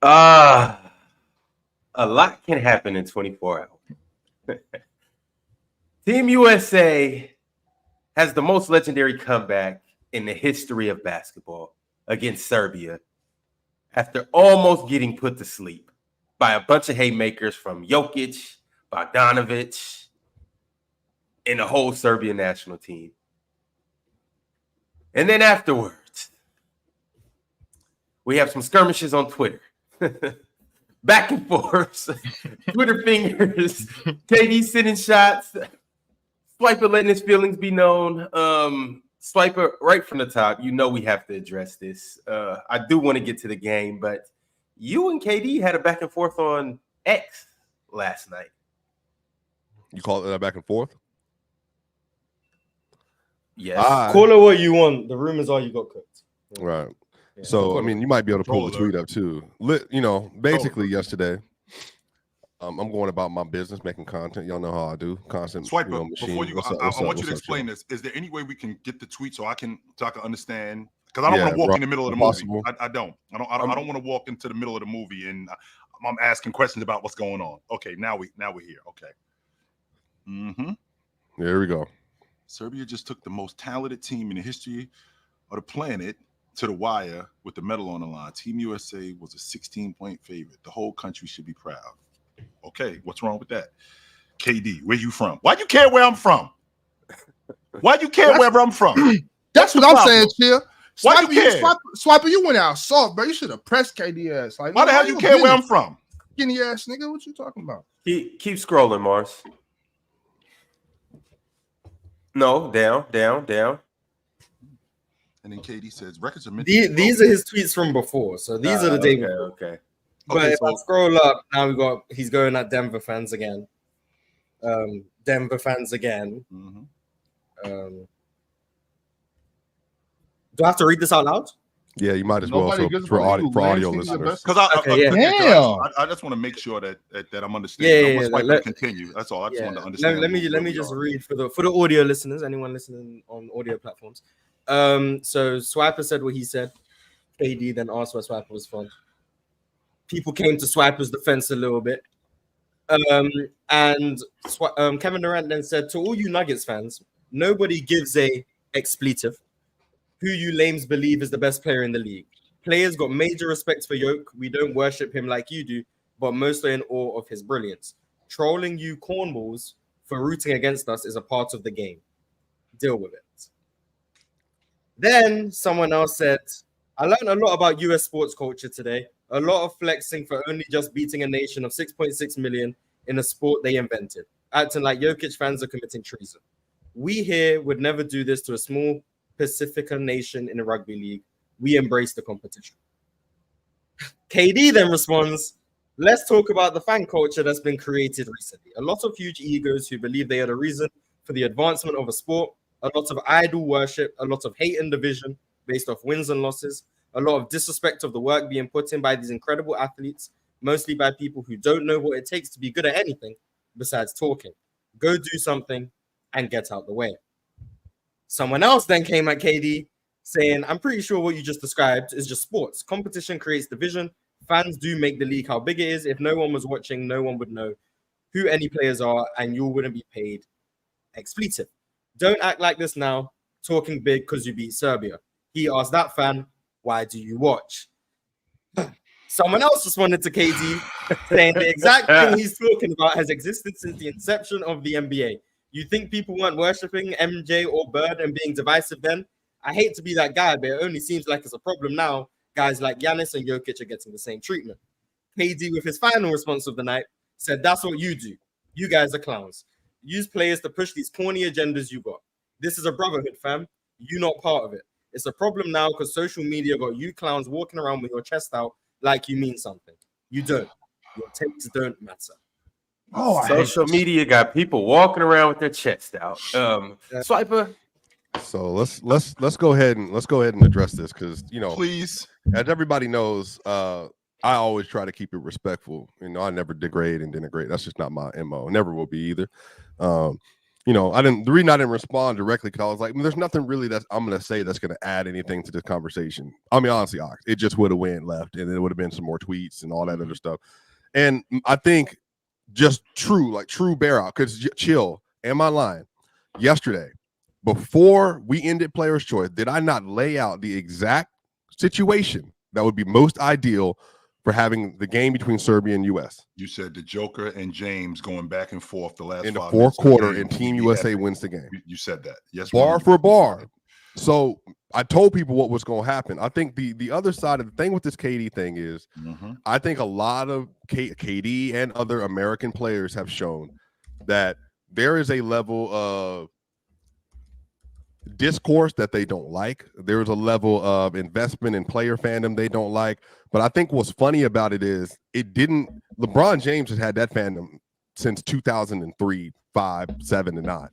A lot can happen in 24 hours. Team USA has the most legendary comeback in the history of basketball against Serbia after almost getting put to sleep by a bunch of haymakers from Jokic, Bogdanovic, and the whole Serbian national team. And then afterwards, we have some skirmishes on Twitter. Back and forth. Twitter fingers. KD sending shots. Swiper letting his feelings be known. Swiper, right from the top, you know we have to address this. I do want to get to the game, but you and KD had a back and forth on X last night. You call it a back and forth? Yes. Call it what you want. The rumors are you got cooked. Right. Yeah. So, I mean, you might be able to pull the tweet up too. Basically yesterday, I'm going about my business, making content. Y'all know how I do. Constant. Swiper, before you go, I want you to explain this. Is there any way we can get the tweet so I can understand? Because I don't want to walk in the middle of the movie. I don't want to walk into the middle of the movie and I'm asking questions about what's going on. Okay, now we're here. Okay. Mm-hmm. There we go. Serbia just took the most talented team in the history of the planet to the wire with the medal on the line. Team USA was a 16-point favorite. The whole country should be proud. Okay, what's wrong with that? KD, where you from? Why do you care where I'm from? Why do you care where I'm from? That's what I'm saying, Chill. Why do you care? Swiper, you went out soft, bro. You should have pressed KD ass. Like, why the hell you care where I'm from? Skinny ass nigga, what you talking about? Keep scrolling, Mars. No, down. And then KD says records are these are his tweets from before. So these are the day before. Okay. But if I scroll up, now he's going at Denver fans again. Denver fans again. Mm-hmm. Do I have to read this out loud? Yeah, you might as well for audio listeners. Because I just want to make sure that I'm understanding. Yeah. Continue. That's all. I just want to understand. Let me just read for the audio listeners, anyone listening on audio platforms. So Swiper said what he said. KD then asked where Swiper was from. People came to Swiper's defense a little bit. And Kevin Durant then said, to all you Nuggets fans, nobody gives a expletive who you lames believe is the best player in the league. Players got major respect for Yoke. We don't worship him like you do, but most are in awe of his brilliance. Trolling you cornballs for rooting against us is a part of the game. Deal with it. Then someone else said, I learned a lot about US sports culture today. A lot of flexing for only just beating a nation of 6.6 million in a sport they invented. Acting like Jokic fans are committing treason. We here would never do this to a small Pacifica nation in a rugby league. We embrace the competition. KD then responds, let's talk about the fan culture that's been created recently. A lot of huge egos who believe they are the reason for the advancement of a sport, a lot of idol worship, a lot of hate and division based off wins and losses, a lot of disrespect of the work being put in by these incredible athletes, mostly by people who don't know what it takes to be good at anything besides talking. Go do something and get out the way. Someone else then came at KD saying, I'm pretty sure what you just described is just sports. Competition creates division. Fans do make the league how big it is. If no one was watching, no one would know who any players are, and you wouldn't be paid expletive. Don't act like this now, talking big because you beat Serbia. He asked that fan, why do you watch? Someone else responded to KD saying the exact thing he's talking about has existed since the inception of the NBA. You think people weren't worshipping MJ or Bird and being divisive then? I hate to be that guy, but it only seems like it's a problem now. Guys like Giannis and Jokic are getting the same treatment. KD, with his final response of the night, said, that's what you do. You guys are clowns. Use players to push these corny agendas you got. This is a brotherhood, fam. You're not part of it. It's a problem now because social media got you clowns walking around with your chest out like you mean something. You don't. Your takes don't matter. Social media got people walking around with their chest out. Swiper. So let's go ahead and address this because please, as everybody knows, I always try to keep it respectful. I never degrade and denigrate. That's just not my MO. Never will be either. The reason I didn't respond directly because I was like, there's nothing really that I'm going to say that's going to add anything to this conversation. I mean, honestly, it just would have went left, and then it would have been some more tweets and all that other stuff. And I think just true bear out, because chill, am I lying? Yesterday, before we ended Player's Choice, did I not lay out the exact situation that would be most ideal for having the game between Serbia and U.S.? You said the Joker and James going back and forth the last in the 5 fourth minutes of the quarter, game, and Team USA wins the game. You said that. Yes. Bar for bar. So I told people what was going to happen. I think the other side of the thing with this KD thing is I think a lot of KD and other American players have shown that there is a level of discourse that they don't like. There is a level of investment in player fandom they don't like. But I think what's funny about it is LeBron James has had that fandom since 2003, 5, 7, and 9.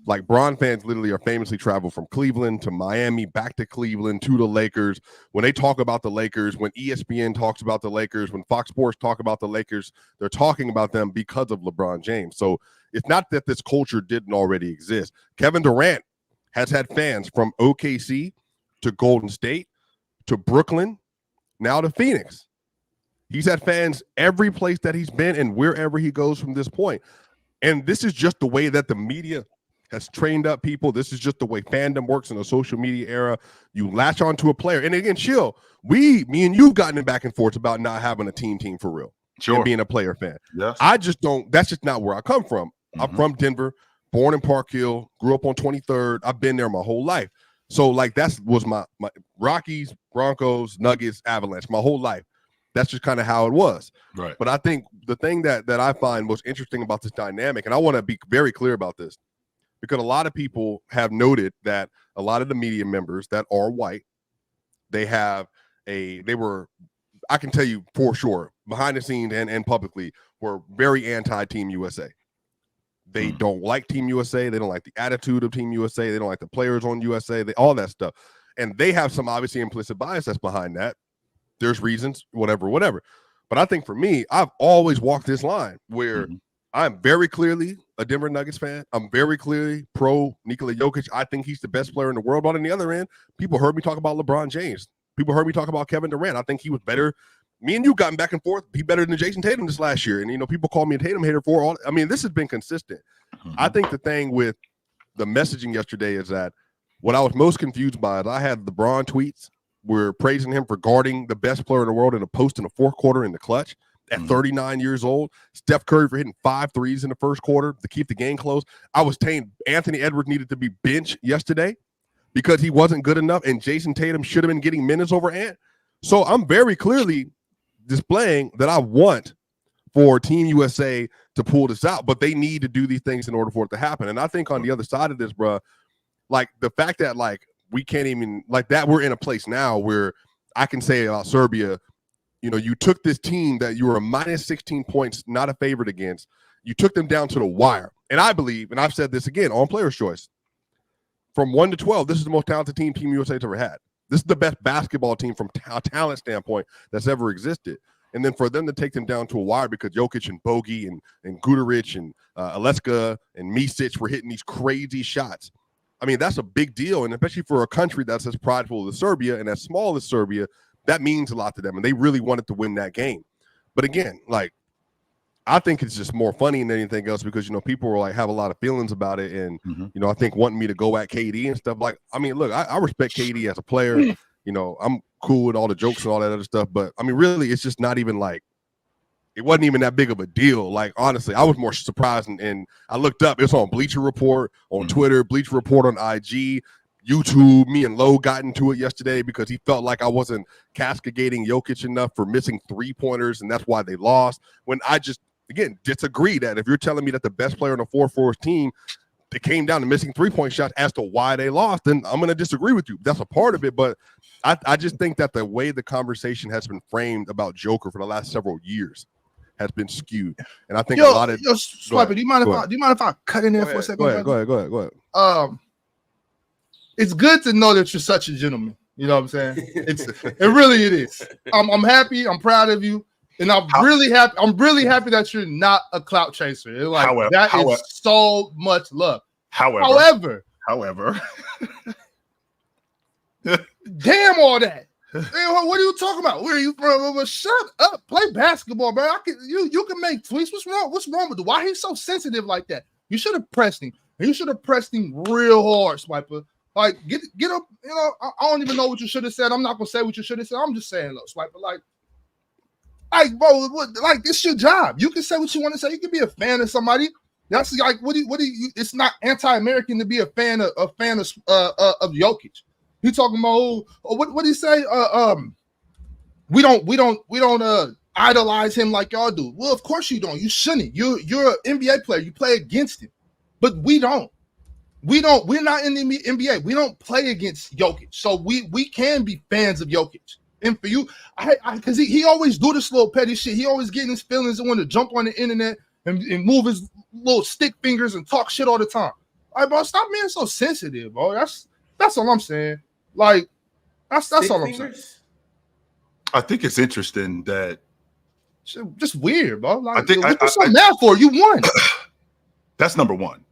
Like, Bron fans literally are famously travel from Cleveland to Miami, back to Cleveland, to the Lakers. When they talk about the Lakers, when ESPN talks about the Lakers, when Fox Sports talk about the Lakers, they're talking about them because of LeBron James. So it's not that this culture didn't already exist. Kevin Durant has had fans from OKC to Golden State to Brooklyn, now to Phoenix. He's had fans every place that he's been and wherever he goes from this point. And this is just the way that the media has trained up people. This is just the way fandom works in the social media era. You latch onto a player. And again, chill. Me and you've gotten it back and forth about not having a team for real. Sure. And being a player fan. Yes. I just don't. That's just not where I come from. I'm from Denver, born in Park Hill, grew up on 23rd. I've been there my whole life. So, like, that was my Rockies, Broncos, Nuggets, Avalanche, my whole life. That's just kind of how it was. Right. But I think the thing that I find most interesting about this dynamic, and I want to be very clear about this, because a lot of people have noted that a lot of the media members that are white, I can tell you for sure, behind the scenes and publicly, were very anti-Team USA. They don't like Team USA. They don't like the attitude of Team USA. They don't like the players on USA, all that stuff. And they have some obviously implicit bias that's behind that. There's reasons, whatever. But I think for me, I've always walked this line where I'm very clearly a Denver Nuggets fan. I'm very clearly pro Nikola Jokic. I think he's the best player in the world. But on the other end, people heard me talk about LeBron James. People heard me talk about Kevin Durant. I think he was better. Me and you gotten back and forth. He better than Jason Tatum this last year. And, people call me a Tatum hater for all. I mean, this has been consistent. I think the thing with the messaging yesterday is that what I was most confused by is I had LeBron tweets. We're praising him for guarding the best player in the world in a post in the fourth quarter in the clutch at 39 years old. Steph Curry for hitting 5 threes in the first quarter to keep the game close. I was saying Anthony Edwards needed to be benched yesterday because he wasn't good enough, and Jason Tatum should have been getting minutes over Ant. So I'm very clearly displaying that I want for Team USA to pull this out, but they need to do these things in order for it to happen. And I think on the other side of this, bro, like the fact that we can't even we're in a place now where I can say about Serbia, you took this team that you were a minus 16 points, not a favorite against. You took them down to the wire. And I believe, and I've said this again on Player's Choice, from 1 to 12, this is the most talented team Team USA's ever had. This is the best basketball team from a talent standpoint that's ever existed. And then for them to take them down to a wire because Jokic and Bogey and Guduric and Aleska and Micic were hitting these crazy shots. I mean, that's a big deal. And especially for a country that's as prideful as Serbia and as small as Serbia, that means a lot to them. And they really wanted to win that game. But again, I think it's just more funny than anything else because, people were have a lot of feelings about it. And, I think wanting me to go at KD and stuff look, I respect KD as a player. I'm cool with all the jokes and all that other stuff. But I mean, really, it's just not even it wasn't even that big of a deal. Honestly, I was more surprised. And I looked up, it's on Bleacher Report, on Twitter, Bleacher Report on IG, YouTube. Me and Lowe got into it yesterday because he felt like I wasn't castigating Jokic enough for missing 3-pointers. And that's why they lost. When I just, again, disagree that if you're telling me that the best player on the 4-4 team, it came down to missing 3-point shots as to why they lost, then I'm going to disagree with you. That's a part of it. But I just think that the way the conversation has been framed about Joker for the last several years has been skewed. And I think a lot of Swiper, do you mind if I cut in there for a second? Go ahead. It's good to know that you're such a gentleman. You know what I'm saying? It really is. I'm happy. I'm proud of you. And I'm really happy that you're not a clout chaser. That is so much love. However, damn all that. Man, what are you talking about? Where are you from? Well, shut up. Play basketball, man. You can make tweets. What's wrong with it? Why he's so sensitive like that? You should have pressed him. You should have pressed him real hard, Swiper. Like, get up. You know, I don't even know what you should have said. I'm not gonna say what you should have said. I'm just saying, look, Swiper, like, bro, like, it's your job. You can say what you want to say. You can be a fan of somebody. That's like, what do you? It's not anti-American to be a fan of Jokic. He talking about what do you say? We don't idolize him like y'all do. Well, of course you don't. You shouldn't. You're an NBA player. You play against him, but we don't. We're not in the NBA. We don't play against Jokic, so we can be fans of Jokic. And for you, because he always do this little petty shit. He always getting his feelings and want to jump on the internet and move his little stick fingers and talk shit all the time. All right, bro, stop being so sensitive, bro. That's all I'm saying. Like, that's all I'm saying. I think it's interesting that just weird, bro. Like, what you so mad for? You won. That's number one.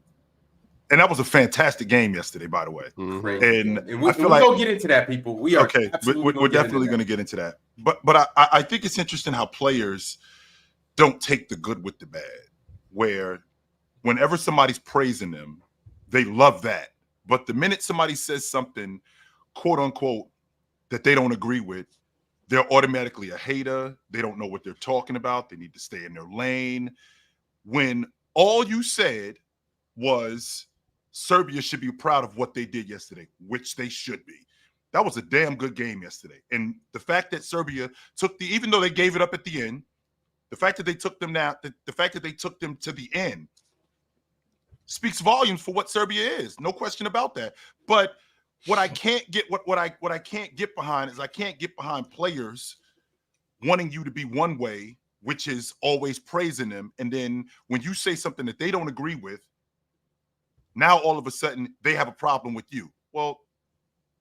And that was a fantastic game yesterday, by the way. Mm-hmm. And I feel like we'll get into that, people. We are okay. We're definitely going to get into that. But I think it's interesting how players don't take the good with the bad. Where whenever somebody's praising them, they love that. But the minute somebody says something, quote unquote, that they don't agree with, they're automatically a hater. They don't know what they're talking about. They need to stay in their lane. When all you said was Serbia should be proud of what they did yesterday, which they should be. That was a damn good game yesterday. And the fact that Serbia even though they gave it up at the end, the fact that they took them to the end speaks volumes for what Serbia is. No question about that. But what I can't get, what I can't get behind is I can't get behind players wanting you to be one way, which is always praising them. And then when you say something that they don't agree with, now all of a sudden they have a problem with you. Well,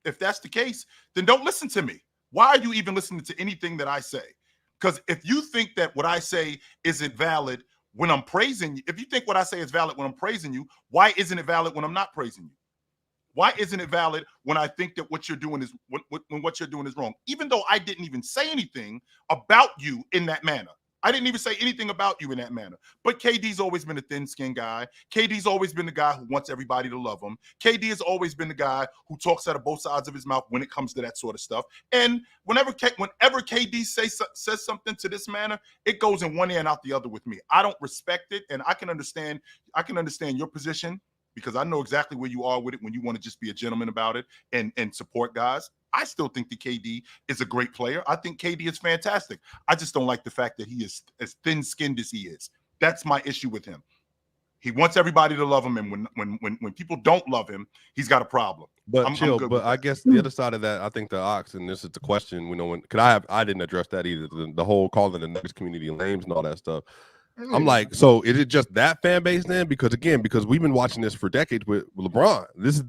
if that's the case, then don't listen to me. Why are you even listening to anything that I say? Because if you think that what I say isn't valid when I'm praising you, if you think what I say is valid when I'm praising you, why isn't it valid when I'm not praising you? Why isn't it valid when I think that what you're doing is when what you're doing is wrong? Even though I didn't even say anything about you in that manner. I didn't even say anything about you in that manner. But KD's always been a thin-skinned guy. KD's always been the guy who wants everybody to love him. KD has always been the guy who talks out of both sides of his mouth when it comes to that sort of stuff. And whenever KD says something to this manner, it goes in one ear and out the other with me. I don't respect it, and I can understand your position because I know exactly where you are with it when you want to just be a gentleman about it and support guys. I still think that KD is a great player. I think KD is fantastic. I just don't like the fact that he is as thin-skinned as he is. That's my issue with him. He wants everybody to love him, and when people don't love him, he's got a problem. But I guess the other side of that, I think the ox, and this is the question, I didn't address that either. The whole calling the Nuggets community lames and all that stuff. I'm like, so is it just that fan base then? Because we've been watching this for decades with LeBron. This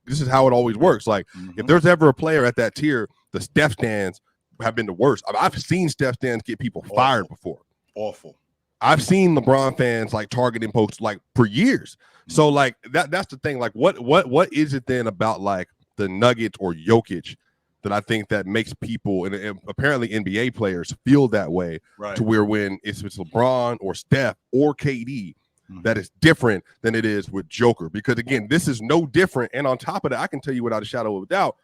is how it always works. Like, if there's ever a player at that tier, the Steph stands have been the worst. I've seen Steph stands get people fired before. Awful. I've seen LeBron fans like targeting folks like for years. So like that's the thing. Like, what is it then about like the Nuggets or Jokic that I think that makes people and apparently NBA players feel that way, right? To where when it's LeBron or Steph or KD, that is different than it is with Joker. Because again, this is no different. And on top of that, I can tell you without a shadow of a doubt,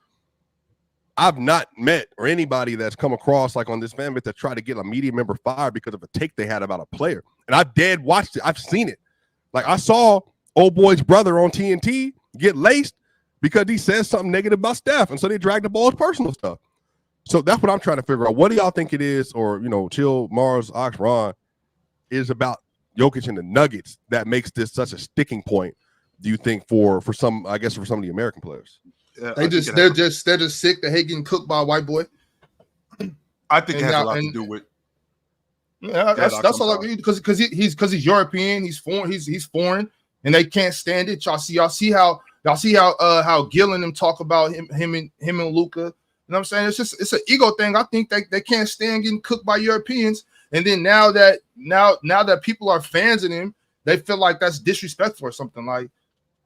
I've not met or anybody that's come across like on this fan base that tried to get a media member fired because of a take they had about a player. And I've dead watched it. I've seen it. Like I saw old boy's brother on TNT get laced because he says something negative about Steph. And so they dragged the ball's personal stuff. So that's what I'm trying to figure out. What do y'all think it is, or, Chill, Mars, Ox, Ron, is about Jokic and the Nuggets that makes this such a sticking point, do you think, for some of the American players? Yeah, they're just sick. They hate getting cooked by a white boy. I think it has a lot to do with. Yeah, that's all. Because he's European. He's foreign. He's foreign, and they can't stand it. Y'all see how Gil and them talk about him and Luka. You know what I'm saying? It's an ego thing. I think they can't stand getting cooked by Europeans. And then now that people are fans of him, they feel like that's disrespectful or something. Like,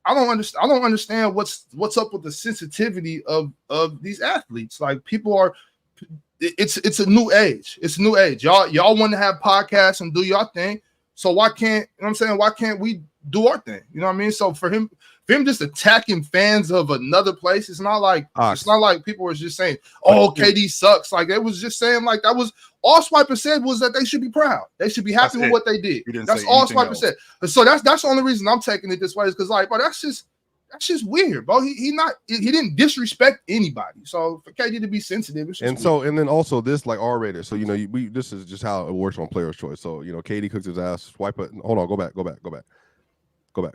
I don't understand what's up with the sensitivity of these athletes. Like people are, it's a new age. It's a new age. Y'all want to have podcasts and do your thing. So why can't, you know what I'm saying? Why can't we do our thing? You know what I mean? So for him just attacking fans of another place, it's not like people were just saying, oh, KD sucks. Like it was just saying like that was all Swiper said was that they should be proud. They should be happy with what they did. That's all Swiper said. So that's the only reason I'm taking it this way is because like, bro, that's just weird, bro. He didn't disrespect anybody. So for KD to be sensitive, it's just weird. And then also this like R-rated. So this is just how it works on player's choice. So KD cooks his ass. Swipe it. Hold on, go back.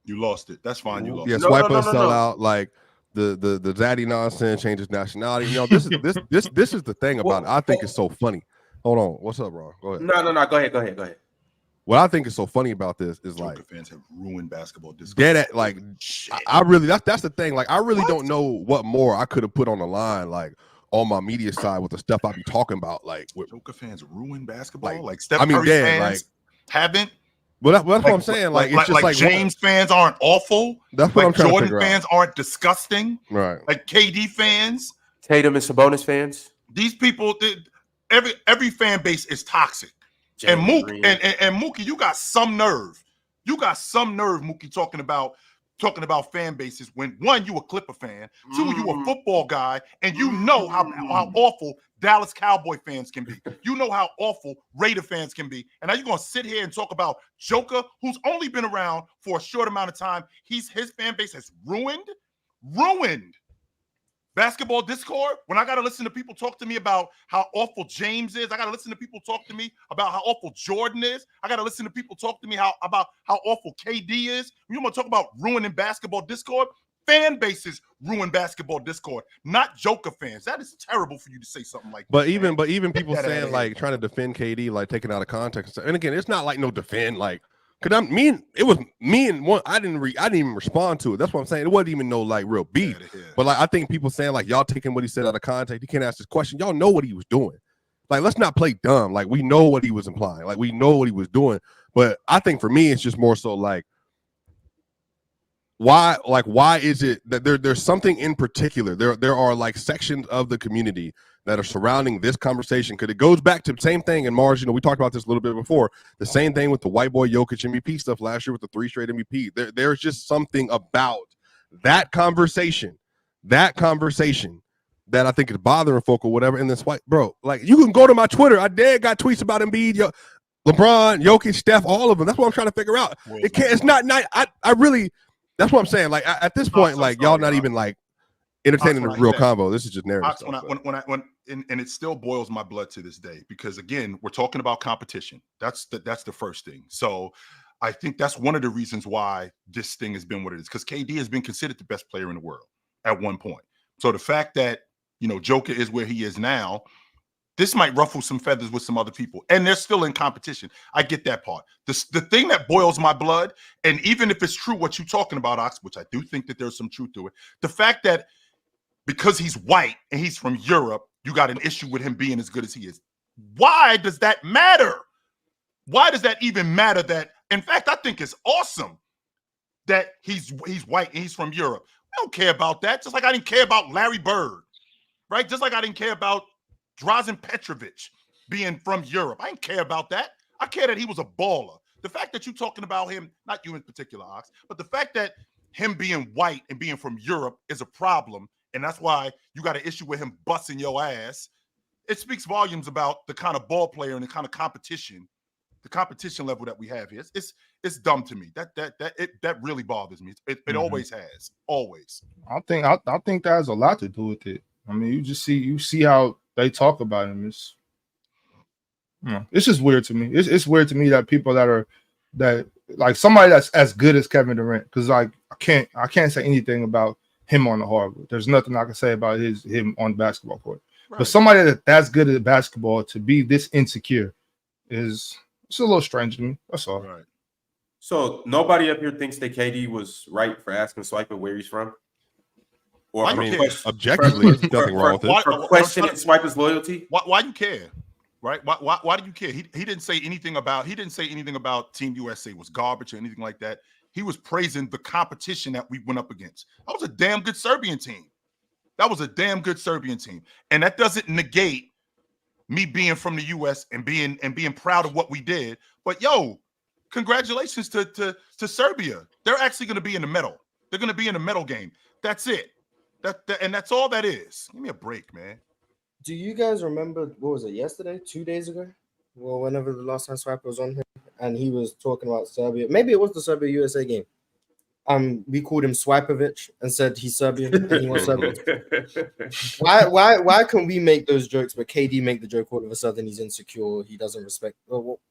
You lost it. That's fine. You lost it. Yeah, Swiper sell out like the Zaddy nonsense, change his nationality. This is the thing about it. I think it's so funny. Hold on. What's up, bro? Go ahead. No. Go ahead. What I think is so funny about this is Joker like fans have ruined basketball. Get it? Like I really that's the thing. Like I really don't know what more I could have put on the line like on my media side with the stuff I be talking about. Like Joker fans ruin basketball. Like Steph Curry fans haven't. Well, that's what I'm saying. Like it's just like James fans aren't awful. That's what I'm trying Jordan to figure fans aren't disgusting. Right. Like KD fans, Tatum and Sabonis fans. These people, every fan base is toxic. And Mookie, you got some nerve. You got some nerve, Mookie, talking about fan bases when one, you a Clipper fan, two, you a football guy, and you know how awful Dallas Cowboy fans can be. You know how awful Raider fans can be. And now you're gonna sit here and talk about Joker, who's only been around for a short amount of time. His fan base has ruined basketball Discord. When I got to listen to people talk to me about how awful James is, I got to listen to people talk to me about how awful Jordan is. I got to listen to people talk to me about how awful KD is. You want to talk about ruining basketball Discord? Fan bases ruin basketball Discord, not Joker fans. That is terrible for you to say something like that. But even people saying like trying to defend KD, like taken out of context. And again, it's not like no defend, like because it was me and one. I didn't even respond to it. That's what I'm saying. It wasn't even no like real beef. Yeah. But like I think people saying like y'all taking what he said out of context. You can't ask this question. Y'all know what he was doing. Like let's not play dumb. Like we know what he was implying. Like we know what he was doing. But I think for me, it's just more so like why is it that there's something in particular? There are like sections of the community that are surrounding this conversation because it goes back to the same thing in Mars. We talked about this a little bit before. The same thing with the white boy Jokic MVP stuff last year with the 3 straight MVP. There's just something about that conversation that I think is bothering folk or whatever. And this white bro, like you can go to my Twitter. I got tweets about Embiid, LeBron, Jokic, Steph, all of them. That's what I'm trying to figure out. It's not. I really. That's what I'm saying. Like at this point, like y'all not even like entertaining the real convo. This is just narrative stuff. And it still boils my blood to this day because again, we're talking about competition. That's the first thing. So I think that's one of the reasons why this thing has been what it is because KD has been considered the best player in the world at one point. So the fact that Joker is where he is now, this might ruffle some feathers with some other people, and they're still in competition. I get that part. The thing that boils my blood, and even if it's true what you're talking about, Ox, which I do think that there's some truth to it, the fact that because he's white and he's from Europe, you got an issue with him being as good as he is. Why does that matter? Why does that even matter? That, in fact, I think it's awesome that he's white and he's from Europe. I don't care about that. Just like I didn't care about Larry Bird, right? Just like I didn't care about Drazen Petrovic being from Europe. I didn't care about that. I care that he was a baller. The fact that you're talking about him, not you in particular, Ox, but the fact that him being white and being from Europe is a problem, and that's why you got an issue with him busting your ass, it speaks volumes about the kind of ball player and the kind of competition, the competition level that we have here. It's dumb to me. That really bothers me. It always has. Always. I think that has a lot to do with it. I mean, you see how they talk about him. It's just weird to me. It's weird to me that people that like somebody that's as good as Kevin Durant, because like I can't say anything about him on the hardwood. There's nothing I can say about him on the basketball court. Right. But somebody that's good at basketball to be this insecure it's a little strange to me. That's all. Right. So nobody up here thinks that KD was right for asking Swiper where he's from? Or I mean, objectively, there's nothing wrong with it. For questioning Swiper's loyalty? Why do you care? Right? Why do you care? He didn't say anything about Team USA was garbage or anything like that. He was praising the competition that we went up against. That was a damn good Serbian team. And that doesn't negate me being from the U.S. and being proud of what we did. But yo, congratulations to Serbia. They're actually going to be in the medal. They're going to be in the medal game. That's it. And that's all that is. Give me a break, man. Do you guys remember, what was it, yesterday, 2 days ago? Well, whenever the last time Swiper was on here, and he was talking about Serbia. Maybe it was the Serbia-USA game. We called him Swipovich and said he's Serbian and he wants Serbia. Why can we make those jokes, but KD make the joke all of a sudden he's insecure, he doesn't respect?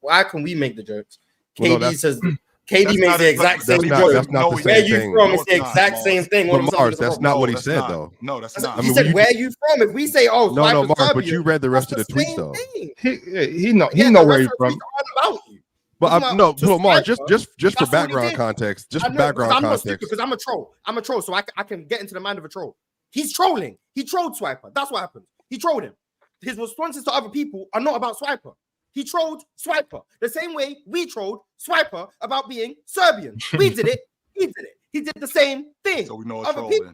Why can we make the jokes? KD says KD makes the exact same joke. That's not the Where same you thing. from? It's the exact same thing. But Mars, that's not what he said, though. No, that's not. He said, "Where you from?" If we say, "Oh, no, Mars, Serbia," but you read the rest of the tweets, though. He know where he's from. But no, Mars, just for background context, because I'm a troll. So I can get into the mind of a troll. He's trolling. He trolled Swiper. That's what happened. He trolled him. His responses to other people are not about Swiper. He trolled Swiper the same way we trolled Swiper about being Serbian. We did it. He did it. He did the same thing. So we know other people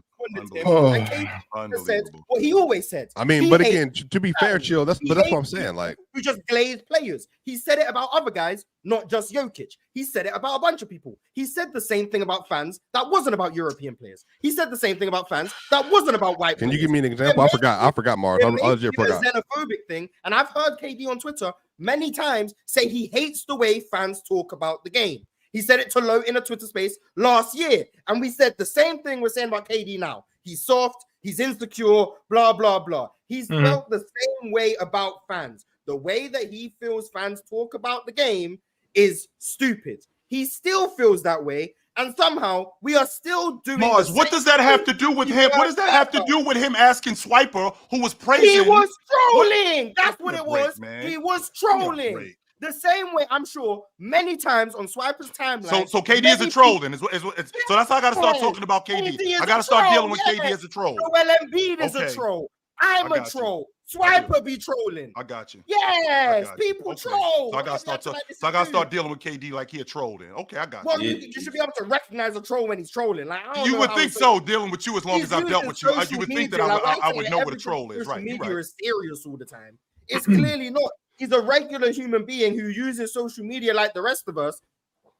said what he always said. I mean, but again, to be fair, Chill, that's what I'm saying. Like, we just glazed players. He said it about other guys, not just Jokic. He said it about a bunch of people. He said the same thing about fans that wasn't about European players. He said the same thing about fans that wasn't about white Can players. you give me an example? I forgot, Mars. I legit forgot. A xenophobic thing, and I've heard KD on Twitter many times say he hates the way fans talk about the game. He said it to Low in a Twitter space last year. And we said the same thing we're saying about KD now. He's soft, he's insecure, blah, blah, blah. He's felt the same way about fans. The way that he feels fans talk about the game is stupid. He still feels that way. And somehow we are still doing Mars, what does that have to do with him? What does that have to do with him asking Swiper, who was praising? He was trolling. That's what it was. He was trolling. The same way, I'm sure, many times on Swiper's timeline. So KD is a troll then. So that's how I got to start talking about KD. I got to start dealing with KD as a troll. Joel Embiid is a troll. I'm a troll. Swiper be trolling. I got you. Yes, people troll. So I got to start dealing with KD like he a troll then. Okay, I got you. You should be able to recognize a troll when he's trolling. Like, you would think so, dealing with you as long as I've dealt with you. You would think that I would know what a troll is, right? Media is serious all the time. It's clearly not. He's a regular human being who uses social media like the rest of us.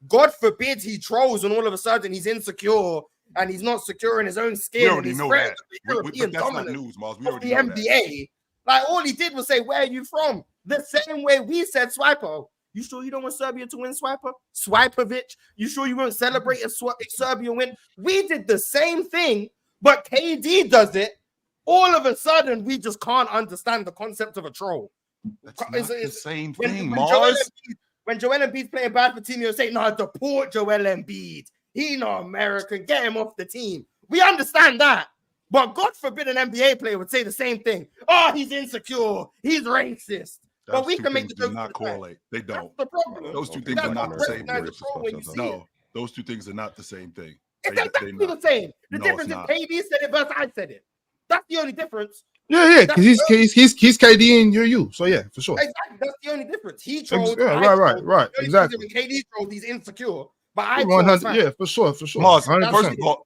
God forbid he trolls and all of a sudden he's insecure and he's not secure in his own skin. We already know that. That's not news, Mars. We already know NBA. That. Like, all he did was say, "Where are you from?" The same way we said Swiper. You sure you don't want Serbia to win, Swiper? Swipovich? You sure you won't celebrate if Serbia win? We did the same thing, but KD does it. All of a sudden, we just can't understand the concept of a troll. That's not the same thing, Mars. When Joel Embiid's playing bad for Team USA, no, deport Joel Embiid. He not American. Get him off the team. We understand that. But God forbid an NBA player would say the same thing. Oh, he's insecure. He's racist. But we can make the joke. Not correlate. They don't. That's the problem. Those two things are not the same thing. No, those two things are not the same thing. It's exactly the same. The difference is KD said it versus I said it. That's the only difference. Yeah, because he's KD and you're you. So yeah, for sure. Exactly. That's the only difference. He trolled. Right. Exactly. KD trolled. He's insecure. But I 100, yeah, for sure. Mars, first of all,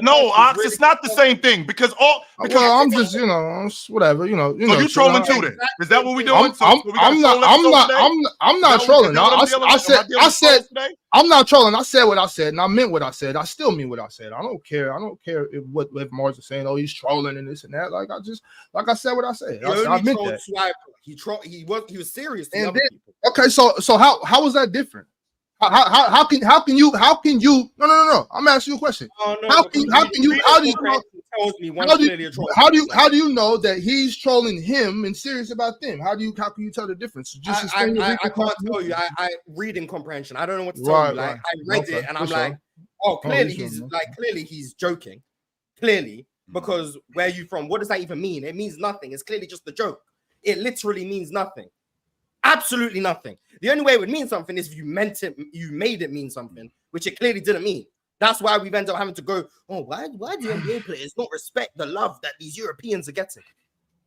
no, Ox, it's not the same thing because I'm just, whatever, So you trolling too then? Is that what we doing? I'm not trolling. I said I'm not trolling. I said what I said, and I meant what I said. I still mean what I said. I don't care if Mars is saying, "Oh, he's trolling and this and that." Like I said what I said. I meant that. He was serious. Okay, so how was that different? How can you no I'm asking you a question. How do you know that he's trolling him and serious about them? How can you tell the difference? I can't tell you. I read in comprehension. I don't know what to tell you. Like, I read it and I'm like, oh, clearly he's joking. Clearly, because where are you from? What does that even mean? It means nothing. It's clearly just a joke. It literally means nothing. Absolutely nothing. The only way it would mean something is if you made it mean something, which it clearly didn't mean. That's why we've ended up having to go, oh, why do NBA players not respect the love that these Europeans are getting?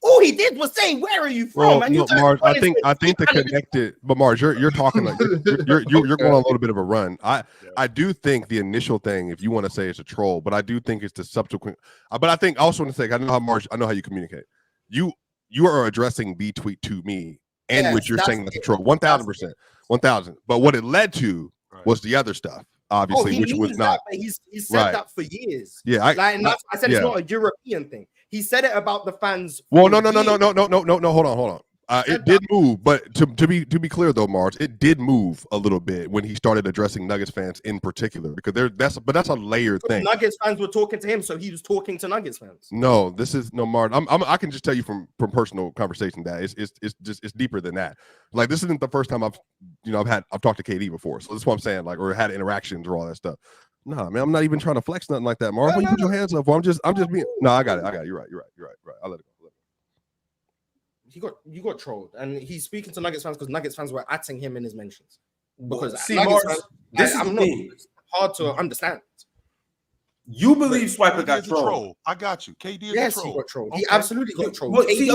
All he did was saying, "Where are you from?" Well, and no, Mars, I think the connected, but Mars, you're talking like you're going on a little bit of a run. I do think the initial thing, if you want to say it's a troll, but I do think it's the subsequent. But I think I also want to say, I know how you communicate. You are addressing the tweet to me, and which you're saying that's a troll, 1,000%, 1,000. But what it led to was the other stuff, obviously, which was not. He's said that for years. Yeah, I said it's not a European thing. He said it about the fans. Well, no. Hold on. It did move, but to be clear though, Mars, it did move a little bit when he started addressing Nuggets fans in particular, because that's a layered thing. Nuggets fans were talking to him, so he was talking to Nuggets fans. No, Mars. I can just tell you from personal conversation that it's deeper than that. Like, this isn't the first time I've talked to KD before, so that's what I'm saying. Like, or had interactions or all that stuff. No, man, I'm not even trying to flex nothing like that, Mars. When you put your hands up, I'm just being. No, I got it. You're right. I'll let it go. You got trolled, and he's speaking to Nuggets fans because Nuggets fans were atting him in his mentions. Because Mars, this is hard to understand. You believe Swiper got trolled? I got you. KD is a troll. He got trolled. Okay. He absolutely got trolled. Well, see,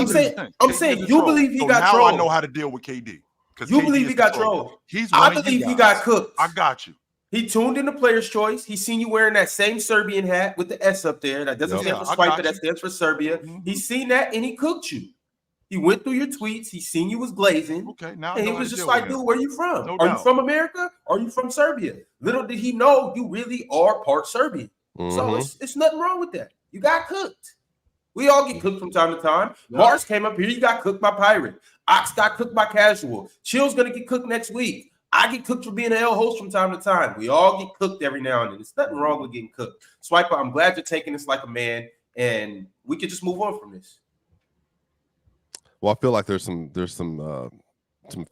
I'm saying you believe he got trolled. Now I know how to deal with KD. You believe he got trolled. I believe he got cooked. I got you. He tuned in the player's choice. He seen you wearing that same Serbian hat with the S up there. That doesn't stand for Swiper. That stands for Serbia. Mm-hmm. He seen that and he cooked you. He went through your tweets. He seen you was glazing. Okay, now and he was just like, dude, where you from? No are doubt. You from America? Or are you from Serbia? Little did he know you really are part Serbian. So it's nothing wrong with that. You got cooked. We all get cooked from time to time. Yeah. Mars came up here. You got cooked by Pirate. Ox got cooked by Casual. Chill's going to get cooked next week. I get cooked for being an L host from time to time. We all get cooked every now and then. There's nothing wrong with getting cooked. Swiper, I'm glad you're taking this like a man, and we could just move on from this. Well, I feel like there's some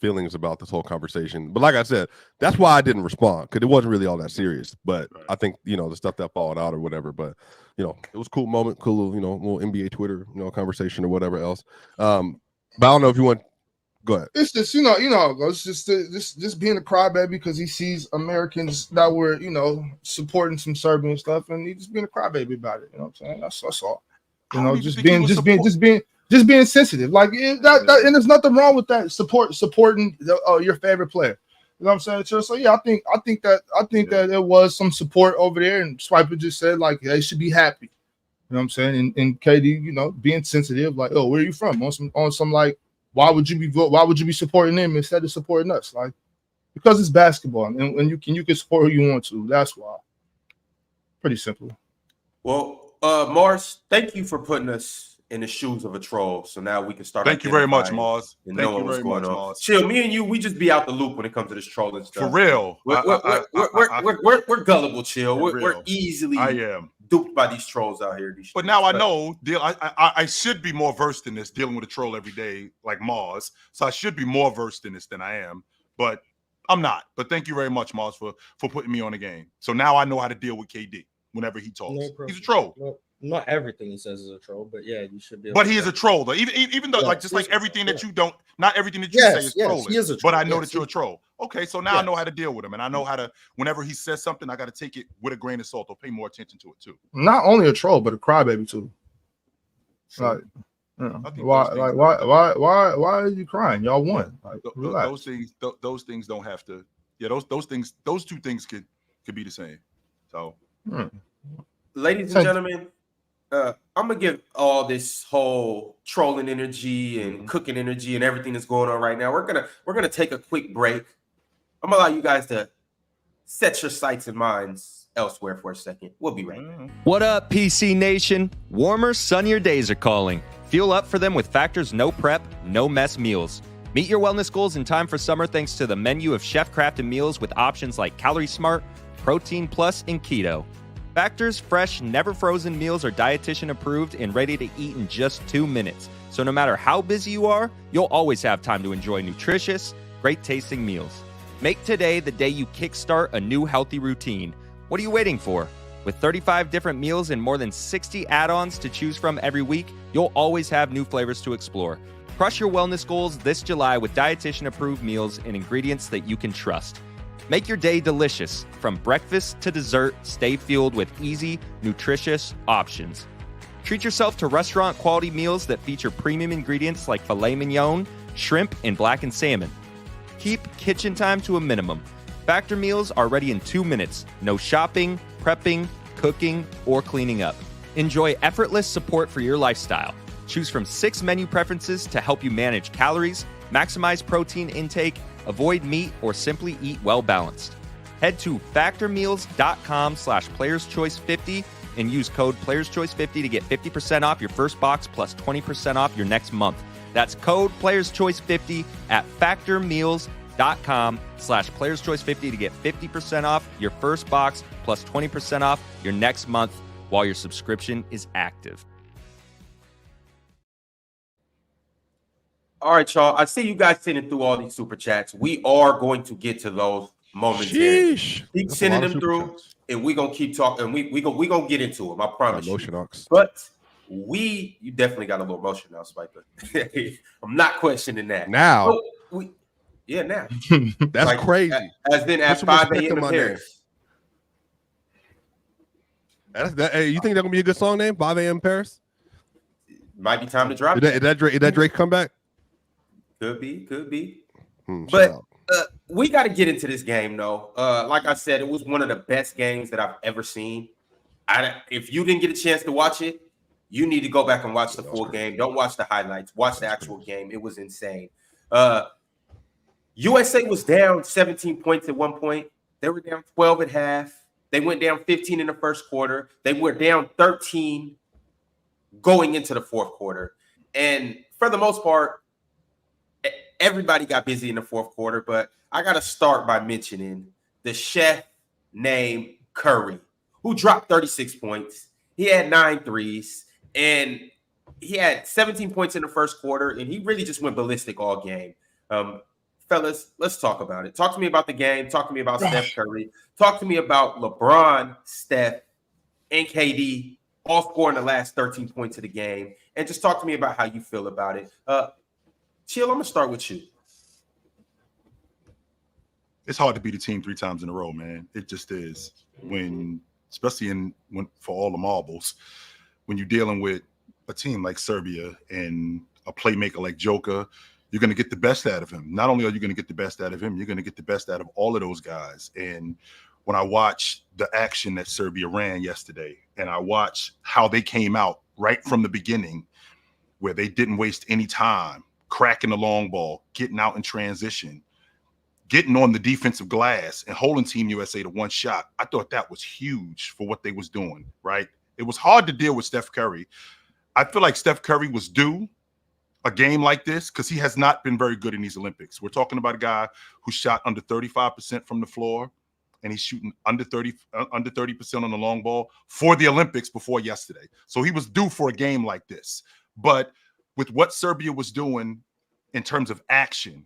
feelings about this whole conversation, but like I said, that's why I didn't respond, because it wasn't really all that serious. But I think the stuff that followed out or whatever. But it was a cool moment, cool little NBA Twitter conversation or whatever else. But I don't know if you want. Go ahead. It's just it's just being a crybaby because he sees Americans that were supporting some Serbian stuff, and he just being a crybaby about it. You know what I'm saying? That's all. Just being sensitive, like that, and there's nothing wrong with that. Supporting your favorite player. You know what I'm saying? So yeah, I think that there was some support over there, and Swiper just said like they should be happy. You know what I'm saying? And KD, being sensitive, like, oh, where are you from? On some like, why would you be supporting them instead of supporting us? Like, because it's basketball, and you can support who you want to. That's why. Pretty simple. Well, Mars, thank you for putting us in the shoes of a troll. So now we can start. Thank you very much, Mars. Thank you very much, Mars. Chill, me and you, we just be out the loop when it comes to this trolling stuff. For real. We're gullible, Chill. We're easily duped by these trolls out here. But now I know I should be more versed in this, dealing with a troll every day like Mars. So I should be more versed in this than I am. But I'm not. But thank you very much, Mars, for putting me on the game. So now I know how to deal with KD whenever he talks. No, he's a troll. No. Not everything he says is a troll, but yeah, you should be. But he is a troll, though. Even though, like, just like everything that you don't, not everything that you say is trolling. He is a troll. But I know that you're a troll. Okay, so now I know how to deal with him, and I know how to. Whenever he says something, I got to take it with a grain of salt or pay more attention to it too. Not only a troll, but a crybaby too. Like, why are you crying? Y'all won. Like, relax. Those things don't have to. Yeah, those two things could be the same. So, ladies and gentlemen. I'm gonna give all this whole trolling energy and cooking energy and everything that's going on right now. We're gonna take a quick break. I'm gonna allow you guys to set your sights and minds elsewhere for a second. We'll be right back. What up, PC Nation? Warmer, sunnier days are calling. Fuel up for them with Factor's no prep, no mess meals. Meet your wellness goals in time for summer thanks to the menu of chef-crafted meals with options like Calorie Smart, Protein Plus, and Keto. Factor's fresh, never frozen meals are dietitian approved and ready to eat in just 2 minutes. So no matter how busy you are, you'll always have time to enjoy nutritious, great tasting meals. Make today the day you kickstart a new healthy routine. What are you waiting for? With 35 different meals and more than 60 add-ons to choose from every week, you'll always have new flavors to explore. Crush your wellness goals this July with dietitian approved meals and ingredients that you can trust. Make your day delicious. From breakfast to dessert, stay fueled with easy, nutritious options. Treat yourself to restaurant-quality meals that feature premium ingredients like filet mignon, shrimp, and blackened salmon. Keep kitchen time to a minimum. Factor meals are ready in 2 minutes. No shopping, prepping, cooking, or cleaning up. Enjoy effortless support for your lifestyle. Choose from 6 menu preferences to help you manage calories, maximize protein intake, avoid meat, or simply eat well-balanced. Head to factormeals.com/playerschoice50 and use code PlayersChoice50 to get 50% off your first box plus 20% off your next month. That's code PlayersChoice50 at factormeals.com/PlayersChoice50 to get 50% off your first box plus 20% off your next month while your subscription is active. All right, y'all. I see you guys sending through all these super chats. We are going to get to those momentarily. Sheesh. Keep That's a sending lot of them super through, chats. and we're gonna keep talking. We gonna get into them. I promise you. Motion ox. But you definitely got a little motion now, Spiker. I'm not questioning that. Now, But now. that's Like, crazy. As then Put at some 5 respect a.m. on my in Paris. Hey, you think that's gonna be a good song name? 5 a.m. Paris? Might be time to drop Is that Drake comeback? Could be. Shout But out. we got to get into this game, though. Like I said, it was one of the best games that I've ever seen. If you didn't get a chance to watch it, you need to go back and watch the full game. Don't watch the highlights. Watch the actual game. It was insane. USA was down 17 points at one point. They were down 12 at half. They went down 15 in the first quarter. They were down 13 going into the fourth quarter. And for the most part, everybody got busy in the fourth quarter, but I got to start by mentioning the chef named Curry, who dropped 36 points. He had 9 threes, and he had 17 points in the first quarter, and he really just went ballistic all game. Fellas, let's talk about it. Talk to me about the game. Talk to me about Steph Curry. Talk to me about LeBron, Steph, and KD all scoring the last 13 points of the game, and just talk to me about how you feel about it. Chill, I'm going to start with you. It's hard to beat a team 3 times in a row, man. It just is. Especially for all the marbles, when you're dealing with a team like Serbia and a playmaker like Joker, you're going to get the best out of him. Not only are you going to get the best out of him, you're going to get the best out of all of those guys. And when I watched the action that Serbia ran yesterday, and I watched how they came out right from the beginning, where they didn't waste any time, cracking the long ball, getting out in transition, getting on the defensive glass and holding Team USA to one shot. I thought that was huge for what they was doing, right? It was hard to deal with Steph Curry. I feel like Steph Curry was due a game like this because he has not been very good in these Olympics. We're talking about a guy who shot under 35% from the floor, and he's shooting under 30% on the long ball for the Olympics before yesterday. So he was due for a game like this. But with what Serbia was doing in terms of action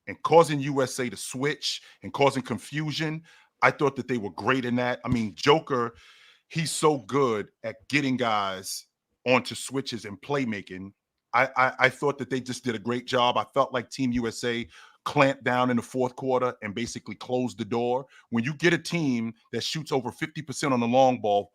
and causing USA to switch and causing confusion, I thought that they were great in that. I mean, Joker, he's so good at getting guys onto switches and playmaking. I thought that they just did a great job. I felt like Team USA clamped down in the fourth quarter and basically closed the door. When you get a team that shoots over 50% on the long ball,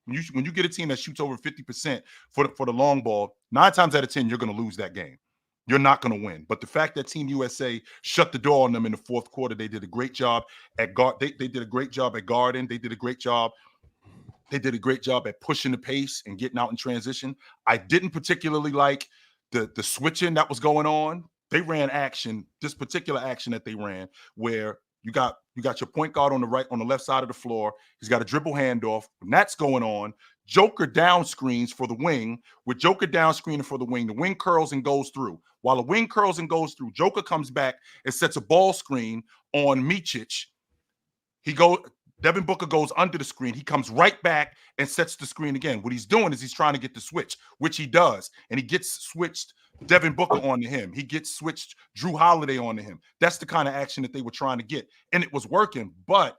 when you get a team that shoots over 50% for the long ball, 9 times out of 10, you're going to lose that game. You're not going to win. But the fact that Team USA shut the door on them in the fourth quarter, they did a great job at guard. They did a great job at guarding. They did a great job. They did a great job at pushing the pace and getting out in transition. I didn't particularly like the switching that was going on. They ran action, this particular action that they ran, where you got your point guard on the left side of the floor. He's got a dribble handoff. When that's going on, Joker down screens for the wing. With Joker down screening for the wing curls and goes through. While the wing curls and goes through, Joker comes back and sets a ball screen on Micic. Devin Booker goes under the screen. He comes right back and sets the screen again. What he's doing is he's trying to get the switch, which he does. And he gets switched Devin Booker onto him. He gets switched Drew Holiday onto him. That's the kind of action that they were trying to get. And it was working. But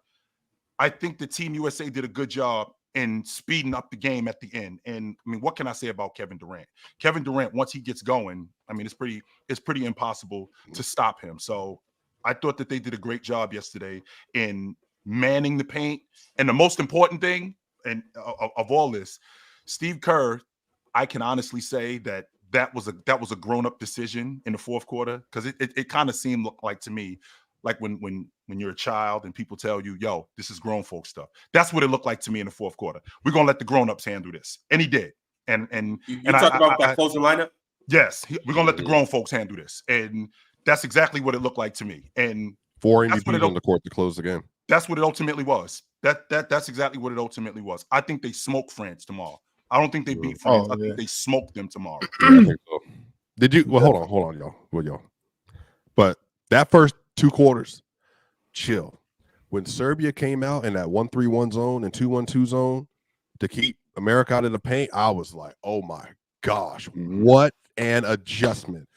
I think the Team USA did a good job in speeding up the game at the end. And I mean, what can I say about Kevin Durant? Kevin Durant, once he gets going, I mean, it's pretty impossible to stop him. So I thought that they did a great job yesterday in manning the paint. And the most important thing, and of all this, Steve Kerr, I can honestly say that was a grown-up decision in the fourth quarter, because it kind of seemed like to me like when you're a child and people tell you, yo, this is grown folk stuff. That's what it looked like to me in the fourth quarter. We're gonna let the grown-ups handle this. And he did. And you talk about that closing lineup? Yes, we're gonna let the grown folks handle this. And that's exactly what it looked like to me. And 4 MVPs on the court to close the game. That's what it ultimately was. That's exactly what it ultimately was. I think they smoked France tomorrow. I don't think they beat France. I think they smoked them tomorrow. Yeah, I think so. Did you? Well, hold on, y'all. Well, y'all. But that first 2 quarters, chill. When Serbia came out in that 1-3-1 zone and 2-1-2 zone to keep America out of the paint, I was like, oh my gosh, what an adjustment.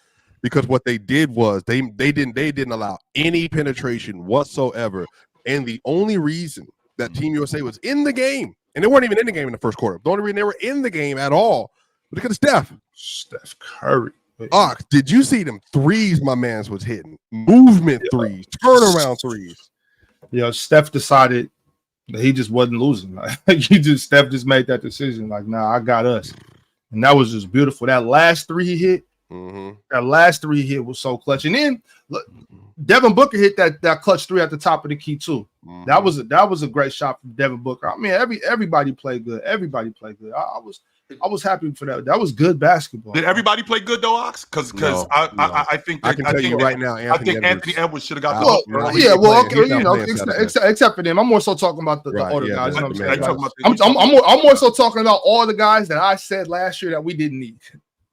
Because what they did was they didn't allow any penetration whatsoever. And the only reason that Team USA was in the game, and they weren't even in the game in the first quarter, the only reason they were in the game at all was because of Steph Curry. Ox, did you see them threes my man's was hitting? Movement threes, turnaround threes. Yeah, Steph decided that he just wasn't losing. Like Steph just made that decision. Like, nah, I got us. And that was just beautiful. That last 3 he hit, that last 3 hit was so clutch. And then look, Devin Booker hit that clutch 3 at the top of the key too. That was a great shot from Devin Booker. I mean, everybody played good. Everybody played good. I was happy for that. That was good basketball. Did everybody play good though, Ox? Because I think I can tell you right now, Anthony Edwards should have got. Except for them. I'm more so talking about the other guys. I'm more so talking about all the guys that I said last year that we didn't need.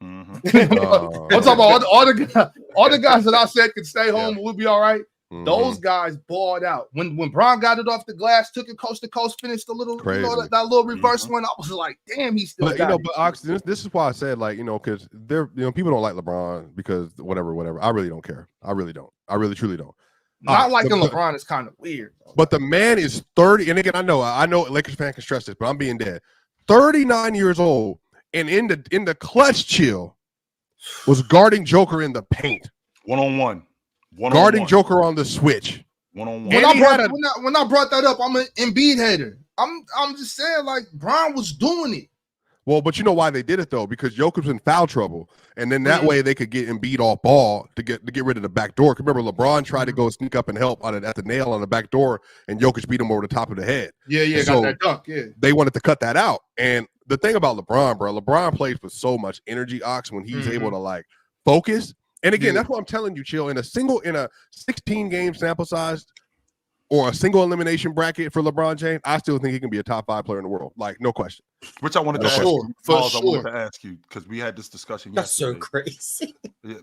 I'm talking about all the guys that I said could stay home and we'll be all right. Those guys balled out. When Bron got it off the glass, took it coast to coast, finished a little, that little reverse one. I was like, damn, he's still. But Ox, this is why I said, like, because people don't like LeBron because whatever. I really don't care. I really don't. I really truly don't. Not liking LeBron is kind of weird. But the man is 30, and again, I know Lakers fan can stress this, but I'm being dead. 39 years old, and in the clutch chill, was guarding Joker in the paint. One-on-one. Guarding Joker on the switch. One-on-one. When I brought that up, I'm an Embiid hater. I'm just saying, like, Bron was doing it. Well, but you know why they did it though? Because Joker's in foul trouble, and then that way they could get Embiid off ball to get rid of the back door. Remember, LeBron tried to go sneak up and help at the nail on the back door, and Jokic beat him over the top of the head. Yeah, so got that dunk. Yeah, they wanted to cut that out. And the thing about LeBron, bro, LeBron plays with so much energy, Ox, when he's able to like focus. And again, that's what I'm telling you, Chill. In a 16-game sample size or a single elimination bracket for LeBron James, I still think he can be a top 5 player in the world. Like, no question. Which I wanted to ask you. I wanted to ask you because we had this discussion yesterday. That's so crazy. Yeah.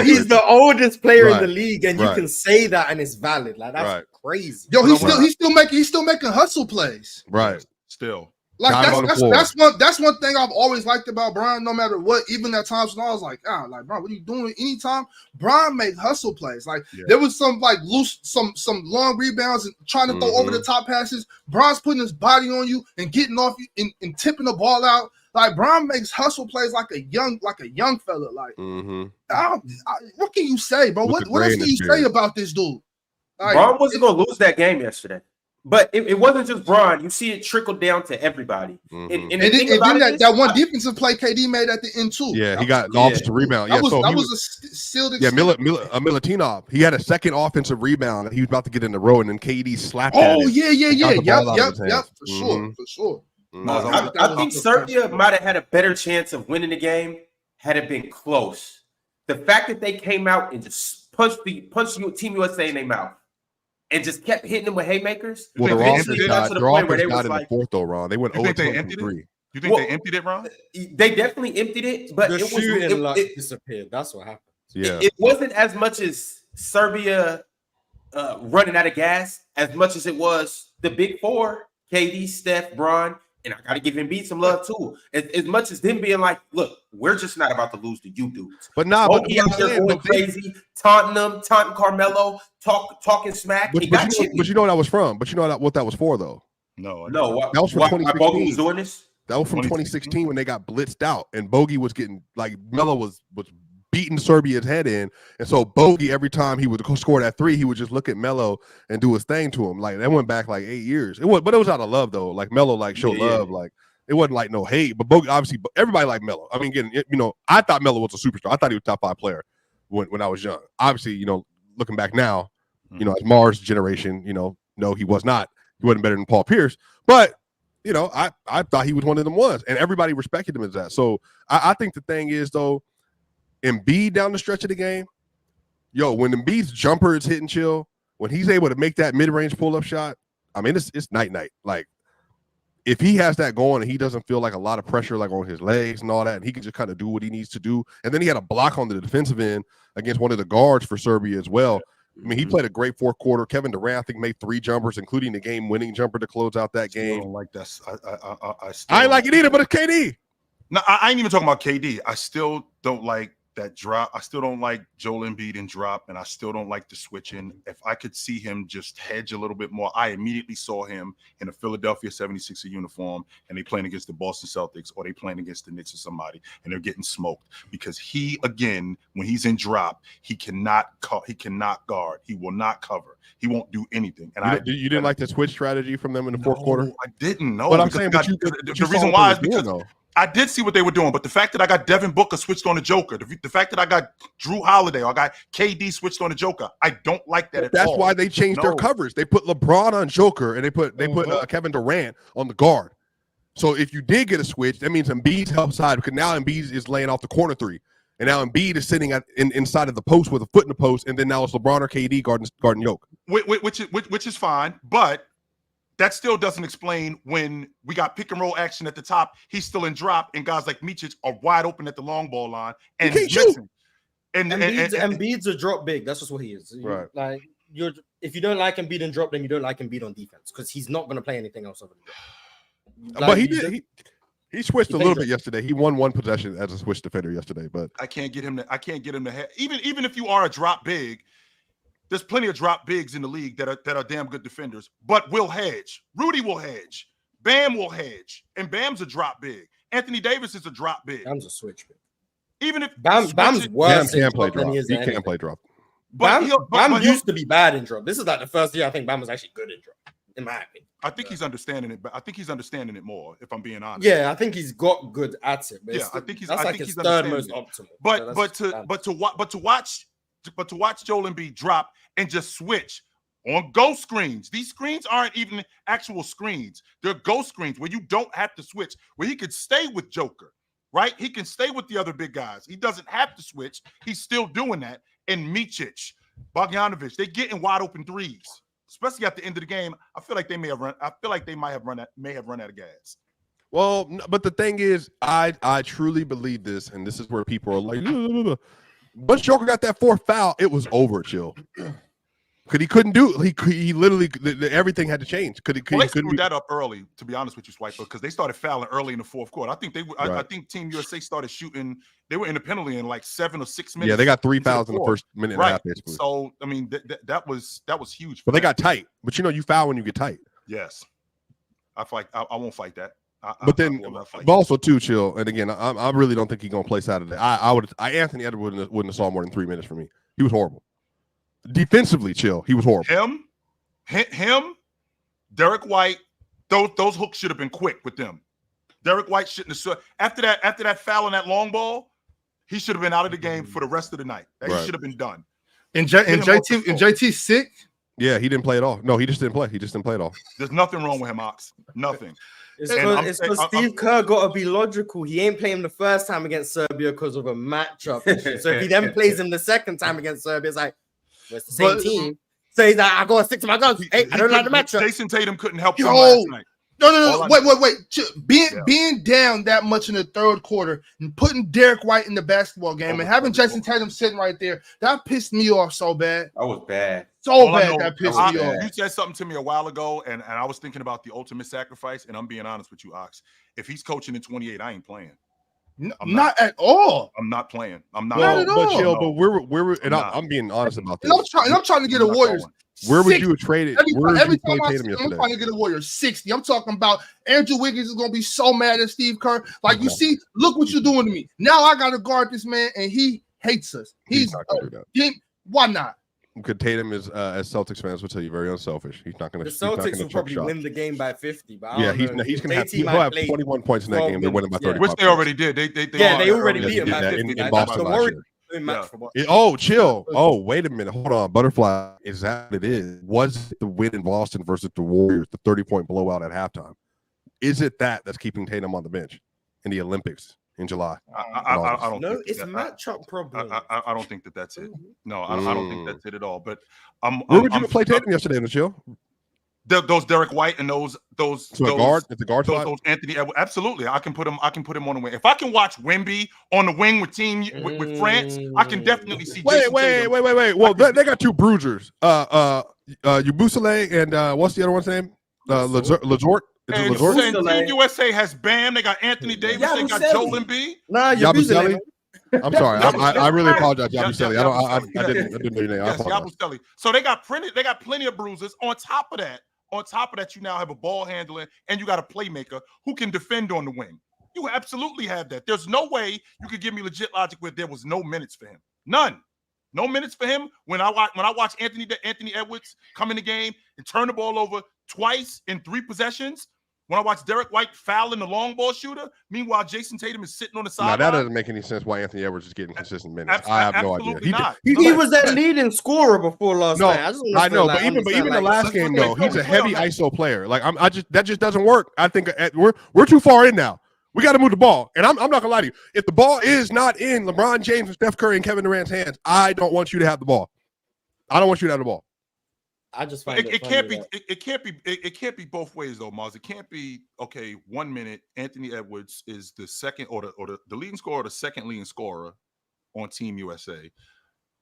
He's the oldest player in the league, and you can say that, and it's valid. Like, that's crazy. Yo, he's still making hustle plays. Right. Still. Like that's one thing I've always liked about Brian, no matter what, even at times when I was like, Brian, what are you doing? Anytime Brian made hustle plays. Like there was some like loose, some long rebounds and trying to throw over the top passes. Brian's putting his body on you and getting off you and tipping the ball out. Like Brian makes hustle plays like a young fella. Like what can you say, bro? What else can you say about this dude? Like, Brian wasn't gonna lose that game yesterday. But it wasn't just Bron. You see it trickle down to everybody. And then that one defensive play KD made at the end too. Yeah, he got the offensive rebound. That was a sealed. Yeah, Milutinov. He had a second offensive rebound. He was about to get in the row, and then KD slapped. Oh yeah. Yep. For sure. I think Serbia might have had a better chance of winning the game had it been close. The fact that they came out and just punched Team USA in their mouth. And just kept hitting them with haymakers. Well, their offense got in the fourth, though, Ron. They went 0-23. You think they emptied it, Ron? They definitely emptied it, but the shooting disappeared. That's what happened. Yeah, it wasn't as much as Serbia running out of gas as much as it was the big four: KD, Steph, Bron. And I got to give Embiid some love too. As much as them being like, look, we're just not about to lose to you dudes. But out there going crazy, taunting Carmelo, talking smack. But you know what that was from. But you know what that was for, though. No. That was from 2016. Bogey was doing this? That was from 2016 when they got blitzed out, and Bogey was getting like Melo was beating Serbia's head in. And so Bogey, every time he would score that 3, he would just look at Melo and do his thing to him. Like that went back like 8 years. But it was out of love though. Like Melo like showed love. Like it wasn't like no hate. But Bogey, obviously, everybody liked Melo. I mean, again, I thought Melo was a superstar. I thought he was a top 5 player when I was young. Obviously, looking back now, as Mars generation, no, he was not. He wasn't better than Paul Pierce. But I thought he was one of them ones, and everybody respected him as that. So I think the thing is, though, Embiid down the stretch of the game, when Embiid's jumper is hitting chill, when he's able to make that mid-range pull-up shot, I mean, it's night-night. Like, if he has that going and he doesn't feel like a lot of pressure like on his legs and all that, and he can just kind of do what he needs to do, and then he had a block on the defensive end against one of the guards for Serbia as well. I mean, he played a great fourth quarter. Kevin Durant, I think, made 3 jumpers, including the game-winning jumper to close out that game. I don't like that. I ain't like it either, but it's KD. No, I ain't even talking about KD. I still don't like that drop. I still don't like Joel Embiid in drop, and I still don't like the switching. If I could see him just hedge a little bit more, I immediately saw him in a Philadelphia 76er uniform, and they playing against the Boston Celtics, or they playing against the Knicks or somebody, and they're getting smoked because he, again, when he's in drop, he cannot guard. He will not cover. He won't do anything. And you didn't like the switch strategy from them in the fourth quarter? I didn't know. But I'm saying, the reason why is because I did see what they were doing, but the fact that I got Devin Booker switched on the Joker, the fact that I got Drew Holiday or I got KD switched on the Joker, I don't like that at all. That's why they changed their coverage. They put LeBron on Joker and they put Kevin Durant on the guard. So if you did get a switch, that means Embiid's help side, because now Embiid is laying off the corner 3, and now Embiid is sitting inside of the post with a foot in the post, and then now it's LeBron or KD guarding Joker, which is fine, but that still doesn't explain when we got pick and roll action at the top. He's still in drop, and guys like Micic are wide open at the long ball line and missing. And Embiid's a drop big. That's just what he is. Right. Like if you don't like Embiid and drop, then you don't like Embiid on defense because he's not going to play anything else over the drop. But he switched a little bit yesterday. He won 1 possession as a switch defender yesterday, but I can't get him to head. Even if you are a drop big. There's plenty of drop bigs in the league that are damn good defenders, but will hedge. Rudy will hedge. Bam will hedge. And Bam's a drop big. Anthony Davis is a drop big. Bam's a switch big. Even if Bam's worse. Bam can play drop. He can play drop. Bam used to be bad in drop. This is like the first year I think Bam was actually good in drop, in my opinion. I think he's understanding it, but I think he's understanding it more, if I'm being honest. Yeah, I think he's got good at it. But yeah, I think he's his third most optimal. But to watch Joel Embiid drop and just switch on ghost screens. These screens aren't even actual screens. They're ghost screens where you don't have to switch, where he could stay with Joker, right? He can stay with the other big guys. He doesn't have to switch. He's still doing that. And Micic, Bogdanovic, they're getting wide open threes, especially at the end of the game. I feel like they may have run out of gas. Well, but the thing is, I truly believe this, and this is where people are like, once Joker got that 4th foul, it was over, chill. Because he couldn't do it. He literally, everything had to change. They screwed that up early, to be honest with you, Swiper, because they started fouling early in the 4th quarter. I think I think Team USA started shooting. They were in the penalty in like 7 or 6 minutes. Yeah, they got 3 fouls in the first minute and a half. Basically. So I mean, that was huge. But they got tight. But you foul when you get tight. Yes, I won't fight that. But also too, chill. And again, I really don't think he's gonna play Saturday. Anthony Edwards wouldn't have saw more than 3 minutes for me. He was horrible. Defensively, chill. He was horrible. Him, Derek White. Those hooks should have been quick with them. Derek White shouldn't have. After that foul on that long ball, he should have been out of the game for the rest of the night. He should have been done. And JT sick. Yeah, he didn't play at all. No, he just didn't play. He just didn't play at all. There's nothing wrong with him, Ox. Nothing. It's because Steve Kerr got to be logical. He ain't playing the first time against Serbia because of a matchup issue. So if he then plays him the second time against Serbia, it's like, well, it's the same team. So he's like, I got to stick to my guns. Hey, I don't like the matchup. Jason Tatum couldn't help him last night. No. Wait. Being down that much in the 3rd quarter and putting Derek White in the basketball game and having Jason Tatum sitting right there, that pissed me off so bad. That was bad. That pissed me off. You said something to me a while ago, and I was thinking about the ultimate sacrifice, and I'm being honest with you, Ox. If he's coaching in 28, I ain't playing. Not at all. I'm not playing. I'm not. Not at all. But chill, but we're and I'm being honest about this. I'm trying to get a Warriors. Where would you have traded? Every time I see him, I'm trying to get a Warrior 60. I'm talking about Andrew Wiggins is going to be so mad at Steve Kerr. Like, you see, look what you're doing to me. Now I got to guard this man, and he hates us. He's not gonna do that. Why not? Because Tatum is, as Celtics fans will tell you, very unselfish. He's not going The to. Celtics will probably win the game by 50. But Yeah, he's going to have. He'll have 21 points in that game. They're winning by 35. Which they already did. They already beat him by 50. In Boston last year. Match Chill. Oh, wait a minute. Hold on. Butterfly. Is that what it is? Was it the win in Boston versus the Warriors, the 30-point blowout at halftime? Is it that's keeping Tatum on the bench in the Olympics in July? I don't know. think It's matchup problem. I don't think that's it. No, I don't think that's it at all. But where would you play Tatum yesterday in the chill? Those Derek White and those guard at the guard spot? Those Anthony Edwards, absolutely. I can put him on the wing. If I can watch Wemby on the wing with with France, I can definitely see. Wait. Well, they got two bruisers. Yabusele and what's the other one's name? Lazort. And Team USA has Bam. They got Anthony Davis. They got Joel Embiid. Nah, Yabusele. I'm sorry. I really apologize, Yabusele. I didn't know your name. Yes, Yabusele. So they got plenty of bruises. On top of that, you now have a ball handler and you got a playmaker who can defend on the wing. You absolutely have that. There's no way you could give me legit logic where there was no minutes for him. None. No minutes for him. When I watch Anthony Edwards come in the game and turn the ball over twice in 3 possessions. When I watch Derek White fouling the long ball shooter, meanwhile Jason Tatum is sitting on the sideline. Now that doesn't make any sense. Why Anthony Edwards is getting consistent minutes? I have no idea. He was that leading scorer before last night. I know, but even the last game though, he's a heavy ISO player. Like that just doesn't work. I think we're too far in now. We got to move the ball, and I'm not gonna lie to you. If the ball is not in LeBron James and Steph Curry and Kevin Durant's hands, I don't want you to have the ball. I don't want you to have the ball. I just find it can't be both ways though, Mars. It can't be okay. 1 minute, Anthony Edwards is the second or the leading scorer, or the second leading scorer on Team USA.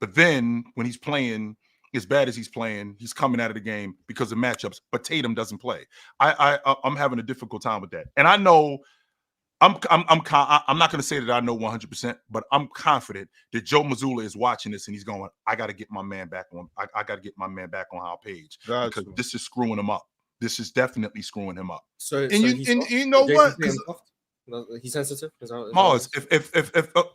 But then when he's playing as bad as he's playing, he's coming out of the game because of matchups. But Tatum doesn't play. I'm having a difficult time with that, and I know. I'm not going to say that I know 100%, but I'm confident that Joe Mazzulla is watching this and he's going, I got to get my man back on. I got to get my man back on our page because this is screwing him up. This is definitely screwing him up. So you know what? He's sensitive. Mars,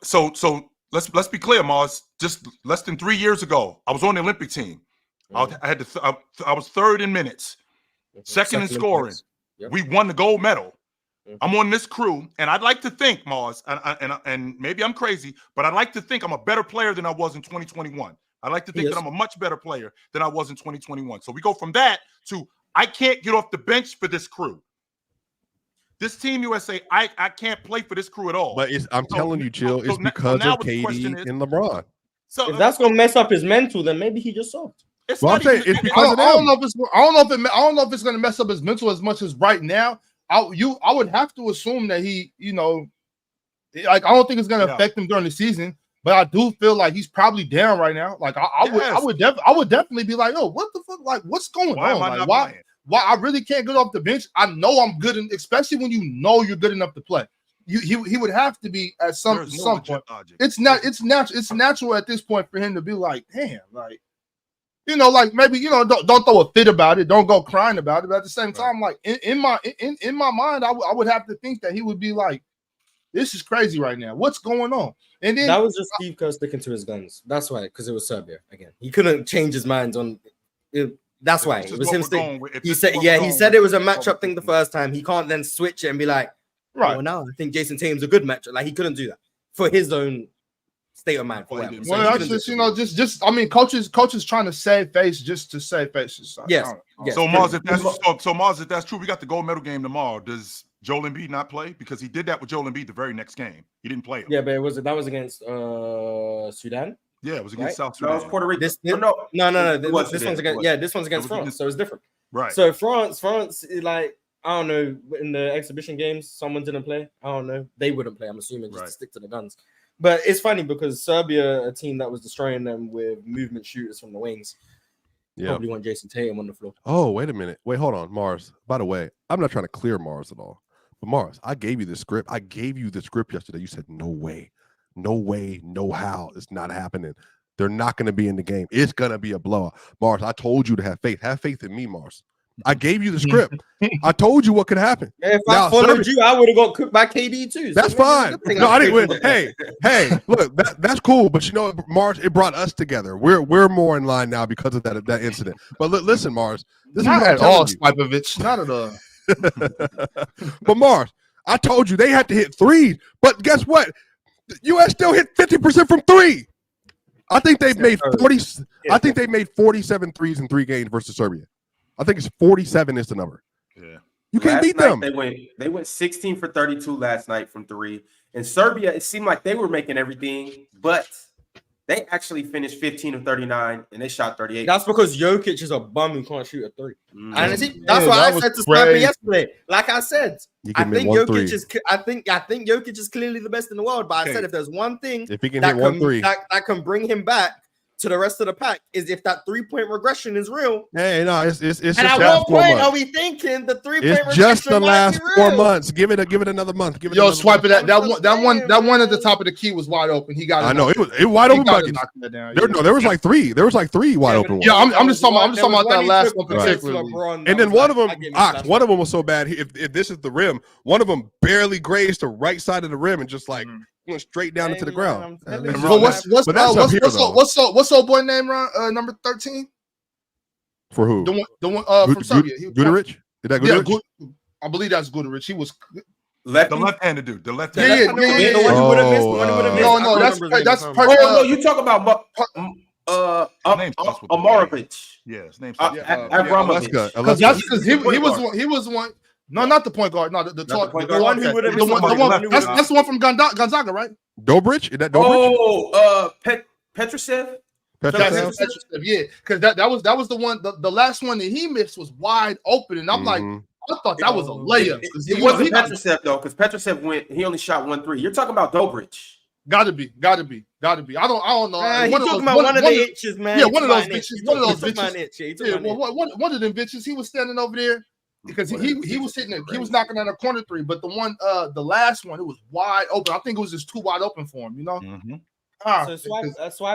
so let's be clear, Mars. Just less than 3 years ago, I was on the Olympic team. I was third in minutes, second in scoring. Yep. We won the gold medal. I'm on this crew, and I'd like to think, Mars, and maybe I'm crazy, but I'd like to think I'm a better player than I was in 2021. I'd like to think that I'm a much better player than I was in 2021. So we go from that to I can't get off the bench for this crew. This Team USA, I can't play for this crew at all. But I'm telling you, Chill, it's because of KD and LeBron. So if that's gonna mess up his mental, then maybe he just soft. Well, I'm saying it's because I don't know if it's gonna mess up his mental as much as right now. I would have to assume that he, I don't think it's going to affect him during the season, but I do feel like he's probably down right now. Like I would definitely be like, oh, what the fuck? Like, what's going on? Like, why I really can't get off the bench? I know I'm good, especially when you know you're good enough to play. He would have to be at some point. It's natural at this point for him to be like, damn, like. Like maybe don't throw a fit about it, don't go crying about it. But at the same time, like in my mind, I would have to think that he would be like, "This is crazy right now. What's going on?" And then that was just Steve Kerr sticking to his guns. That's why, because it was Serbia again. He couldn't change his mind on it. That's why it was him sticking. He said it was a matchup thing the first time. He can't then switch it and be like, right. Well, now I think Jason Tatum's a good matchup. Like he couldn't do that for his own state of mind. Well, that's just I mean, coaches trying to save face just to save faces. Yes. So Mars, if that's true, we got the gold medal game tomorrow. Does Joel Embiid not play? Because he did that with Joel Embiid the very next game. He didn't play him. Yeah, but that was against Sudan. Yeah, it was against South Sudan. No, it was Puerto Rico. No. This one's against France, so it's different. Right. So France, like I don't know, in the exhibition games, someone didn't play. I don't know. They wouldn't play. I'm assuming just to stick to the guns. But it's funny because Serbia, a team that was destroying them with movement shooters from the wings, probably want Jason Tatum on the floor. Oh, wait a minute. Wait, hold on, Mars. By the way, I'm not trying to clear Mars at all. But Mars, I gave you the script. I gave you the script yesterday. You said, no way, no how. It's not happening. They're not going to be in the game. It's going to be a blowout. Mars, I told you to have faith. Have faith in me, Mars. I gave you the script. I told you what could happen. If Now, I followed Serbia- you, I would have got cooked by KD too. That's So maybe fine. it's a good thing No, I picked didn't. him. Hey, look, that's cool. But you know, Mars, it brought us together. We're more in line now because of that incident. But listen, Mars, this Not is what I'm at all, telling Swipovich. Not at all. you. But Mars, I told you they had to hit threes. But guess what? The U.S. still hit 50% from three. I think they've made 40. I think they made 47 threes in 3 games versus Serbia. I think it's 47 is the number. Yeah. You can't Last beat night, them. They went 16 for 32 last night from 3. And Serbia, it seemed like they were making everything, but they actually finished 15 of 39 and they shot 38. That's because Jokic is a bum who can't shoot a 3. Mm. And see, that's Yeah, what that I was said to Sniper crazy. yesterday. Like I said, You I can make think one Jokic three. is. I think Jokic is clearly the best in the world. But Okay. I said if there's one thing If he can that hit 1 3. that can bring him back to the rest of the pack is if that 3-point regression is real. Hey, no, it's just And the at last what 4 point months. are we thinking the 3-point It's regression just the might last be 4 real? months. Give it another month. Give it Yo, another swipe it month. at that one at the top of the key was wide open. He got it. I know it was wide open buckets. Down. There was like 3. There was like 3 wide open ones. Yeah, I'm just talking about There was that one he last took one against particularly. LeBron that And then was one of like, them, I gave him Ox, flashback. one of them was so bad. If this is the rim, one of them barely grazed the right side of the rim and just like went straight down into the Hey, ground. man, I I'm mean, telling But you, but that's up here, though. what's old boy name? Number 13. For who? The one from Serbia. Gudarich? Is that Yeah, Gudarich? I believe that's Gudarich. He was. Lefty? The left-handed dude. The Yeah, left-handed. yeah, The one who would have missed. The one who would have missed. No, I no, don't that's remember his that's name. Oh, no, you talk about Name starts with the Amarovich. Yeah, his name starts with the Abramovich. Alaska. He was one. No, not the point guard. No, the tall. point The guard. one who would have The missed. one. The That's the one from Gonzaga, right? Dobrich? Is that Dobrich? Oh, Petrushev? Petroshev? Yeah, because that was the one. The last one that he missed was wide open, and I'm like, Mhm. I thought that was a layup. It wasn't Petrushev though, because Petrushev he only shot 1 3. You're talking about Dobrich. Gotta be. I don't know. He's talking about one of the itches, man. Yeah, He one of took those my itch. bitches. He One of took- those he took my bitches. itch. Yeah, he took Yeah, my itch. one of them bitches. He was standing over there because he was hitting it. He was knocking on a corner 3, but the one, the last one, it was wide open. I think it was just too wide open for him. You know. Mhm. So Swiper,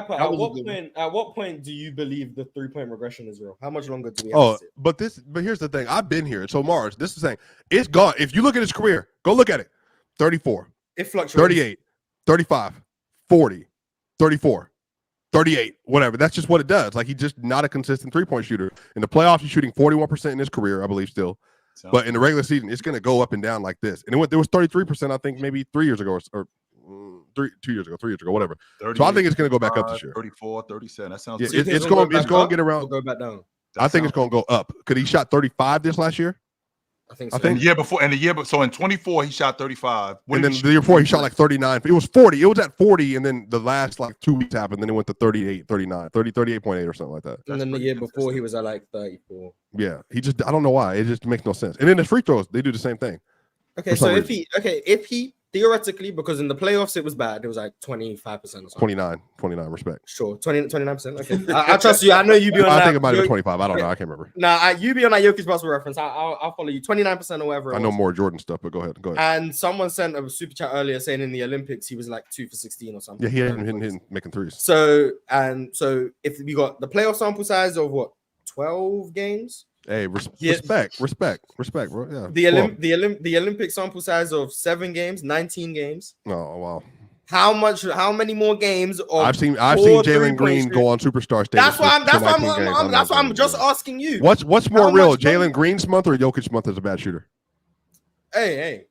that at was a what good point? At what point do you believe the 3-point regression is real? How much longer do we have Oh, to sit? but here's the thing. I've been here. So Mars, this is saying it's gone. If you look at his career, go look at it. 34, It fluctuates. 38, 35, 40, 34, 38, whatever. That's just what it does. Like he's just not a consistent 3-point shooter. In the playoffs, he's shooting 41% in his career, I believe still. But in the regular season, it's going to go up and down like this. And there was 33%, I think, maybe 3 years ago or 3 years ago, whatever. So I think it's going to go back up this year. 34, 37. That sounds Yeah, So you think it's it'll going go back to up get or around. go back down. I think it's going to go up because he shot 35 this last year. I think I so. think- And the year before, so in 24, he shot 35. What And did then he the year before, he shot like 39. It was 40. It was at 40, and then the last like 2 weeks happened. Then it went to 38, 39, 38.8 or something like that. And then the year before, he was at like 34. Yeah, I don't know why. It just makes no sense. And then the free throws, they do the same thing. Okay, For so some if he theoretically, because in the playoffs it was bad, it was like 25% or something. 29, respect. Sure, 29%. Okay, I trust you. I know you be on I that. think it might have been Yo- 25. I don't know. I can't remember. Nah, you be on that Jokic basketball reference. I'll follow you. 29% or whatever. I know more Jordan stuff, but go ahead. And someone sent a super chat earlier saying in the Olympics he was like 2 for 16 or something. Yeah, he hadn't hitting making threes. So if we got the playoff sample size of what 12 games, Hey, Yeah. respect, bro. Yeah. the Olympic sample size of 7 games, 19 games. Oh wow. How many more games? Of I've seen poor Jalen three-point Green shooting? go on superstar stage. That's why I'm just asking. asking you. What's more How real, much Jalen money- Green's month or Jokic's month as a bad shooter? Hey.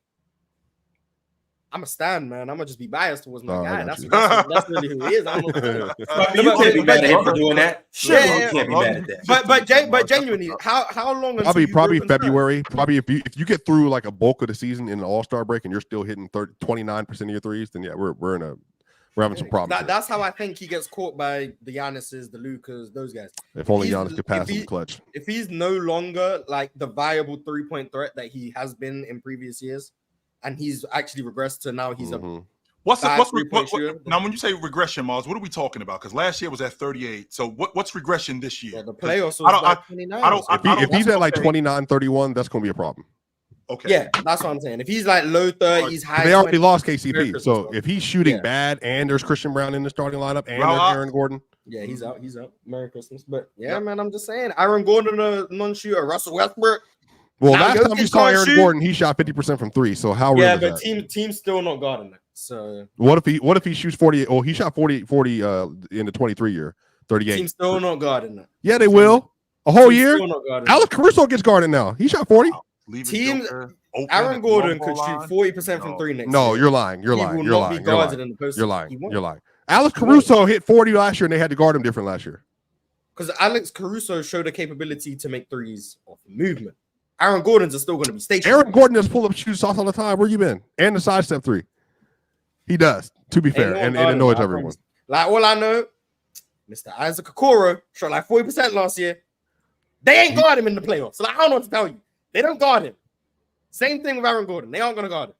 I'm a stand, man. I'm gonna just be biased towards my Oh, I guy. got That's, you. that's really who he is. I'm You can't be mad at him for doing that. Sure, Yeah, you can't be mad at that. but genuinely, how long? until you Probably grow concerned? February. Probably if you get through like a bulk of the season in an All-Star break and you're still hitting 29% of your threes, then yeah, we're having some problems. here. That's how I think he gets caught by the Giannis's, the Lucas, those guys. If only he's- Giannis could pass if in he- the clutch. If he's no longer like the viable 3-point threat that he has been in previous years, and he's actually regressed to now he's a Mhm. What's bad three-point what- shooter. now when you say regression, Mars? What are we talking about? Because last year was at 38. So what's regression this year? the playoffs. I don't- Was like 29. I don't- If he's at like 29, 31, that's going to be a problem. Okay. Yeah, that's what I'm saying. If he's like low 30s, high, They already 20s, lost very KCP. Christmas So ball. if he's shooting Yeah. bad and there's Christian Brown in the starting lineup and Well, there's Aaron Gordon. Yeah, he's out. He's out. Merry Christmas. But yeah, Yep. man, I'm just saying. Aaron Gordon, a non-shooter. Russell Westbrook. Well, Now last time Jokic you saw can't Aaron shoot. Gordon, he shot 50% from 3. So how real Yeah, is but that? team's still not guarding it. So What if he shoots 40? Oh, he shot 40 in the 23 year, 38. team's still not guarding it. Yeah, they will. A whole Team's year. still not guarding Alex it. Caruso gets guarded now. He shot 40. Leave Team- Joker open Aaron at the Gordon one-ball could shoot line. 40% from No. 3 next No, year. you're lying. You're He lying. will You're not lying. be You're guarded lying. in the post. You're lying. He won't. You're lying. Alex He won't. Caruso hit 40 last year and they had to guard him different last year. Because Alex Caruso showed a capability to make threes off movement. Aaron Gordon's are still going to be stationary. Aaron Gordon does pull up shoot shots all the time. Where you been? And the sidestep 3. He does, to be fair. no And guarding it annoys him, I everyone. promise. Like, all I know, Mr. Isaac Okoro shot like 40% last year. They ain't guard him in the playoffs. So like, I don't know what to tell you. They don't guard him. Same thing with Aaron Gordon. They aren't going to guard him.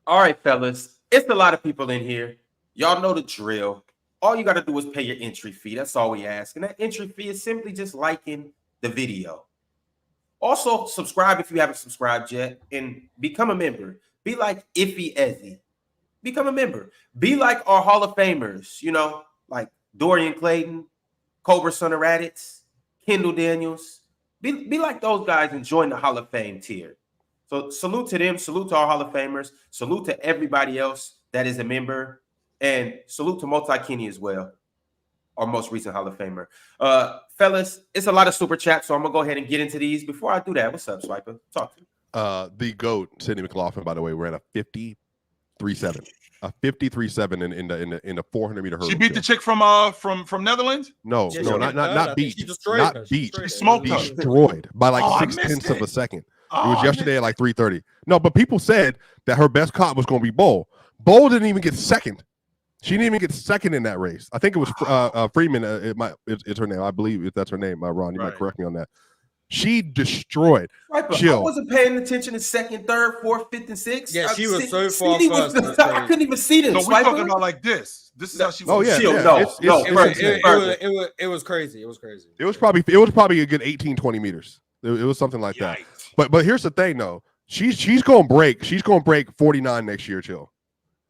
All right, fellas. It's a lot of people in here. Y'all know the drill. All you got to do is pay your entry fee. That's all we ask. And that entry fee is simply just liking the video. Also, subscribe if you haven't subscribed yet and become a member. Be like Iffy Ezzy. Become a member. Be like our Hall of Famers, you know, like Dorian Clayton, Cobra Son of Raditz, Kendall Daniels. Be like those guys and join the Hall of Fame tier. So salute to them. Salute to our Hall of Famers. Salute to everybody else that is a member. And salute to Multi Kenny as well, our most recent Hall of Famer. Fellas, it's a lot of super chats, so I'm going to go ahead and get into these. Before I do that, what's up, Swiper? Talk to me. The GOAT, Sidney McLaughlin, by the way, ran a 53.7. A 53.7 in the 400-meter hurdle. She beat the chick from Netherlands. No, Yeah, no, she not beat her. I think beat. she destroyed Not her. She beat. destroyed She smoked her. Destroyed by like Oh, I 6/10 missed of a it. second. It Oh, was I yesterday at like 3:30. No, but people said that her best comp was going to be Bowl. Bowl didn't even get second. She didn't even get second in that race. I think it was Freeman. It's her name. I believe if that's her name. Ron, you might Right. correct me on that. She destroyed. Swiper, I Chill. wasn't paying attention to second, third, fourth, fifth, and sixth. Yeah, she was C- so far CD was- first, it's I crazy. couldn't even see them. So we're Swiper. talking about like this. This is how she. Oh yeah, Chill, yeah. no, It's- no, it's- It first, was, first. it was crazy. It was crazy. It was probably a good 18-20 meters. It was something like that. Yikes. But here's the thing though. She's gonna break 49 next year, chill.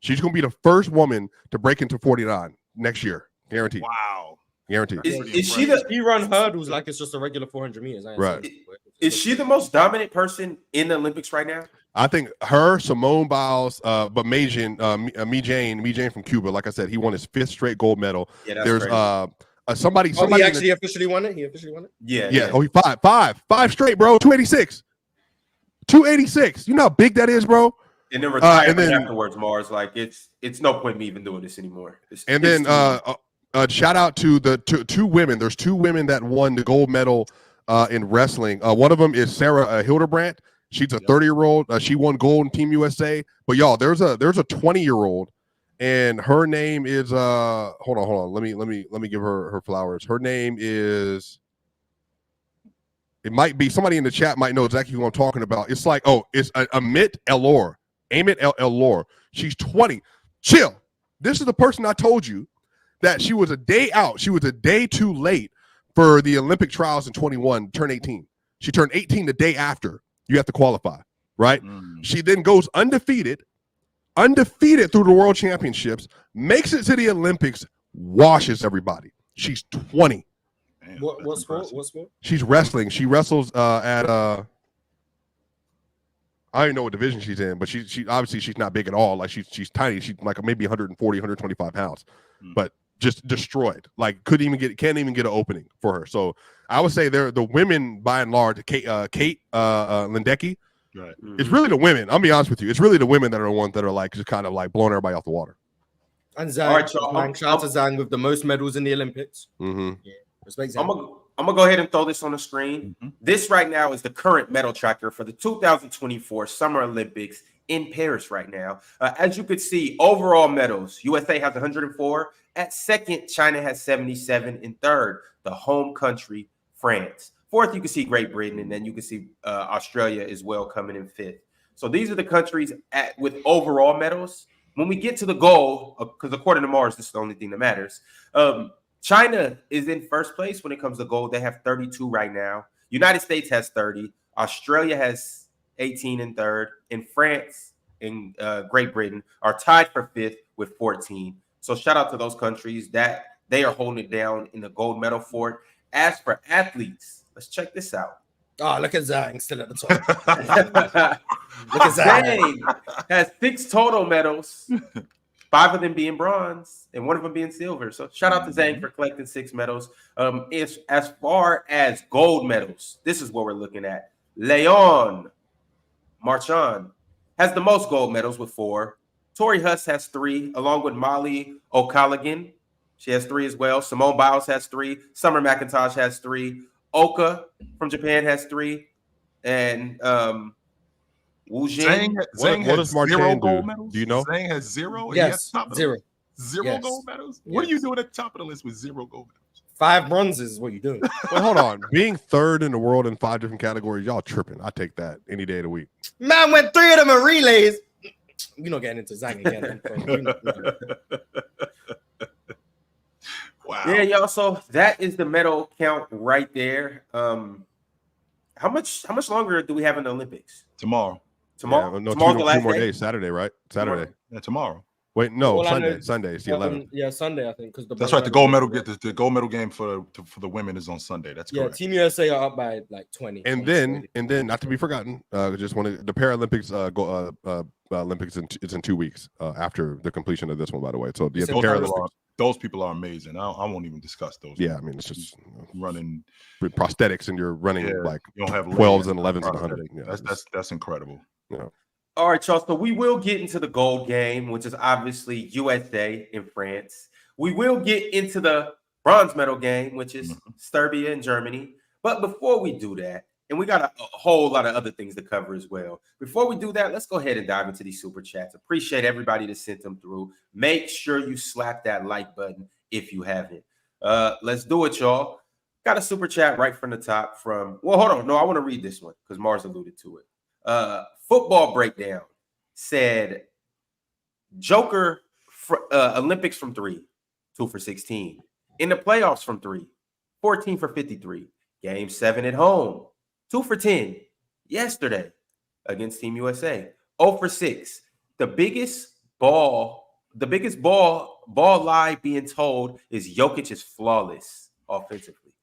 She's gonna be the first woman to break into 49 next year. Guaranteed. Wow. Guaranteed. Is she the He run hurdles like it's just a regular 400 meters. I ain't Right. saying it. is she the most dominant person in the Olympics right now? I think her, Simone Biles, but Me Jane from Cuba. Like I said, he won his 5th straight gold medal. Yeah, that's There's crazy. somebody Oh, he in the- actually officially won it. He officially won it. Yeah, yeah. Oh, he five straight, bro. 286. 286. You know how big that is, bro. And then retire and then- afterwards, Mars. Like it's no point me even doing this anymore. And then shout out to the two women. There's 2 women that won the gold medal in wrestling. One of them is Sarah Hildebrandt. She's a 30-year-old. She won gold in Team USA. But y'all, there's a 20-year-old, and her name is hold on. Let me give her flowers. Her name is. It might be somebody in the chat might know exactly who I'm talking about. It's like it's Amit Elor. Amit Elor. She's 20. Chill. This is the person I told you that she was a day out. She was a day too late for the Olympic trials in 21, turn 18. She turned 18 the day after. You have to qualify, right? She then goes undefeated through the World Championships, makes it to the Olympics, washes everybody. She's 20. Man, What that's sport? impressive. What sport? She's wrestling. She wrestles at I don't even know what division she's in, but she obviously she's not big at all. Like she's tiny. She's like maybe 140, 125 pounds, but just destroyed. Like can't even get an opening for her. So I would say they're the women by and large. Kate Ledecky. Right. It's really the women. I'll be honest with you. It's really the women that are the ones that are like just kind of like blowing everybody off the water. And Zhang. All right, y'all. Shout out to Zhang with the most medals in the Olympics. Mm-hmm. Respect Zhang. I'm gonna go ahead and throw this on the screen. This right now is the current medal tracker for the 2024 Summer Olympics in Paris right now. As you could see, overall medals, USA has 104. At second, China has 77. In third, the home country, France. Fourth, you can see Great Britain, and then you can see Australia as well coming in fifth. So these are the countries with overall medals. When we get to the goal, because according to Mars, this is the only thing that matters. China is in first place when it comes to gold. They have 32 right now. United States has 30. Australia has 18 in third, and France and Great Britain are tied for fifth with 14. So shout out to those countries that they are holding it down in the gold medal fort. As for athletes, let's check this out. Oh, look at Zhang still at the top. Look at Zhang. Zhang has 6 total medals, 5 of them being bronze and 1 of them being silver. So shout out to Zhang for collecting 6 medals. As far as gold medals, this is what we're looking at. Leon Marchand has the most gold medals with 4. Tori Huss has 3, along with Molly O'Callaghan. She has 3 as well. Simone Biles has 3. Summer McIntosh has 3. Oka from Japan has 3. And Wu Jing. Zhang what has does Marchand 0 do? gold medals. Do you know? Zhang has 0. and he Yes, has top of the 0. 0 Yes. gold medals. What are you doing at the top of the list with 0 gold medals? 5 bronzes is what you're doing. Wait, hold on. Being third in the world in 5 different categories, y'all tripping. I take that any day of the week. Man went 3 of them in relays. We're not getting into Zhang again. Wow. Yeah, y'all. So that is the medal count right there. How much longer do we have in the Olympics? Tomorrow. Tomorrow? Yeah, no, Tomorrow's the two last more day? days. Saturday, right? Saturday. Yeah, tomorrow. Wait, no, Well, I Sunday. know- Sunday. It's the 11th. Yeah, Sunday, I think. Because That's right. The gold medal the gold medal game for the women is on Sunday. That's Yeah, correct. Team USA are up by like 20. And then, not to be forgotten, just want the Paralympics Olympics is in 2 weeks after the completion of this one. By the way, so the Paralympics. Those people are amazing. I won't even discuss those. Yeah, I mean it's just running with prosthetics and you're running like you don't have 12s and 11s and 100. Yeah, That's incredible. Yeah. All right, y'all. So we will get into the gold game, which is obviously USA and France. We will get into the bronze medal game, which is Serbia and Germany. But before we do that, and we got a whole lot of other things to cover as well. Before we do that, let's go ahead and dive into these super chats. Appreciate everybody that sent them through. Make sure you slap that like button if you haven't. Let's do it, y'all. Got a super chat right from the top from, well, hold on. No, I want to read this one because Mars alluded to it. Football Breakdown said, Joker Olympics from 3, 2 for 16. In the playoffs from 3, 14 for 53. Game 7 at home, 2 for 10. Yesterday against Team USA, 0 for 6. The biggest ball lie being told is Jokic is flawless offensively.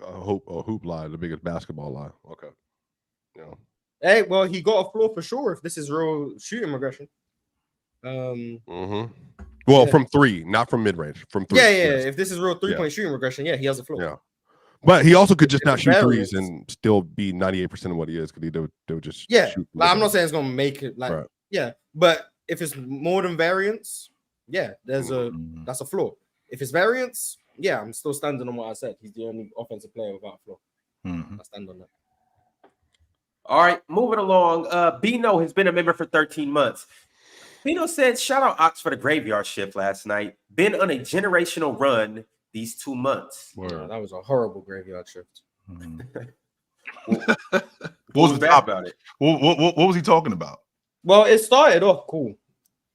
Hoop lie, the biggest basketball lie. Okay. Yeah. Hey, well, he got a floor for sure if this is real shooting regression. Well, from 3, not from mid range. From 3. Yeah. Yes. If this is real 3-point shooting regression, yeah, he has a floor. Yeah. But he also could just not shoot variance. threes and still be 98% of what he is because they would just shoot. Like, I'm not saying it's gonna make it like but if it's more than variance, that's a flaw. If it's variance, I'm still standing on what I said. He's the only offensive player without a flaw. I stand on that. All right, moving along. Bino has been a member for 13 months. Bino said, shout out Ox for the graveyard shift last night. Been on a generational run these 2 months. Yeah, that was a horrible graveyard shift. What was the top about it? What was he talking about? Well, it started off cool,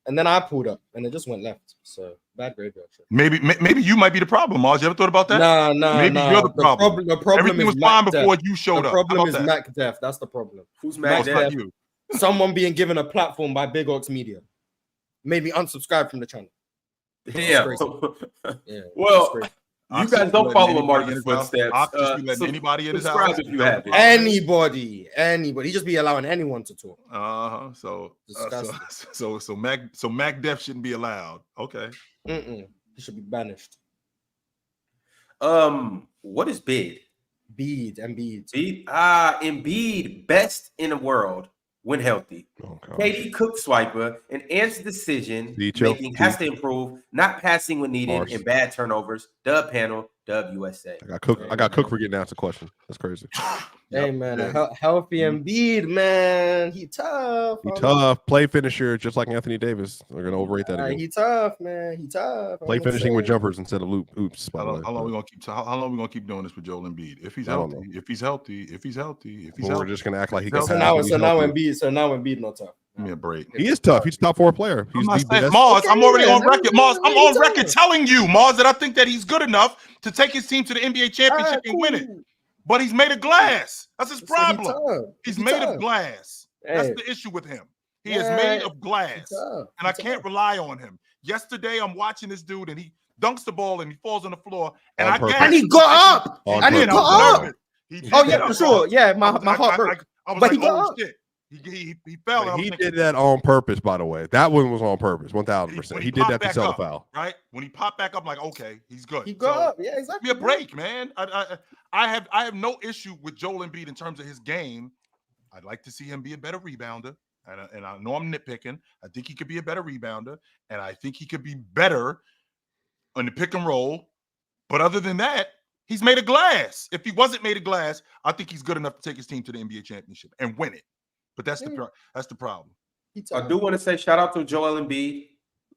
and then I pulled up, and it just went left. So bad graveyard shift. Maybe you might be the problem, Mars. You ever thought about that? Nah. Maybe you're the problem. The problem Everything is was fine Mac before Def. you showed the up. problem is Mac Def. That's the problem. Who's Mac Def? Def? You. Someone being given a platform by Big Ox Media made me unsubscribe from the channel. Yeah. Yeah. Well, That's you guys don't follow Marcus' footsteps. Anybody in his house? Subscribe if you have it. Anybody. He just be allowing anyone to talk. So Mac Def shouldn't be allowed. Okay. He should be banished. What is bid? Embiid. Embiid, best in the world when healthy. KD cook swiper, and Ant's decision making has to improve, not passing when needed, and bad turnovers. Dub panel, Dub USA. I got Cook for getting asked a question. That's crazy. Hey man, a healthy Embiid, man. He tough. He tough. Play finisher, just like Anthony Davis. They're gonna overrate that again. He tough, man. He tough. Play finishing with jumpers instead of oops. How long we gonna keep doing this with Joel Embiid? If he's healthy. We're just gonna act like he can. So now Embiid not tough. Give me a break. He is tough. He's a top 4 player. He's I'm the best. Mars, I'm already on record. Mars, I'm on record telling you, Mars, that I think that he's good enough to take his team to the NBA championship and win it. but he's made of glass. That's his problem. tough. He's He made tough. of glass. Hey. That's the issue with him. He is Yeah, made of glass, tough. and I can't rely on him. Yesterday, I'm watching this dude, and he dunks the ball, and he falls on the floor, and On I purpose. gasped. And he got up. On And he did. I purpose. was got up. nervous. He did. Oh I yeah, for was- sure. Yeah, my I heart was broke. I was But like, he got oh up. shit. He fell. and I But was he thinking, did that on purpose, by the way. That one was on purpose, when 1,000%. He did popped that to back sell the up, foul. right? When he popped back up, I'm like, okay, he's good. He got So, up. Yeah, give exactly. me a break, man. I have no issue with Joel Embiid in terms of his game. I'd like to see him be a better rebounder. And I know I'm nitpicking. I think he could be a better rebounder. And I think he could be better on the pick and roll. But other than that, he's made of glass. If he wasn't made of glass, I think he's good enough to take his team to the NBA championship and win it. But that's the problem. I do want to say shout out to Joel Embiid.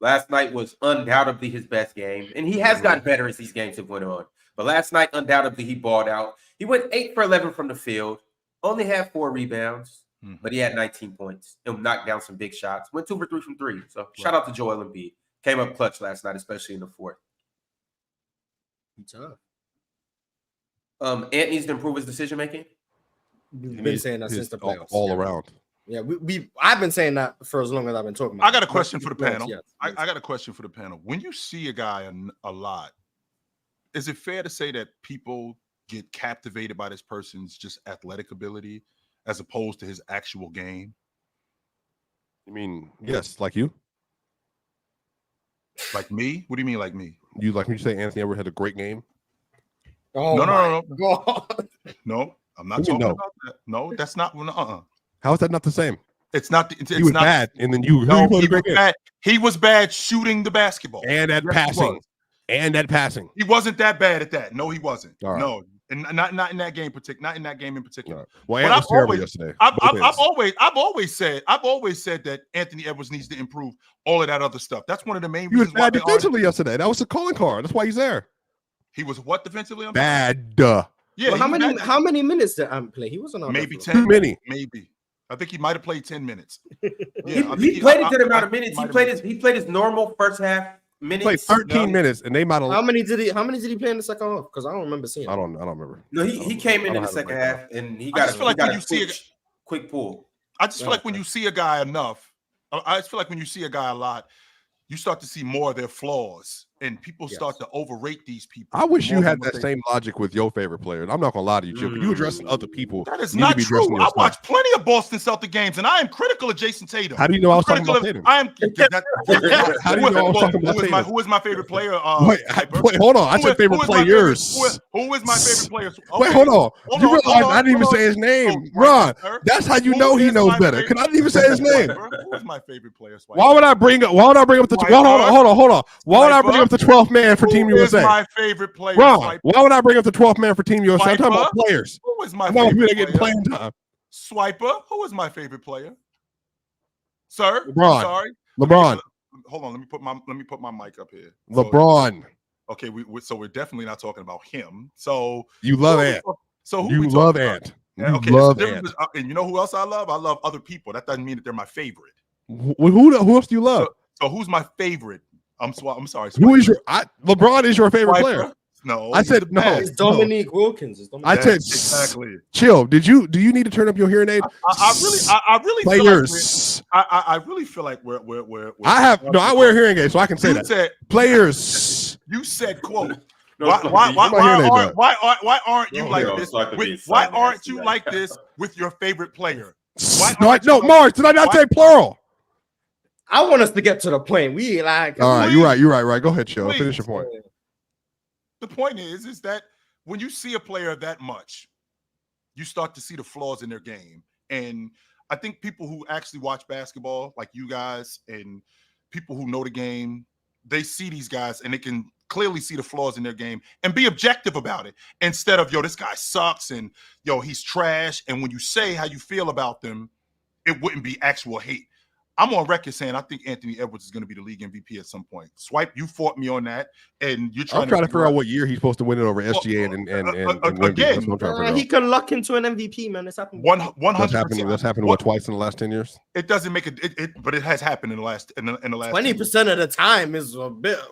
Last night was undoubtedly his best game, and he has gotten better as these games have went on. But last night, undoubtedly, he balled out. He went 8 for 11 from the field, only had 4 rebounds, but he had 19 points and knocked down some big shots. Went 2 for 3 from 3. So shout out to Joel Embiid. Came up clutch last night, especially in the fourth. Ant needs to improve his decision making. We've been saying that since the playoffs. All around. Yeah, I've been saying that for as long as I've been talking about I got a it. question for the Yes, panel. yes, I yes. got a question for the panel. When you see a guy a lot, is it fair to say that people get captivated by this person's just athletic ability as opposed to his actual game? I mean, yes, like you. Like me? What do you mean, like me? You like when you say Anthony Edwards had a great game? Oh No. God. No, I'm not What do you talking know? about that. No, that's not. How is that not the same? It's not. It's He was not bad, and then you No, played a he was great game. bad. He was bad shooting the basketball. And at Yes, he passing. was. And at passing. He wasn't that bad at that. No, he wasn't. All right. No, and not in that game not in that game in particular. All right. Well, But Ant was I've terrible always- yesterday. I've Both ends. always said that Anthony Edwards needs to improve all of that other stuff. That's one of the main He was reasons why bad defensively yesterday. That was a calling card. That's why he's there. he was what defensively? I'm sorry? Bad. Yeah. Well, he was bad. how many minutes did Ant play? He wasn't on Maybe that 10. Too many. Maybe. I think he might have played 10 minutes. He I think played a I- good I- amount I of minutes. might He have played his normal first half minutes. Played 13 minutes, and they might How have. many did he play in the second half? Because I don't remember seeing. I don't remember. No, he came in I don't the have it second right now. half, and he I got just feel like when you see quick pull. I just feel like when you see a guy enough, I just feel like when you see a guy a lot, you start to see more of their flaws, and people start to overrate these people. I wish you more had than what that they- same logic with your favorite player. And I'm not gonna lie to you, Chip. But you addressing other people. That is you need to not be true. addressing I yourself. watch plenty of Boston Celtic games, and I am critical of Jason Tatum. How do you know I was talking Critical about of- Tatum? I am. How do you know I was talking about Tatum? Who is my favorite player? Wait, hold on. I said favorite players. Who is my favorite player? Wait, hold on. You realize I didn't even say his name, Ron. That's how you know he knows better. Because I didn't even say his name. Who is my favorite player? Swiper? Why would I bring up? Hold on. Why would I bring up the 12th man for Team Who is USA? my favorite player? Ron, Swiper? why would I bring up the 12th man for Team USA? I'm talking about Swiper? players. Who is my I'm talking about who favorite they getting player? playing time. Swiper. Who is my favorite player? Sir, LeBron. I'm sorry. LeBron. Hold on. Let me put my mic up here. LeBron. Okay, so we're definitely not talking about him. So You love Ant. So who You we love talking about? Ant. Yeah, You okay, love the Ant. difference is, and you know who else I love? I love other people. That doesn't mean that they're my favorite. Who else do you love? So who's my favorite? I'm sorry. Who is your? LeBron is your favorite Swiper? player. No, I he's said the no. best. It's Dominique Wilkins. It's Dominique. I said exactly. Chill. Do you need to turn up your hearing aid? I really Players. I really feel like we're I wear hearing aids, so I can say You that. said Players. you said quote. No, Why aren't you No, like no, this? so I could be Why excited aren't to you that. like this with your favorite player? No, Mars. Did I not say plural? I want us to get to the point. We like. All right, you're right. Go ahead, Chill. Please. Finish your point. The point is that when you see a player that much, you start to see the flaws in their game. And I think people who actually watch basketball, like you guys and people who know the game, they see these guys and they can clearly see the flaws in their game and be objective about it instead of, yo, this guy sucks and, yo, he's trash. And when you say how you feel about them, it wouldn't be actual hate. I'm on record saying I think Anthony Edwards is going to be the league MVP at some point. Swipe, you fought me on that, and you're trying I'm trying to figure out what year he's supposed to win it over SGA and Wemby. again, That's what I'm trying to figure he out. can luck into an MVP, man. It's happened. 100%. That's happened what, twice in the last 10 years? It doesn't make but it has happened in the last 20% of the time is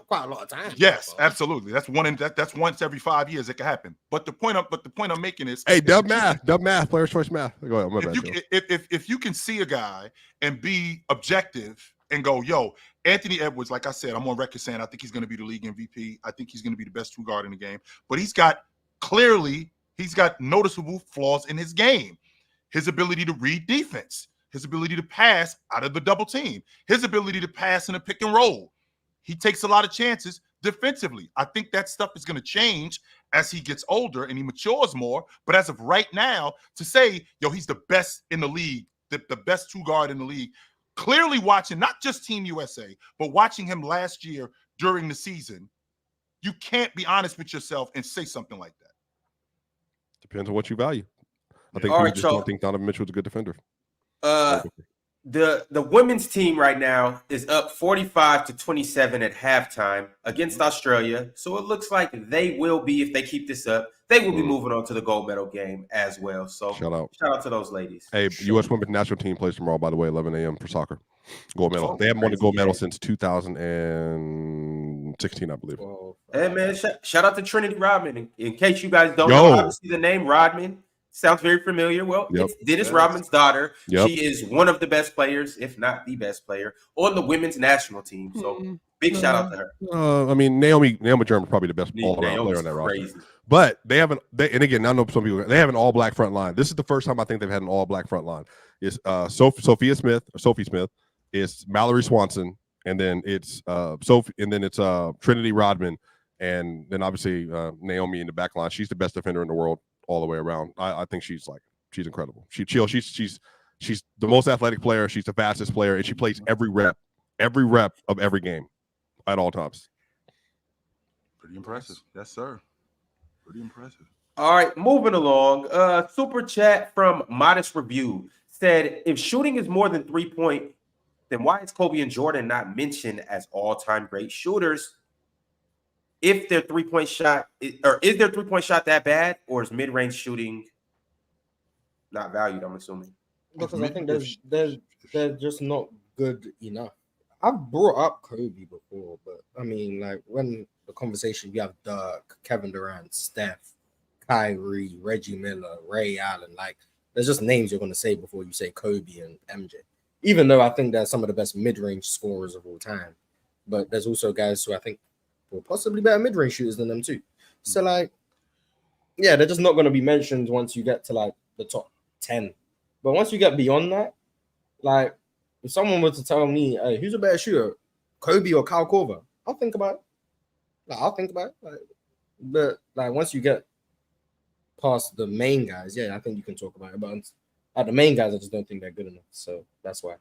quite a lot of time. Yes, absolutely. That's that's once every 5 years it can happen. But the point I'm making is, hey, dub math, player's choice math. Go ahead. My bad, Joe. if you can see a guy and be objective and go, yo, Anthony Edwards, like I said, I'm on record saying I think he's going to be the league MVP. I think he's going to be the best 2 guard in the game. But he's got noticeable flaws in his game. His ability to read defense, his ability to pass out of the double team, his ability to pass in a pick and roll. He takes a lot of chances defensively. I think that stuff is going to change as he gets older and he matures more. But as of right now, to say, yo, he's the best in the league, the best 2 guard in the league, clearly watching not just Team USA, but watching him last year during the season, you can't be honest with yourself and say something like that. Depends on what you value. I think All people just don't think Donovan Mitchell's a good defender. The women's team right now is up 45-27 at halftime against Australia. So it looks like they will be, if they keep this up, they will be moving on to the gold medal game as well. So shout out to those ladies. Hey, U.S. women's national team plays tomorrow, by the way, 11 a.m. for soccer. Gold medal. They haven't won the gold medal since 2016, I believe. Hey, man, shout out to Trinity Rodman. In case you guys don't know, obviously the name Rodman sounds very familiar. Well, it's Dennis Rodman's daughter. She is one of the best players, if not the best player, on the women's national team. So big shout out to her. I mean, Naomi Germ is probably the best all-around player on that roster. But they haven't. And again, I know some people. They have an all-black front line. This is the first time I think they've had an all-black front line. It's Sophie Smith. It's Mallory Swanson, and then it's Sophie, and then it's Trinity Rodman, and then obviously Naomi in the back line. She's the best defender in the world all the way around. I think she's incredible. She's the most athletic player. She's the fastest player, and she plays every rep of every game at all times. Pretty impressive. Yes, sir. Pretty impressive. All right, moving along. Super chat from Modest Review said, if shooting is more than 3-point, then why is Kobe and Jordan not mentioned as all-time great shooters? If their 3-point shot, or is their 3-point shot that bad, or is mid-range shooting not valued, I'm assuming? Because I think they're just not good enough. I've brought up Kobe before, but I mean, like, when the conversation, you have Dirk, Kevin Durant, Steph, Kyrie, Reggie Miller, Ray Allen, like, there's just names you're going to say before you say Kobe and MJ. Even though I think they're some of the best mid-range scorers of all time. But there's also guys who I think were possibly better mid-range shooters than them too. So, like, yeah, they're just not going to be mentioned once you get to, like, the top 10. But once you get beyond that, like, if someone were to tell me, hey, who's a better shooter, Kobe or Kyle Korver, I'll think about it. But, like, once you get past the main guys, yeah, I think you can talk about it. But the main guys, I just don't think they're good enough. So that's why.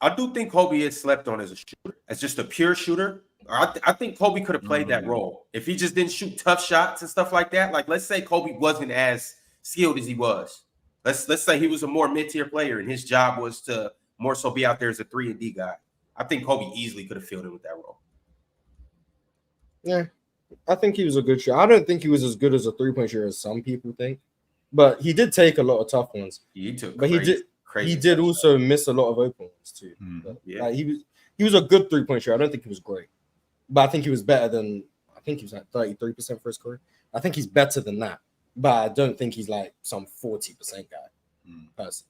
I do think Kobe is slept on as a shooter, as just a pure shooter. I think Kobe could have played that role if he just didn't shoot tough shots and stuff like that. Like, let's say Kobe wasn't as skilled as he was. Let's say he was a more mid-tier player and his job was to more so be out there as a 3-and-D guy. I think Kobe easily could have filled in with that role. Yeah, I think he was a good shooter. I don't think he was as good as a 3-point shooter as some people think, but he did take a lot of tough ones. He took, but he did also miss a lot of open ones too. But, like, he was a good 3-point shooter. I don't think he was great, but I think he was better than, I think he was like 33% for his career. I think he's better than that, but I don't think he's like some 40% guy person.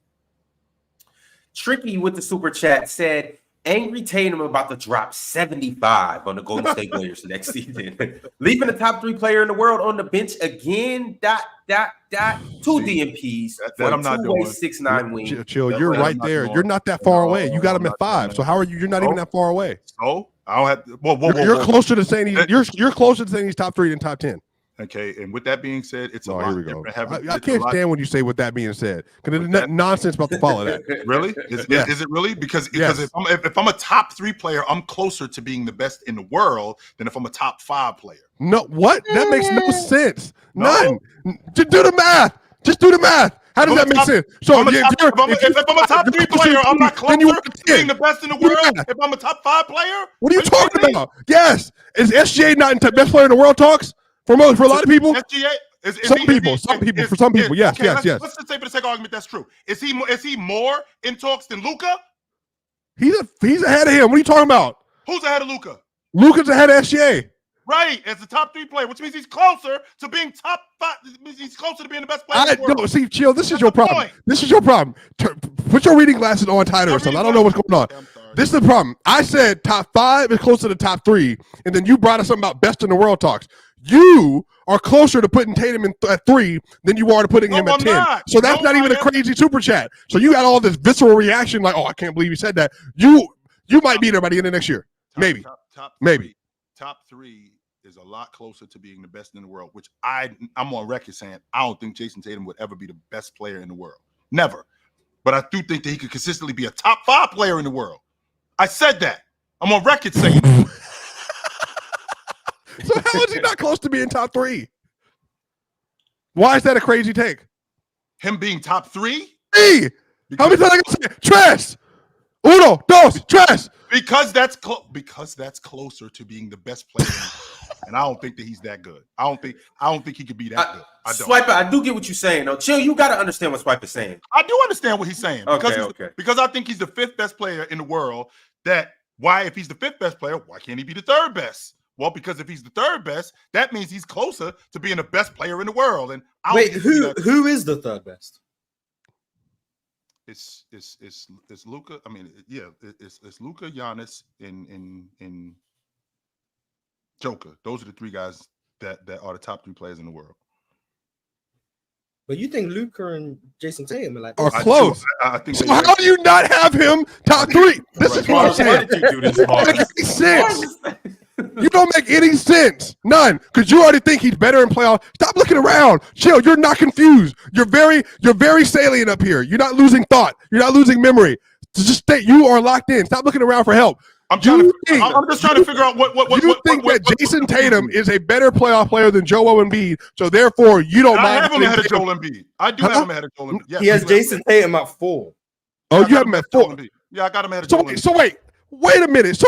Tricky with the super chat said, Angry Tatum about to drop 75 on the Golden State Warriors next season, leaving the top 3 player in the world on the bench again. ... 2 DMPs for I'm not doing. 6'9" wing. Chill, you're right there. You're not that far away. You got him at 5. So how are you? You're not even that far away. So I don't have to. You're closer to saying you're closer to saying he's top 3 than top 10. Okay, and with that being said, it's a lot different. I can't stand when you say with that being said, because there's nonsense about to follow that. Really? Is it really? Because if I'm a top 3 player, I'm closer to being the best in the world than if I'm a top 5 player. No, what? That makes no sense. None. Just do the math. Just do the math. How does that make sense? So if I'm a top 3 player, I'm not closer to being the best in the world. Yeah. If I'm a top 5 player, What are you talking about? Yes. Is SGA not in best player in the world talks? For a lot of people? SGA, Some people, yes, yes. Let's just say for the sake of argument, that's true. Is he more in talks than Luka? He's ahead of him. What are you talking about? Who's ahead of Luka? Luka's ahead of SGA. Right, as the top 3 player, which means he's closer to being top 5. He's closer to being the best player in the world. No, see, chill. This is That's your the problem. point. This is your problem. Put your reading glasses on tighter or something. I don't know what's going on. I'm sorry. This is the problem. I said top 5 is closer to top 3, and then you brought us something about best in the world talks. You are closer to putting Tatum at 3 than you are to putting him at 10. Not. So that's not even a crazy super chat. So you got all this visceral reaction like, oh, I can't believe he said that. You might be there by the end of next year. Maybe. Maybe. Top 3 is a lot closer to being the best in the world, which I'm on record saying I don't think Jason Tatum would ever be the best player in the world. Never. But I do think that he could consistently be a top 5 player in the world. I said that. I'm on record saying that. So how is he not close to being top 3? Why is that a crazy take? Him being top 3? Hey, how many times I can say tres? Uno, dos, tres. Because that's closer to being the best player, and I don't think that he's that good. I don't think he could be that good. I don't. Swiper, I do get what you're saying. though. Chill, you got to understand what Swiper's saying. I do understand what he's saying Okay. because I think he's the 5th best player in the world. If he's the 5th best player, why can't he be the 3rd best? Well, because if he's the 3rd best, that means he's closer to being the best player in the world. And Wait, who is the 3rd best? It's Luka. I mean, yeah, it's Luka, Giannis, and Joker. Those are the 3 guys that are the top 3 players in the world. But you think Luka and Jason Tatum are close? I think. So how do you not have him top 3? This is what I'm saying. Why did you do this, It doesn't make any sense. You don't make any sense. None. Because you already think he's better in playoffs. Stop looking around. Chill. You're not confused. You're very salient up here. You're not losing thought. You're not losing memory. Just stay. You are locked in. Stop looking around for help. I'm just trying to figure out what you think that Jason Tatum is a better playoff player than Joel Embiid, so therefore you don't mind. I have him ahead of Joel Embiid. I do have him ahead of Joel Embiid. Yes, he has Jason Tatum at 4. Oh, you have him at 4. Yeah, I got him ahead of Joel Embiid. So wait a minute. So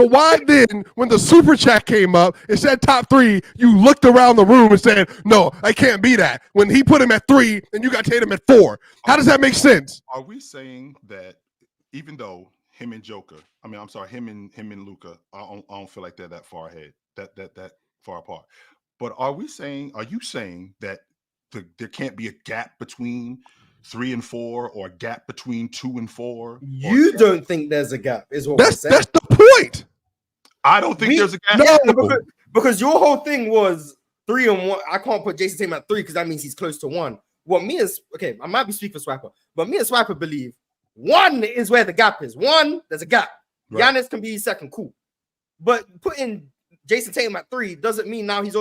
why then, when the super chat came up, it said top 3, you looked around the room and said, no, I can't be that. When he put him at 3, and you got Tatum at 4. How does that make sense? Are we saying that even though him and Joker, him and Luka, I don't feel like they're that far ahead, that far apart. But are you saying that there can't be a gap between 3 and 4, or a gap between 2 and 4? You don't think there's a gap, is what we're saying. That's the point. I don't think there's a gap. No, because your whole thing was 3 and 1. I can't put Jason Tatum at 3 because that means he's close to 1. I might be speaking for Swiper, but me and Swiper believe 1 is where the gap is. 1, there's a gap. Right. Giannis can be 2nd, cool. But putting Jason Tatum at 3 doesn't mean now he's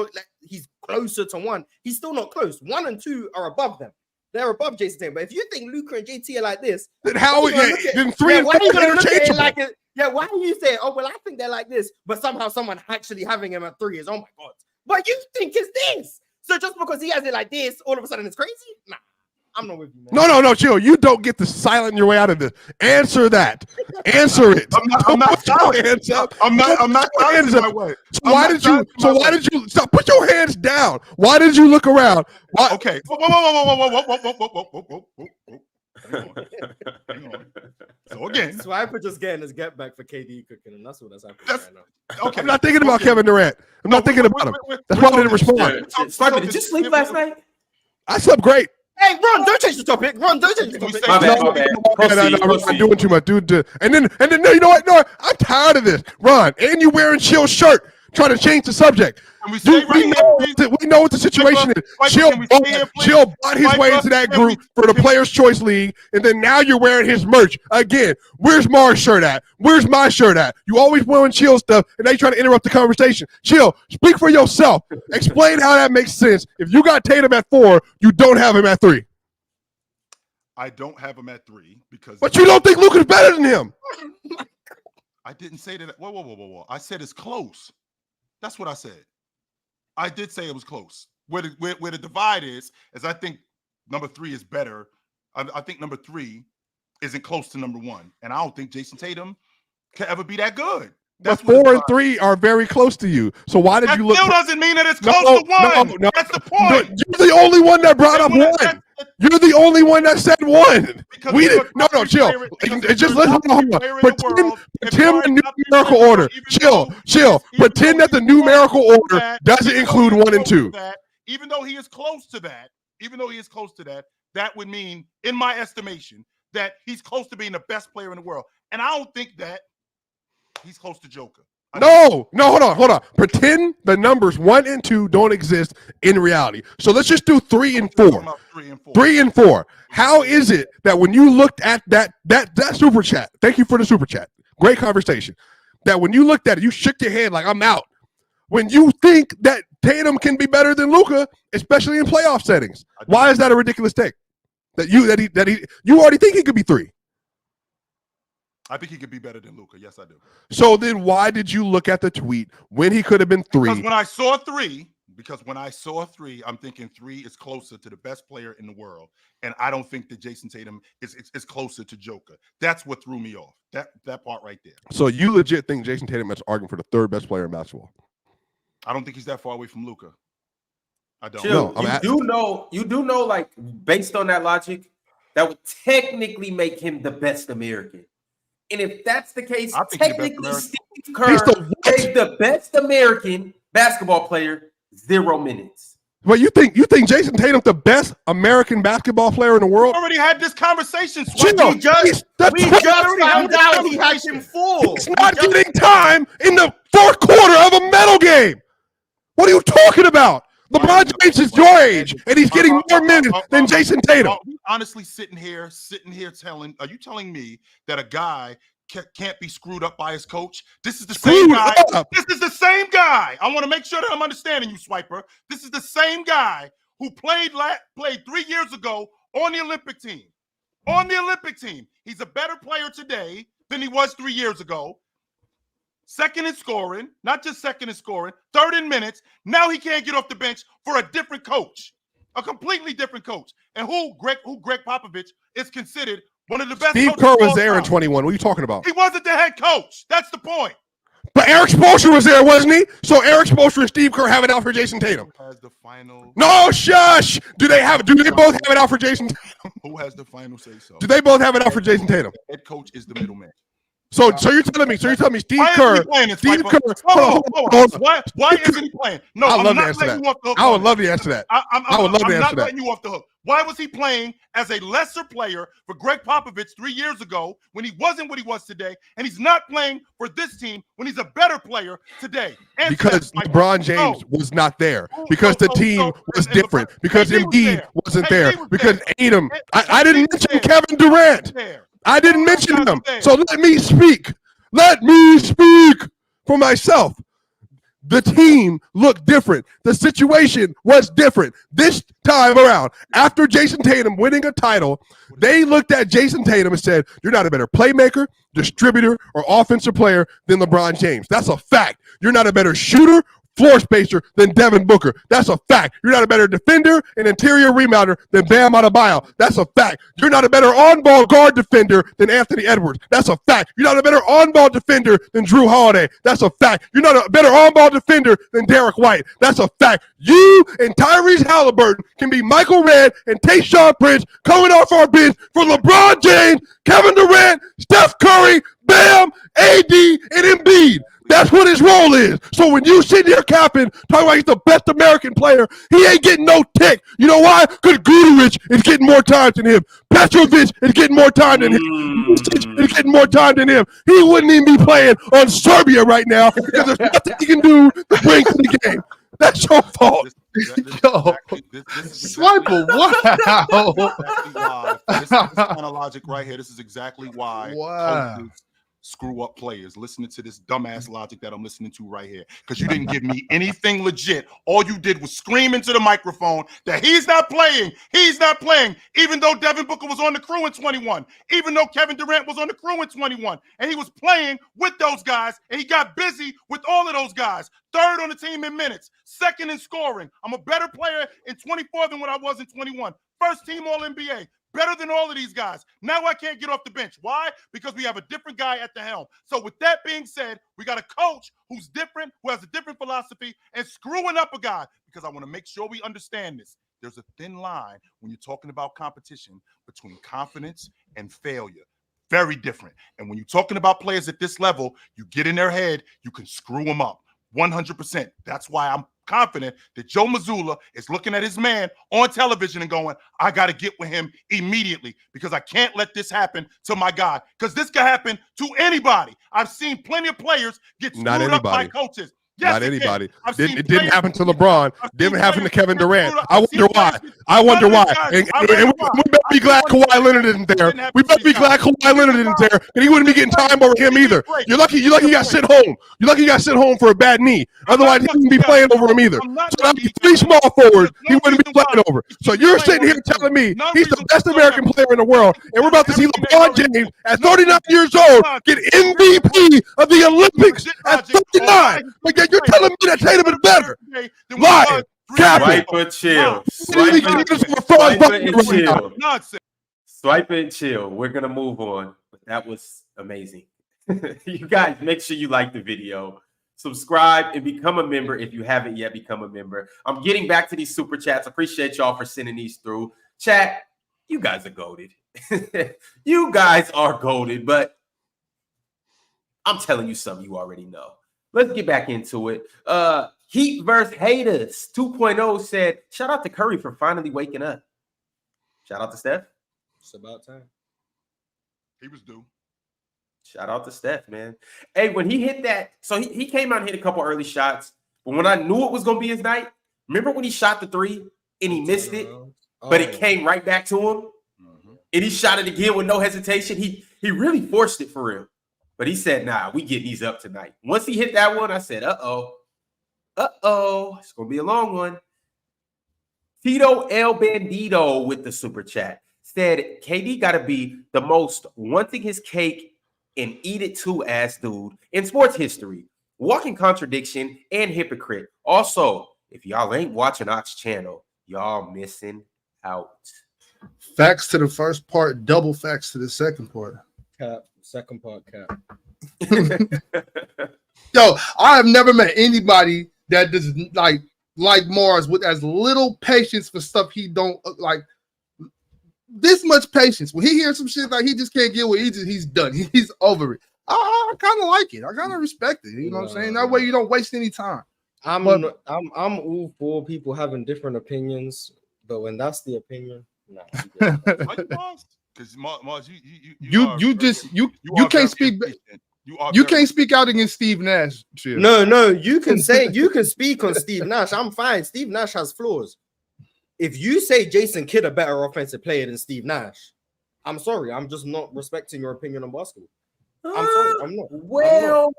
closer to 1. He's still not close. 1 and 2 are above them. They're above Jason Tatum. But if you think Luka and JT are like this, then then 3 and 4 are interchangeable. Why do you say, oh, well, I think they're like this, but somehow someone actually having him at 3 is, oh my God. But you think it's this. So just because he has it like this, all of a sudden it's crazy? Nah, I'm not with you, man. No, chill. You don't get to silent your way out of this. Answer that. Answer it. I'm not silent. I'm not silent my way. So why did you stop? Put your hands down. Why did you look around? Why? Okay. Whoa. Hang on. So again, Swiper just getting his get back for KD cooking, and that's what that's happening right now. Okay. I'm not thinking about Kevin Durant. I'm not thinking about him. That's why I didn't respond. Swiper, did you sleep last night? I slept great. Hey, Ron, don't change the topic. Ron, don't change the topic. My bad. I'm doing too much, dude. And then, no, you know what? No, I'm tired of this. Ron, and you wearing Chill's shirt, trying to change the subject. We know what the situation is. Chill bought his way into that group for the Players' Choice League, and then now you're wearing his merch. Again, where's Mars' shirt at? Where's my shirt at? You always wearing Chill stuff, and now you're trying to interrupt the conversation. Chill, speak for yourself. Explain how that makes sense. If you got Tatum at 4, you don't have him at 3. I don't have him at 3 because. But you don't think Luka's better than him? I didn't say that. Whoa. I said it's close. That's what I said. I did say it was close. Where the divide is I think number 3 is better. I think number 3 isn't close to number 1, and I don't think Jason Tatum can ever be that good. But 4 and 3 are very close to you. So why did you look? Still doesn't mean that it's close to 1. No. That's the point. You're the only one that brought up 1. You're the only one that said 1. We didn't. No, chill. Just listen. Hold on. Pretend the numerical order. Chill. Pretend that the numerical order doesn't include 1 and 2. Even though he is close to that, that would mean, in my estimation, that he's close to being the best player in the world. And I don't think that he's close to Joker. No, hold on. Pretend the numbers 1 and 2 don't exist in reality. So let's just do 3 and 4. 3 and 4. How is it that when you looked at that super chat, thank you for the super chat, great conversation, that when you looked at it, you shook your head like I'm out. When you think that Tatum can be better than Luka, especially in playoff settings, why is that a ridiculous take? You already think he could be 3. I think he could be better than Luka. Yes, I do. So then why did you look at the tweet when he could have been 3? Because when I saw 3, I'm thinking 3 is closer to the best player in the world. And I don't think that Jason Tatum is closer to Joker. That's what threw me off. That part right there. So you legit think Jason Tatum is arguing for the 3rd best player in basketball? I don't think he's that far away from Luka. I don't. Chill. You do know, like, based on that logic, that would technically make him the best American. And if that's the case, technically Steve Kerr is the best American basketball player, 0 minutes. Well, you think Jason Tatum's the best American basketball player in the world? We already had this conversation. We just found out he had him full. He's not getting time in the 4th quarter of a medal game. What are you talking about? LeBron James is your age, and he's getting more minutes than Jason Tatum. Are we honestly sitting here are you telling me that a guy can't be screwed up by his coach? This is the same guy. This is the same guy. I want to make sure that I'm understanding you, Swiper. This is the same guy who played 3 years ago on the Olympic team. On the Olympic team. He's a better player today than he was 3 years ago. Second in scoring, not just second in scoring, 3rd in minutes. Now he can't get off the bench for a different coach, a completely different coach. And who Greg Popovich is considered one of the best. Steve Kerr was there in 21. What are you talking about? He wasn't the head coach. That's the point. But Eric Spoelstra was there, wasn't he? So Eric Spoelstra and Steve Kerr have it out for Jason Tatum. Who has the final? No, shush. Do they both have it out for Jason Tatum? Who has the final say so? Do they both have it out for Jason Tatum? The head coach is the middleman. So you're telling me Steve Kerr. Why isn't he playing? No, I would love I'm to not answer letting that. you off the hook. I would love to answer that. I'm not letting you off the hook. Why was he playing as a lesser player for Greg Popovich 3 years ago when he wasn't what he was today, and he's not playing for this team when he's a better player today? Because LeBron James was not there. Because the team was different. Because Embiid wasn't there. Because Tatum. I didn't mention Kevin Durant. I didn't mention him. So let me speak. Let me speak for myself. The team looked different. The situation was different this time around. After Jason Tatum winning a title, they looked at Jason Tatum and said, you're not a better playmaker, distributor, or offensive player than LeBron James. That's a fact. You're not a better shooter, floor spacer than Devin Booker. That's a fact. You're not a better defender and interior rebounder than Bam Adebayo. That's a fact. You're not a better on-ball guard defender than Anthony Edwards. That's a fact. You're not a better on-ball defender than Drew Holiday. That's a fact. You're not a better on-ball defender than Derek White. That's a fact. You and Tyrese Halliburton can be Michael Redd and Tayshaun Prince coming off our bench for LeBron James, Kevin Durant, Steph Curry, Bam, AD, and Embiid. That's what his role is. So when you sit here capping, talking about he's the best American player, he ain't getting no tick. You know why? Because Guterich is getting more time than him. Petrovic is getting more time than him. Is getting more time than him. He wouldn't even be playing on Serbia right now because there's nothing he can do to bring to the game. That's your fault. Swiper, wow. This is kind of logic right here. This is exactly why coaches screw up players. Listening to this dumbass logic that I'm listening to right here, because you didn't give me anything legit. All you did was scream into the microphone that he's not playing, even though Devin Booker was on the crew in 21, even though Kevin Durant was on the crew in 21, and he was playing with those guys, and he got busy with all of those guys. 3rd on the team in minutes, 2nd in scoring. I'm a better player in 24 than what I was in 21. First team All-NBA. Better than all of these guys. Now I can't get off the bench. Why? Because we have a different guy at the helm. So with that being said, we got a coach who's different, who has a different philosophy, and screwing up a guy, because I want to make sure we understand this. There's a thin line when you're talking about competition between confidence and failure. Very different. And when you're talking about players at this level, you get in their head, you can screw them up 100%. That's why I'm confident that Joe Mazzulla is looking at his man on television and going, I got to get with him immediately because I can't let this happen to my guy, because this can happen to anybody. I've seen plenty of players get screwed up by coaches. Yes, Not anybody. It didn't happen to LeBron. Didn't happen to Kevin Durant. I wonder why. And we better be glad Kawhi Leonard isn't there. We better be glad Kawhi Leonard isn't there, and he wouldn't be getting time over him either. You're lucky he got sent home. You're lucky he got sent home for a bad knee. Otherwise, he wouldn't be playing over him either. So that'd be 3 small forwards he wouldn't be playing over. So you're sitting here telling me he's the best American player in the world, and we're about to see LeBron James at 39 years old get MVP of the Olympics at 39. But yet you're telling me that Tatum is better. Lying. Swipe and chill. Swipe and chill. Swipe and chill. We're going to move on. That was amazing. You guys, make sure you like the video. Subscribe and become a member if you haven't yet become a member. I'm getting back to these super chats. Appreciate y'all for sending these through. Chat, you guys are goated. You guys are goated, but I'm telling you something you already know. Let's get back into it. Heat versus Haters 2.0 said, shout out to Curry for finally waking up. Shout out to Steph. It's about time. He was due. Shout out to Steph, man. Hey, when he hit that, so he came out and hit a couple early shots, but when I knew it was going to be his night, remember when he shot the 3 and he missed it, but it came right back to him? And he shot it again with no hesitation. He really forced it for real. But he said, nah, we get these up tonight. Once he hit that one, I said, uh-oh, it's going to be a long one. Tito El Bandito with the super chat said, KD got to be the most wanting his cake and eat it too ass dude in sports history. Walking contradiction and hypocrite. Also, if y'all ain't watching Ox channel, y'all missing out. Facts to the first part, double facts to the second part. Cap. Second part, cap. Yo, I have never met anybody that does like Mars with as little patience for stuff he don't like. This much patience. When he hears some shit like he just can't get with, he's done. He's over it. I kind of like it. I kind of respect it. You know what I'm saying? That way you don't waste any time. I'm all for people having different opinions, but when that's the opinion, nah. Because Mars, you can't speak. You can't speak out against Steve Nash. Chill. No, you can speak on Steve Nash. I'm fine. Steve Nash has flaws. If you say Jason Kidd a better offensive player than Steve Nash, I'm sorry. I'm just not respecting your opinion on basketball. I'm sorry. I'm not. Well,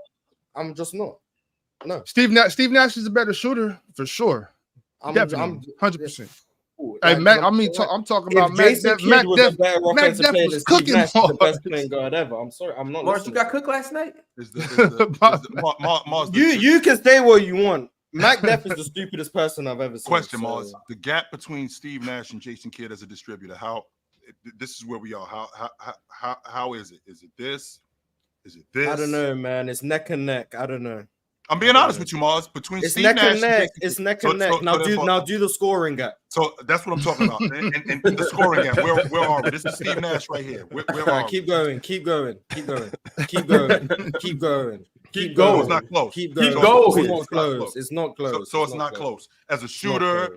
I'm just not. No. Steve Nash is a better shooter for sure. I'm 100%. Hey, Mac, I'm talking about Mac. Mac Def was cooking the best playing guard ever. I'm sorry, I'm not. Mars, you got cooked last night. You can say what you want. Mac Def is the stupidest person I've ever seen. Question, Mars. The gap between Steve Nash and Jason Kidd as a distributor. This is where we are. How is it? Is it this? Is it this? I don't know, man. It's neck and neck. I don't know. I'm being honest with you, Mars. Between it's Steve neck Nash and neck. It's neck and neck. Now do the scoring gap. So that's what I'm talking about. and the scoring gap. Where are we? This is Steve Nash right here. Where are we? Keep going. Keep going. Keep going. It's not close. Keep going. It's not close. It's not close. So it's not close. As a shooter,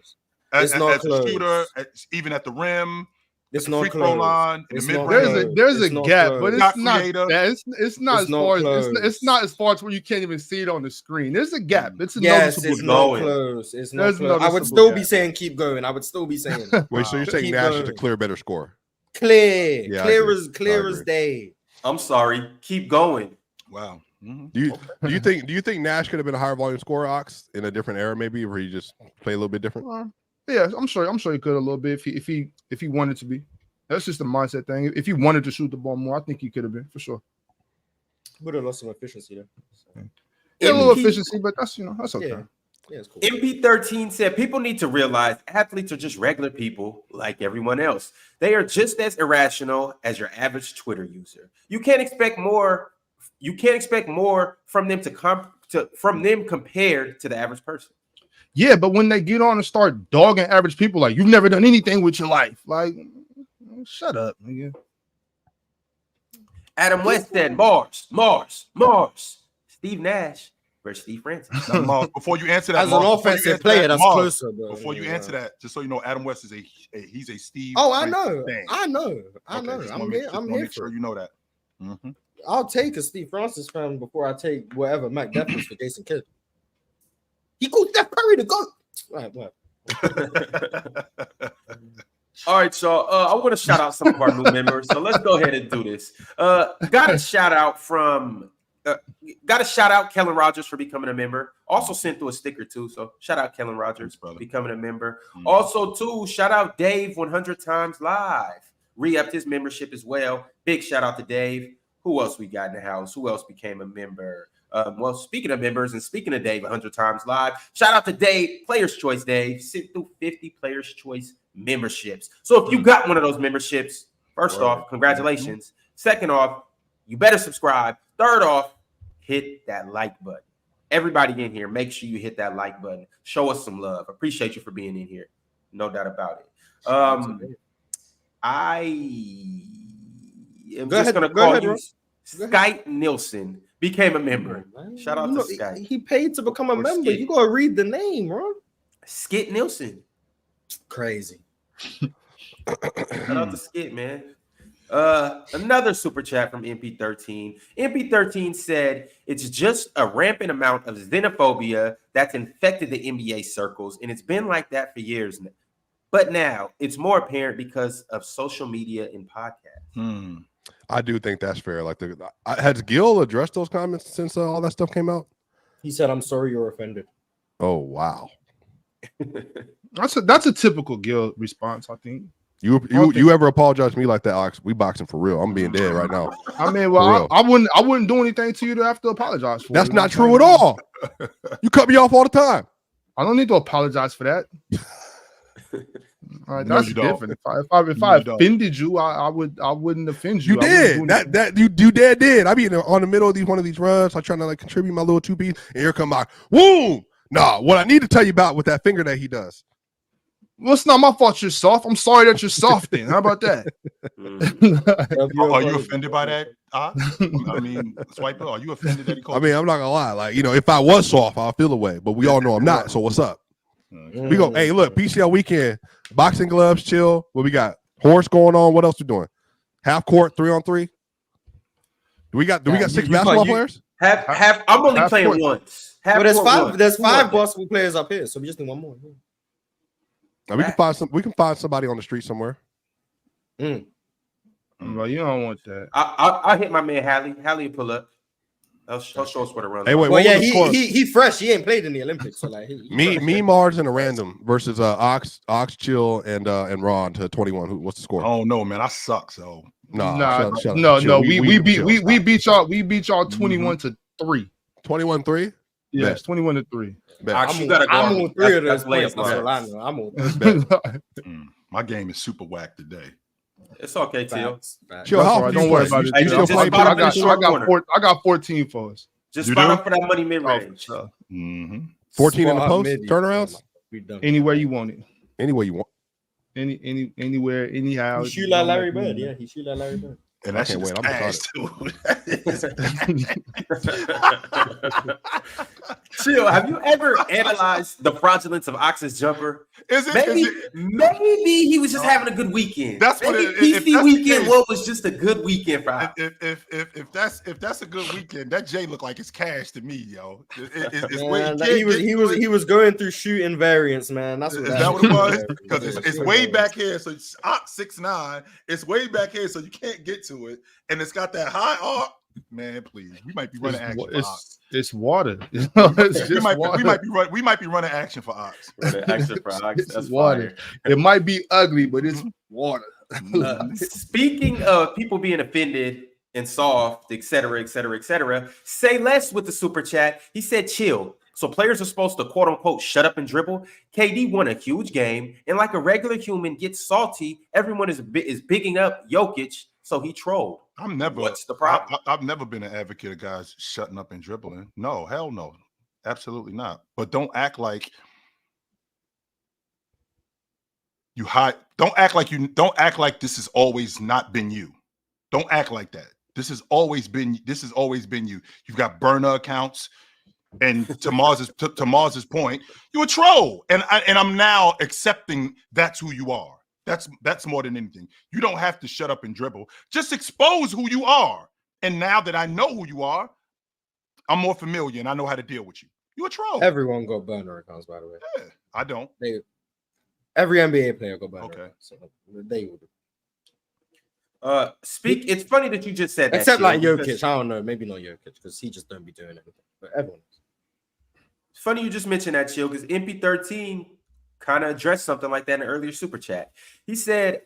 as a shooter, even at the rim. It's not free throw line. There's a gap, but it's not. It's not as far as it's not as far as where you can't even see it on the screen. There's a gap. It's a noticeable. It's not close. It's not close. I would still be saying keep going. I would still be saying. Wait, so you're saying Nash is a clear better score? Clear as day. I'm sorry. Keep going. Wow. Mm-hmm. Do you think Nash could have been a higher volume scorer, Ox, in a different era, maybe where he just play a little bit different? Yeah, I'm sure he could a little bit if he wanted to be. That's just a mindset thing. If he wanted to shoot the ball more, I think he could have been for sure. Would have lost some efficiency though. Yeah, a little efficiency, but that's okay. Yeah. Yeah, it's cool. MP13 said people need to realize athletes are just regular people like everyone else. They are just as irrational as your average Twitter user. You can't expect more. You can't expect more from them from them compared to the average person. Yeah, but when they get on and start dogging average people, like you've never done anything with your life, like shut up, nigga. Adam West said Mars. Steve Nash versus Steve Francis. Now, Mars, before you answer that, As an offensive player, that's Mars, closer, bro. Before you answer that, just so you know, Adam West is he's a Steve. Oh, I Francis know. fan. I know. Just I'm wanna here. I'm here make sure for it. you know that. Mhm. I'll take a Steve Francis fan before I take whatever Mac Deffin's for Jason Kidd. He called Steph Curry to go. Right, what? All right, so I want to shout out some of our new members. So let's go ahead and do this. Got a shout out Kellen Rogers for becoming a member. Also sent through a sticker too. So shout out Kellen Rogers for becoming a member. Mm-hmm. Also too, shout out Dave 100 times live. Re-upped his membership as well. Big shout out to Dave. Who else we got in the house? Who else became a member? Well, speaking of members and speaking of Dave 100 times live, shout out to Dave, Players Choice Dave, sent through 50 Players Choice memberships. So if you got one of those memberships, first off, congratulations. Second off, you better subscribe. Third off, hit that like button. Everybody in here, make sure you hit that like button. Show us some love. Appreciate you for being in here. No doubt about it. I am just going to call you Skype Nielsen. Became a member. Shout out to Skype. He paid to become a member. You gotta read the name, bro. Skit Nielsen. Crazy. Shout out to Skit, man. Another super chat from MP13. MP13 said it's just a rampant amount of xenophobia that's infected the NBA circles, and it's been like that for years now. But now it's more apparent because of social media and podcasts. I do think that's fair. Like, has Gil addressed those comments since all that stuff came out? He said, "I'm sorry you're offended." Oh wow, that's a typical Gil response. I think. You ever apologize to me like that, Ox? We boxing for real. I'm being dead right now. I mean, well, I wouldn't do anything to you to have to apologize for. That's not true at all. You cut me off all the time. I don't need to apologize for that. All right, that's different. If I offended you, I wouldn't offend you. You did you did. I be on the middle of one of these runs. I'm trying to like contribute my little 2 piece, and here come my woo. Nah, what I need to tell you about with that finger that he does. Well, it's not my fault you're soft. I'm sorry that you're soft. Then how about that? Are you offended by that? I mean, Swiper, are you offended that he called? I mean, I'm not gonna lie. Like, if I was soft, I'll feel away. But we all know I'm not. So what's up? We go. Hey, look, PCL weekend, boxing gloves, chill. What we got? Horse going on. What else we doing? Half court, 3-on-3. Do we got 6 basketball players? I'm only playing once. There's five basketball players up here, so we just need one more. Now, we can find somebody on the street somewhere. Well, you don't want that. I'll hit my man Hallie will pull up. He'll show us what it runs. Hey, wait, well, yeah, he fresh. He ain't played in the Olympics, so like me, Mars, and a random versus Ox, Chill, and Ron to 21. What's the score? Oh no, man, I suck. So no. We beat y'all 21-3. 21-3. Yes, 21-3. I'm on 3 of those players. I'm on. My game is super whack today. It's okay, Teal. Chill, don't worry about it. I got 14 for us. Just spot up for that money mid range. 14 in the post turnarounds. Anywhere you want it. Anywhere you want. Anywhere, anyhow. He shoot like Larry Bird. Yeah, he shoot like Larry Bird. And I can't wait. I'm Chill. Have you ever analyzed the fraudulence of Ox's jumper? Maybe he was just having a good weekend. That's what PC weekend. What was just a good weekend for Ox? If that's a good weekend, that J look like it's cash to me, yo. He was going through shooting variants, man. That's what is that what it was? Because it's way back here, so it's Ox 6'9". It's way back here, so you can't get to it, and it's got that high arc. Man, please, we might be running action for Ox. It's water. We might be running action for Ox. Action for Ox. That's water. It might be ugly, but it's water. Speaking of people being offended and soft, etc., say less with the super chat. He said, "Chill. So players are supposed to quote unquote shut up and dribble. KD won a huge game, and like a regular human gets salty, everyone is bigging up Jokic, so he trolled. What's the problem? I've never been an advocate of guys shutting up and dribbling. No, hell no, absolutely not. But don't act like you hide. Don't act like this has always not been you. Don't act like that. This has always been you. You've got burner accounts, and to Mars's point, you're a troll, and I'm now accepting that's who you are. That's more than anything. You don't have to shut up and dribble. Just expose who you are. And now that I know who you are, I'm more familiar and I know how to deal with you. You're a troll. Everyone got burner accounts, by the way. Yeah, I don't. Every NBA player got burner. Okay. So they would. It's funny that you just said that. Except like Chill, Jokic. because- I don't know. Maybe not Jokic because he just don't be doing anything. But everyone. It's funny you just mentioned that, Chill, because MP13 kind of addressed something like that in an earlier super chat. He said,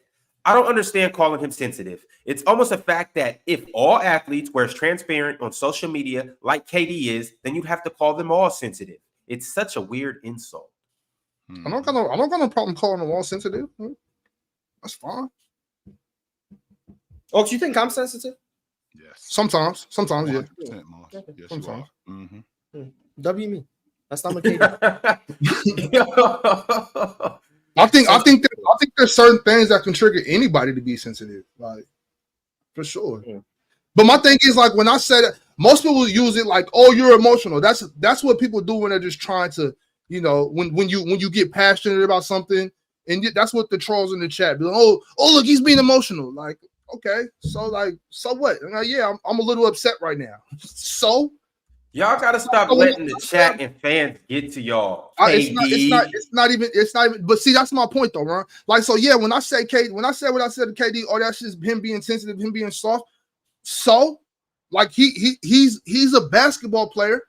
I don't understand calling him sensitive. It's almost a fact that if all athletes were as transparent on social media like KD is, then you'd have to call them all sensitive. It's such a weird insult. I don't got no problem calling them all sensitive. That's fine. Oh, do you think I'm sensitive? Yes. Sometimes, yeah. 100%, Mars. Yes, Sometimes. you are. Mm-hmm. W me. That's not my KD. I think there's certain things that can trigger anybody to be sensitive, like for sure. Yeah. But my thing is like when I said it, most people use it like, "Oh, you're emotional." That's what people do when they're just trying to, when you get passionate about something, and that's what the trolls in the chat be like, "Oh, look, he's being emotional." Like, okay, so what? And like, yeah, I'm a little upset right now. So. Y'all gotta stop letting the chat and fans get to y'all. It's not even. But see, that's my point, though, Ron. Like, so yeah, when I said what I said to KD, oh, that's just him being sensitive, him being soft. So, like, he's a basketball player,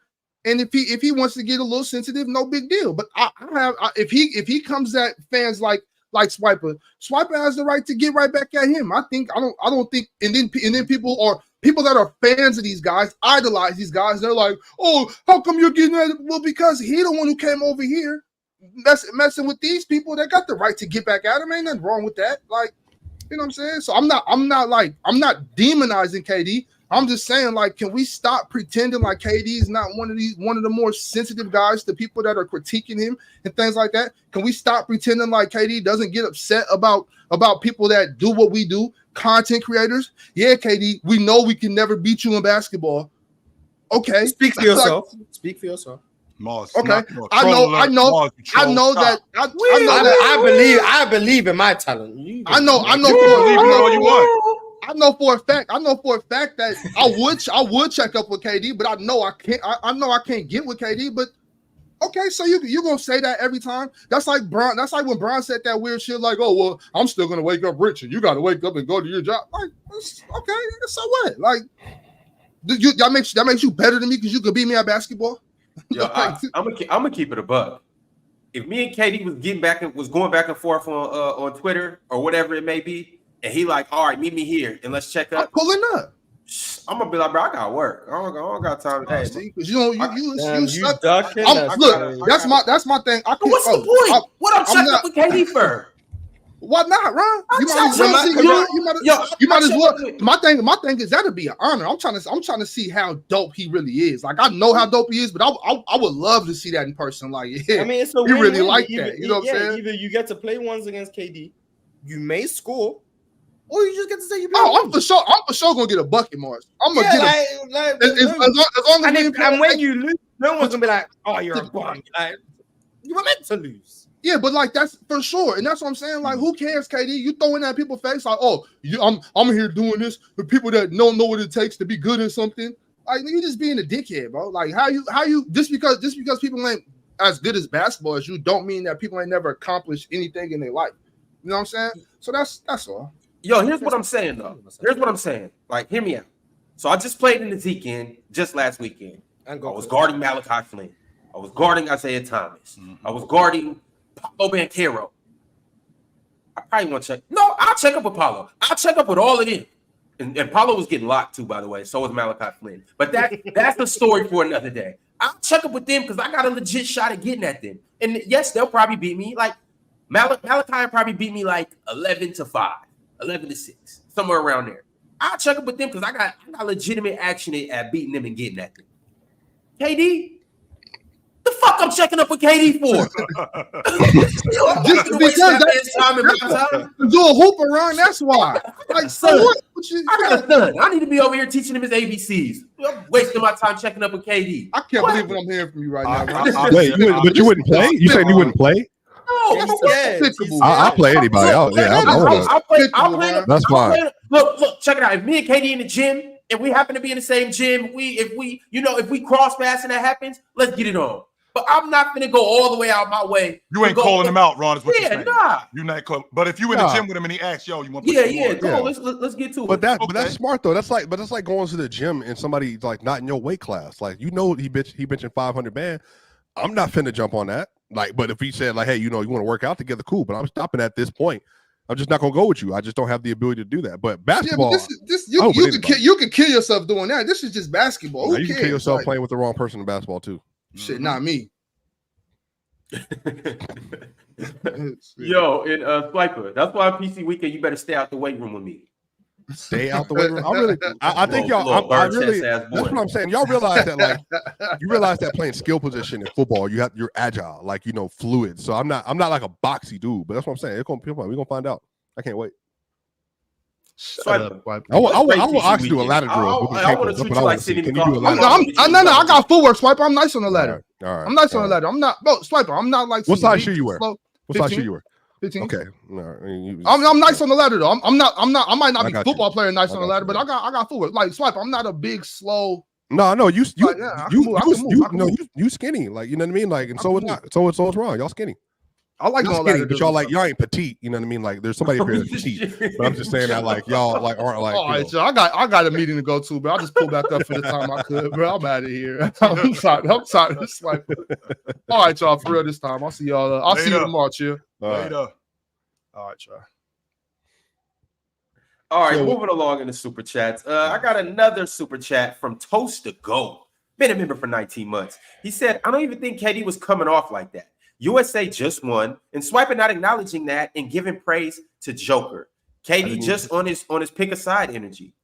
and if he wants to get a little sensitive, no big deal. But if he comes at fans like Swiper has the right to get right back at him. I don't think, and then people that are fans of these guys idolize these guys. They're like, oh, how come you're getting that? Well, because he the one who came over here messing with these people. They got the right to get back at him. Ain't nothing wrong with that. Like, you know what I'm saying? So I'm not demonizing KD. I'm just saying, like, can we stop pretending like KD is not one of the more sensitive guys to people that are critiquing him and things like that? Can we stop pretending like KD doesn't get upset about people that do what we do? Content creators, yeah, KD, we know we can never beat you in basketball. Okay, Speak for yourself. Speak for yourself. Mars, okay, I know that. I believe in my talent. I know for a fact that I would check up with KD, but I know I can't get with KD. But okay, so you're gonna say that every time? That's like when Bron said that weird shit, like, oh well, I'm still gonna wake up rich, and you gotta wake up and go to your job. Like, okay, so what? Like, that makes you better than me because you could beat me at basketball. Yo, I'm gonna keep it a buck. If me and KD was going back and forth on Twitter or whatever it may be, and he like, all right, meet me here and let's check up. I'm pulling up. I'm gonna be like, bro, I got work. I don't got time. Hey, because you suck. ducking. Look, that's my thing. What's the point? What I'm checking up with KD for? Why not, Ron? You might as well. My thing is that'd be an honor. I'm trying to see how dope he really is. Like, I know how dope he is, but I would love to see that in person. Like, yeah, I mean, it's a you really win-win. like that. You know what I'm saying? Either you get to play ones against KD, you may score, or you just get to say you play. I'm for sure gonna get a bucket, Mars. I'm gonna get as long as when you lose, no one's gonna be like, "Oh, you're a bum." Like, you were meant to lose. Yeah, but like that's for sure, and that's what I'm saying. Like, who cares, KD? You throwing that in people's face, like, "Oh, I'm here doing this for people that don't know what it takes to be good at something." Like, you just being a dickhead, bro. Like, how you just because people ain't as good as basketball as you, don't mean that people ain't never accomplished anything in their life. You know what I'm saying? So that's all. Yo, here's what I'm saying though. Here's what I'm saying. Like, hear me out. So I just played in the Zeke just last weekend. I was guarding Malachi Flynn. I was guarding Isaiah Thomas. I was guarding Paulo Banchero. I probably want to check. No, I'll check up with Paulo. I'll check up with all of them. And Paulo was getting locked too, by the way. So was Malachi Flynn. But that's the story for another day. I'll check up with them because I got a legit shot at getting at them. And yes, they'll probably beat me. Like Malachi probably beat me like 11-5, 11-6, somewhere around there. I'll check up with them because I got legitimate action at beating them and getting at them. KD, the fuck I'm checking up with KD for? Just because do a hoop around, that's why. Like, so what? I got a son. I need to be over here teaching him his ABCs. I'm wasting my time checking up with KD. I can't believe what I'm hearing from you right now. Wait, but you wouldn't play? You said you wouldn't play? No, I'll play anybody. I'll play. That's fine. Look, check it out. If me and KD in the gym, if we happen to be in the same gym, if we cross paths and that happens, let's get it on. But I'm not gonna go all the way out my way. You ain't calling him out, Ron. Is what you're saying. Nah. You're not calling. But if you in the gym with him and he asks, "Yo, you want?" Go. Let's get to it. But that's smart though. That's like going to the gym and somebody's like not in your weight class. Like he benching 500 man. I'm not finna jump on that. Like, but if he said like, hey, you want to work out together, cool. But I'm stopping at this point. I'm just not gonna go with you. I just don't have the ability to do that. But basketball, you can kill yourself doing that. This is just basketball. You can kill yourself playing with the wrong person in basketball too. Shit, not me. Yo, in Swiper, that's why PC weekend you better stay out the weight room with me. Stay out the weight room. I think y'all. That's what I'm saying. Y'all realize that, like, you realize that playing skill position in football, you're agile, like fluid. So I'm not like a boxy dude, but that's what I'm saying. We're gonna find out. I can't wait. I will ask you do a ladder drill. I want to treat you like sitting in the car. No, I got footwork, Swiper. I'm nice on the ladder. All right. I'm nice on the ladder. I'm not, bro, Swiper. I'm not like. What size shoe you wear? What size shoe you wear? 15. Okay. I'm nice on the ladder though. I'm not. I might not be football player nice on the ladder, but I got footwork. Like Swiper, I'm not a big slow. No, you skinny. Like, you know what I mean? Like, and so it's wrong. Y'all skinny. I like y'all skinny, but y'all ain't petite. You know what I mean? Like, there's somebody up here that's petite. But I'm just saying that like y'all like aren't like. All right, so I got a meeting to go to, but I'll just pull back up for the time I could, bro. I'm out of here. I'm sorry. This like, all right, y'all. For real this time. I'll see y'all. I'll see you tomorrow, chill. Later. All right, y'all. All right, moving along in the super chats. I got another super chat from Toast to Go. Been a member for 19 months. He said, I don't even think KD was coming off like that. USA just won, and Swiper not acknowledging that and giving praise to Joker. KD just on his pick a side energy.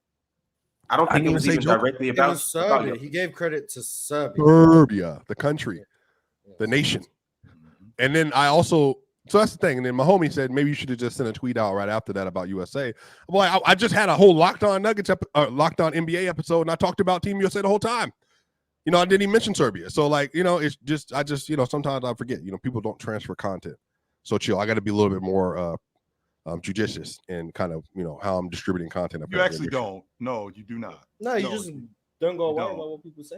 I don't think it was even directly about Serbia. He gave credit to Serbia. Serbia, the country, the nation. And then so that's the thing. And then my homie said maybe you should have just sent a tweet out right after that about USA. Well, I just had a whole Locked On Nuggets, Locked On NBA episode, and I talked about Team USA the whole time. I didn't even mention Serbia. So, like, it's just, sometimes I forget, people don't transfer content. So chill. I got to be a little bit more judicious in kind of, how I'm distributing content. You actually don't. No, you do not. No, you just don't go worry about what people say.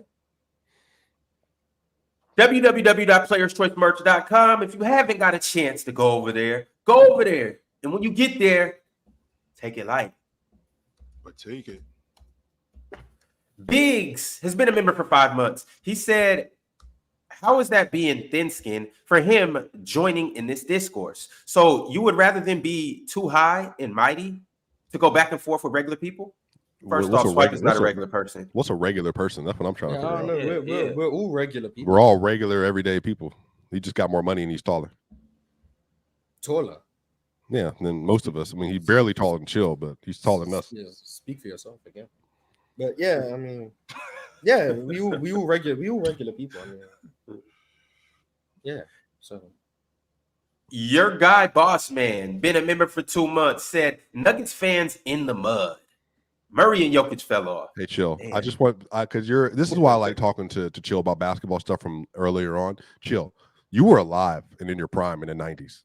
www.playerschoicemerch.com. If you haven't got a chance to go over there. And when you get there, take it light. But take it. Biggs has been a member for 5 months. He said, how is that being thin-skinned for him joining in this discourse? So you would rather than be too high and mighty to go back and forth with regular people? First off, Swipe is not a regular person. What's a regular person? That's what I'm trying to figure out. We're all regular people. We're all regular, everyday people. He just got more money and he's taller. Taller? Yeah, than most of us. I mean, he's barely taller than Chill, but he's taller than us. Yeah, speak for yourself again. But yeah, I mean, yeah, we all regular people. I mean, yeah. So your guy, Boss Man, been a member for 2 months, said Nuggets fans in the mud. Murray and Jokic fell off. Hey, Chill. Man. I just want because this is why I like talking to Chill about basketball stuff from earlier on. Chill, you were alive and in your prime in the 90s.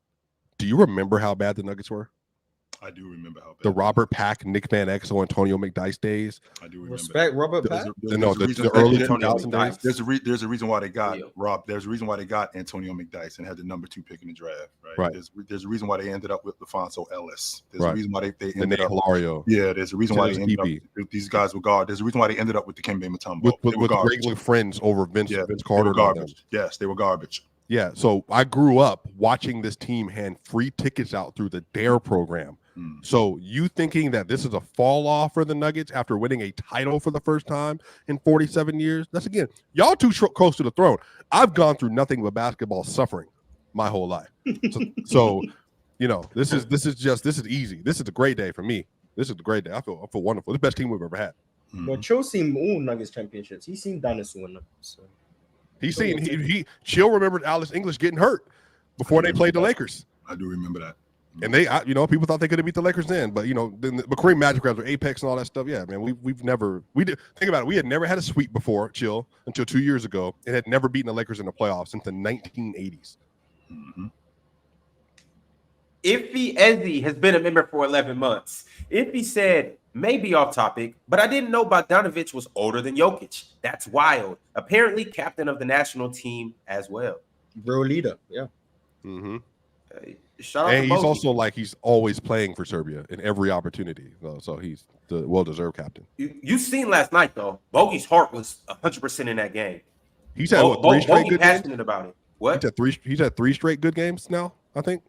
Do you remember how bad the Nuggets were? I do remember how bad. The Robert Pack, Nick Van Exel, Antonio McDyess days. I do remember. Respect Robert Pack. The early 2000 days. There's a reason why they got Rob. There's a reason why they got Antonio McDyess and had the number 2 pick in the draft. Right. There's a reason why they ended up with LaFonso Ellis. There's a reason why they ended up. Hilario. Yeah. There's a reason why they ended up with these guys were guard. There's a reason why they ended up with the Dikembe Mutombo. With regular friends over Vince Carter. They were garbage. Yes, they were garbage. Yeah. So I grew up watching this team hand free tickets out through the DARE program So you thinking that this is a fall off for the Nuggets after winning a title for the first time in 47 years? That's again, y'all too close to the throne. I've gone through nothing but basketball suffering my whole life. So you know, this is easy. This is a great day for me. This is a great day. I feel wonderful. The best team we've ever had. Well, Cho's seen all Nuggets championships. He's seen dinosaur in them. So. Chill remembered Alice English getting hurt before they played the Lakers. I do remember that. And people thought they could have beat the Lakers then, but Kareem Magic grabs were Apex and all that stuff. Yeah, man, think about it. We had never had a sweep before, Chill, until 2 years ago, and had never beaten the Lakers in the playoffs since the 1980s. Mm-hmm. Iffy Ezzy has been a member for 11 months. Iffy said, maybe off topic, but I didn't know Bogdanovich was older than Jokic. That's wild. Apparently captain of the national team as well. Bro leader, yeah. Mm-hmm. Shout out and to he's Bogey. also he's always playing for Serbia in every opportunity. So he's the well-deserved captain. You seen last night, though. Bogey's heart was 100% in that game. He's had three straight Bogey good passionate games? About it. What? He's had three straight good games now, I think.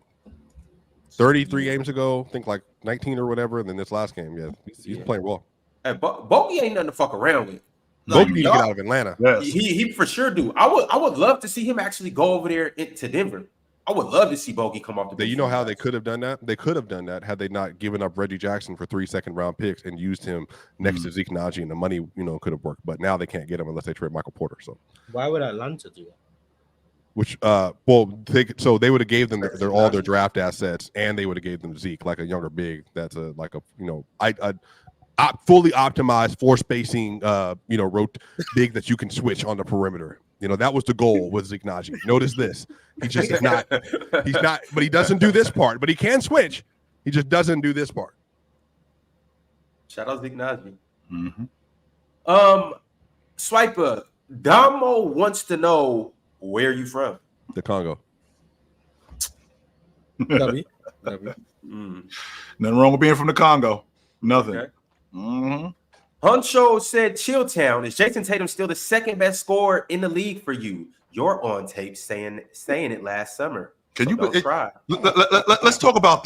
33 games ago, I think 19 or whatever, and then this last game, he's playing well. Hey, Bogey ain't nothing to fuck around with. Bogey need to get out of Atlanta. Yes. He for sure do. I would love to see him actually go over there to Denver. I would love to see Bogey come off the bench. You know how they could have done that? They could have done that had they not given up Reggie Jackson for 3 second-round picks and used him next to Zeke Naji, and the money could have worked. But now they can't get him unless they trade Michael Porter. So why would Atlanta do that? They would have gave them all their draft assets, and they would have gave them Zeke, like a younger big that's fully optimized floor spacing big that you can switch on the perimeter. That was the goal with Zeke Naji. Notice this. He just is not but he doesn't do this part, but he can switch. He just doesn't do this part. Shout out Zeke Naji. Mm-hmm. Swiper, Damo wants to know where you from? The Congo. W. Nothing wrong with being from the Congo. Nothing. Okay. Mm-hmm. Huncho said, Chilltown, is Jason Tatum still the second best scorer in the league for you? You're on tape saying it last summer. Can you try? Let's talk about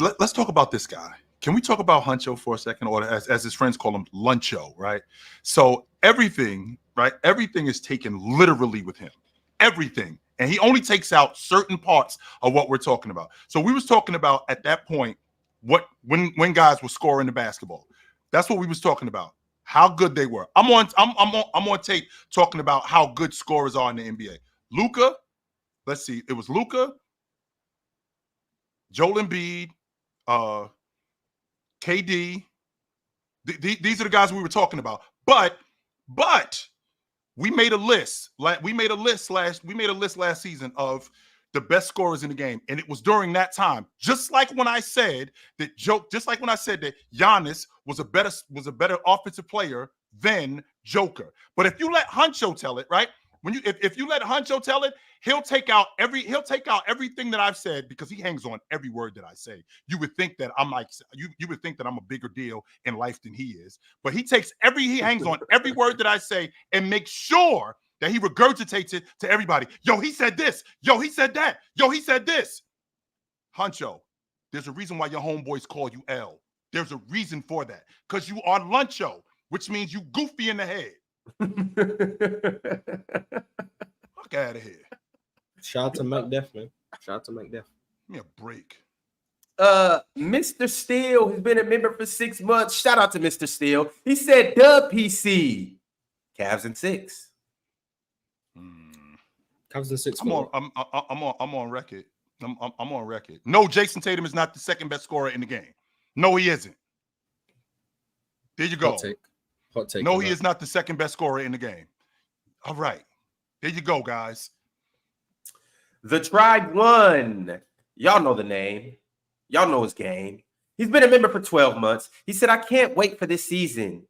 this guy. Can we talk about Huncho for a second, or as his friends call him, Luncho, right? So everything is taken literally with him. Everything. And he only takes out certain parts of what we're talking about. So we was talking about at that point when guys were scoring the basketball. That's what we was talking about. How good they were. I'm on tape talking about how good scorers are in the NBA. Luka, let's see, it was Luka, Joel Embiid, KD. These are the guys we were talking about. But we made a list. We made a list last season of the best scorers in the game, and it was during that time. Just like when I said that Giannis was a better offensive player than Joker. But if you let Huncho tell it, right? If you let Huncho tell it, he'll take out everything that I've said, because he hangs on every word that I say. You would think that I'm you would think that I'm a bigger deal in life than he is. But he hangs on every word that I say and makes sure that he regurgitates it to everybody. Yo, he said this. Yo, he said that. Yo, he said this. Huncho, there's a reason why your homeboys call you L. There's a reason for that. Because you are Luncho, which means you goofy in the head. Fuck out of here. Shout out to McDuff, man. Shout out to McDuff. Give me a break. Mr. Steele has been a member for 6 months. Shout out to Mr. Steele. He said, Dub PC. Cavs in 6. Cavs in 6. I'm on record. I'm on record. No, Jason Tatum is not the second best scorer in the game. No, he isn't. There you go. Hot take. No, he is not the second best scorer in the game. All right. There you go, guys. The Tribe won. Y'all know the name. Y'all know his game. He's been a member for 12 months. He said, I can't wait for this season.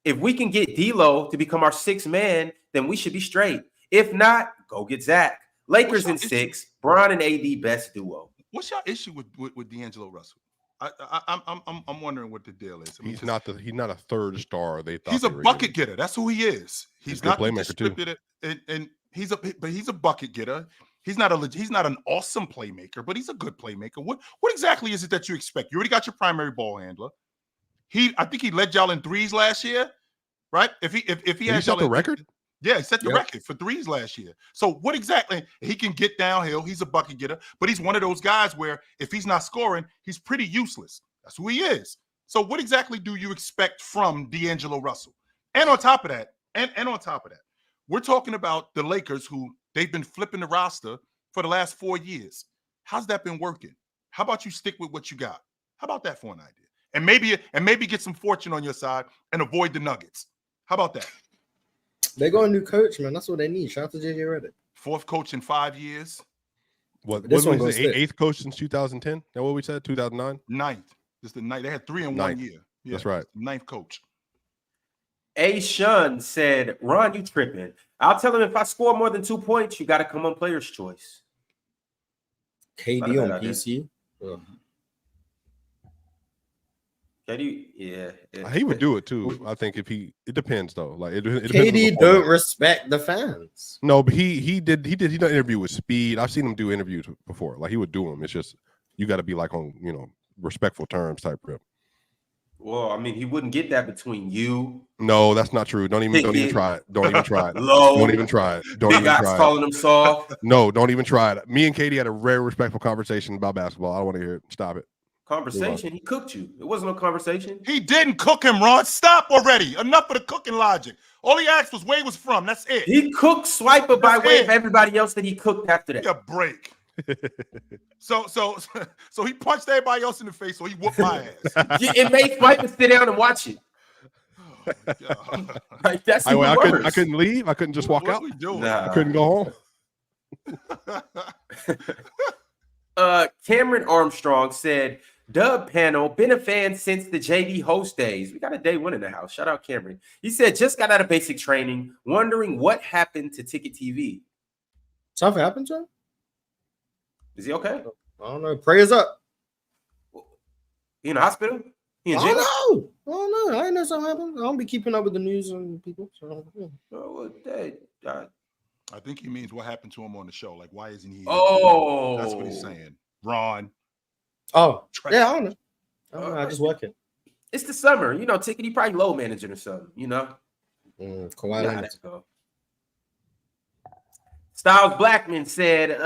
If we can get D-Lo to become our 6th man, then we should be straight. If not, go get Zach. Lakers in 6. Bron and AD best duo. What's your issue with D'Angelo Russell? I'm wondering what the deal is. He's not a third star. They thought he's a bucket getter. That's who he is. He's not a playmaker too. And he's a bucket getter. He's not an awesome playmaker, but he's a good playmaker. What exactly is it that you expect? You already got your primary ball handler. I think he led y'all in threes last year, right? If he had set the record, yeah, he set the record for threes last year. So what exactly? He can get downhill. He's a bucket getter, but he's one of those guys where if he's not scoring, he's pretty useless. That's who he is. So what exactly do you expect from D'Angelo Russell? And on top of that, we're talking about the Lakers, who they've been flipping the roster for the last 4 years. How's that been working? How about you stick with what you got? How about that for an idea? And maybe get some fortune on your side and avoid the Nuggets. How about that? They got a new coach, man. That's what they need. Shout out to JJ Redick. 4th coach in 5 years. What This one was goes it? 8th coach since 2010? Is that what we said? 2009? 9th. This is the 9th. They had 3 in 1 year. Yeah, that's right. 9th coach. A. Shun said, Ron, you tripping. I'll tell him if I score more than 2 points, you got to come on player's choice. KD Not a on bad PC. KD, yeah. He would do it too. I think if it depends though. Like it depends KD on the don't format. respect the fans. No, but he did an interview with Speed. I've seen him do interviews before. Like he would do them. It's just you got to be like on respectful terms type rip. Well, I mean, he wouldn't get that between you. No, that's not true. Don't even try it. Don't even try it. Low. Don't even try it. Don't Big even guys try calling it. him soft. No, don't even try it. Me and Katie had a very respectful conversation about basketball. I don't want to hear it. Stop it. Conversation. He cooked you. It wasn't no conversation. He didn't cook him, Ron. Stop already. Enough of the cooking logic. All he asked was where he was from. That's it. He cooked Swiper by That's way it. of everybody else that he cooked after that. Give me a break. So he punched everybody else in the face, so he whooped my ass. It made Swiper sit down and watch it. Oh, Like that's I even worse. couldn't leave. I couldn't just walk what out. we doing? Nah. I couldn't go home. Cameron Armstrong said, Dub panel, been a fan since the JV host days. We got a day one in the house. Shout out Cameron. He said, just got out of basic training, wondering what happened to Ticket TV. Something happened to him? Is he okay? I don't know. Prayers up. He in the hospital? He in I jail? don't know. I didn't know something happened. I don't be keeping up with the news and people. So, yeah. Oh, I think he means what happened to him on the show. Like, why isn't he here? oh. That's what he's saying. Ron. Oh, Trash. yeah, I don't know. I just work it. It's the summer. Ticket, he probably low managing or something, Kawhi You know how Leonard. that go. Styles Blackman said,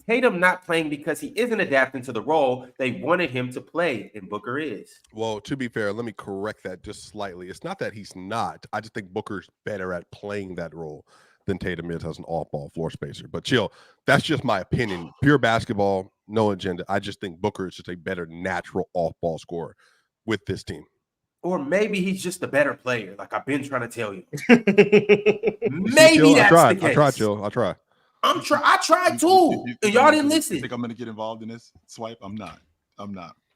Tatum not playing because he isn't adapting to the role they wanted him to play, and Booker is. Well, to be fair, let me correct that just slightly. It's not that he's not. I just think Booker's better at playing that role than Tatum is as an off-ball floor spacer. But chill, that's just my opinion. Pure basketball, no agenda. I just think Booker is just a better natural off-ball scorer with this team. Or maybe he's just a better player, like I've been trying to tell you. You see, Maybe Chill, that's the case. I tried, Chill. I tried. I tried too, and y'all didn't listen. You think I'm going to get involved in this swipe? I'm not.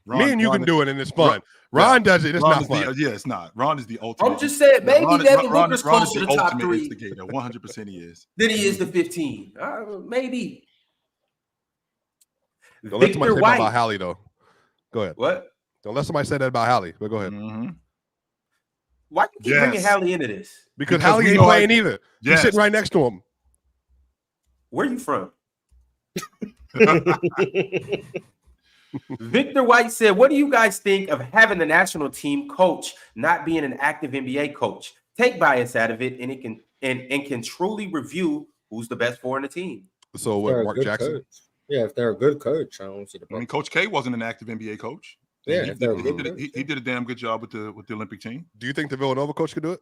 Me and you can do it, and it's fun. Ron does it. It's Ron not is fun. yeah, it's not. Ron is the ultimate. I'm just saying, maybe Devin Booker's Ron is closer the to top ultimate 3 instigator. 100% he is. than he is the 15. Maybe. Don't let somebody Victor say that White. about Hallie, though. Go ahead. What? Don't let somebody say that about Hallie. But go ahead. Mm-hmm. Why you keep bringing Hallie into this? Because Hallie we ain't know playing either. Yes. He's sitting right next to him. Where you from? Victor White said, what do you guys think of having the national team coach not being an active NBA coach? Take bias out of it, and it can truly review who's the best four in the team. So what, Mark Jackson? Coach. Yeah, if they're a good coach, I don't see the I mean, problem. Coach K wasn't an active NBA coach. Yeah, he if they're a good did, coach. he did a damn good job with the Olympic team. Do you think the Villanova coach could do it?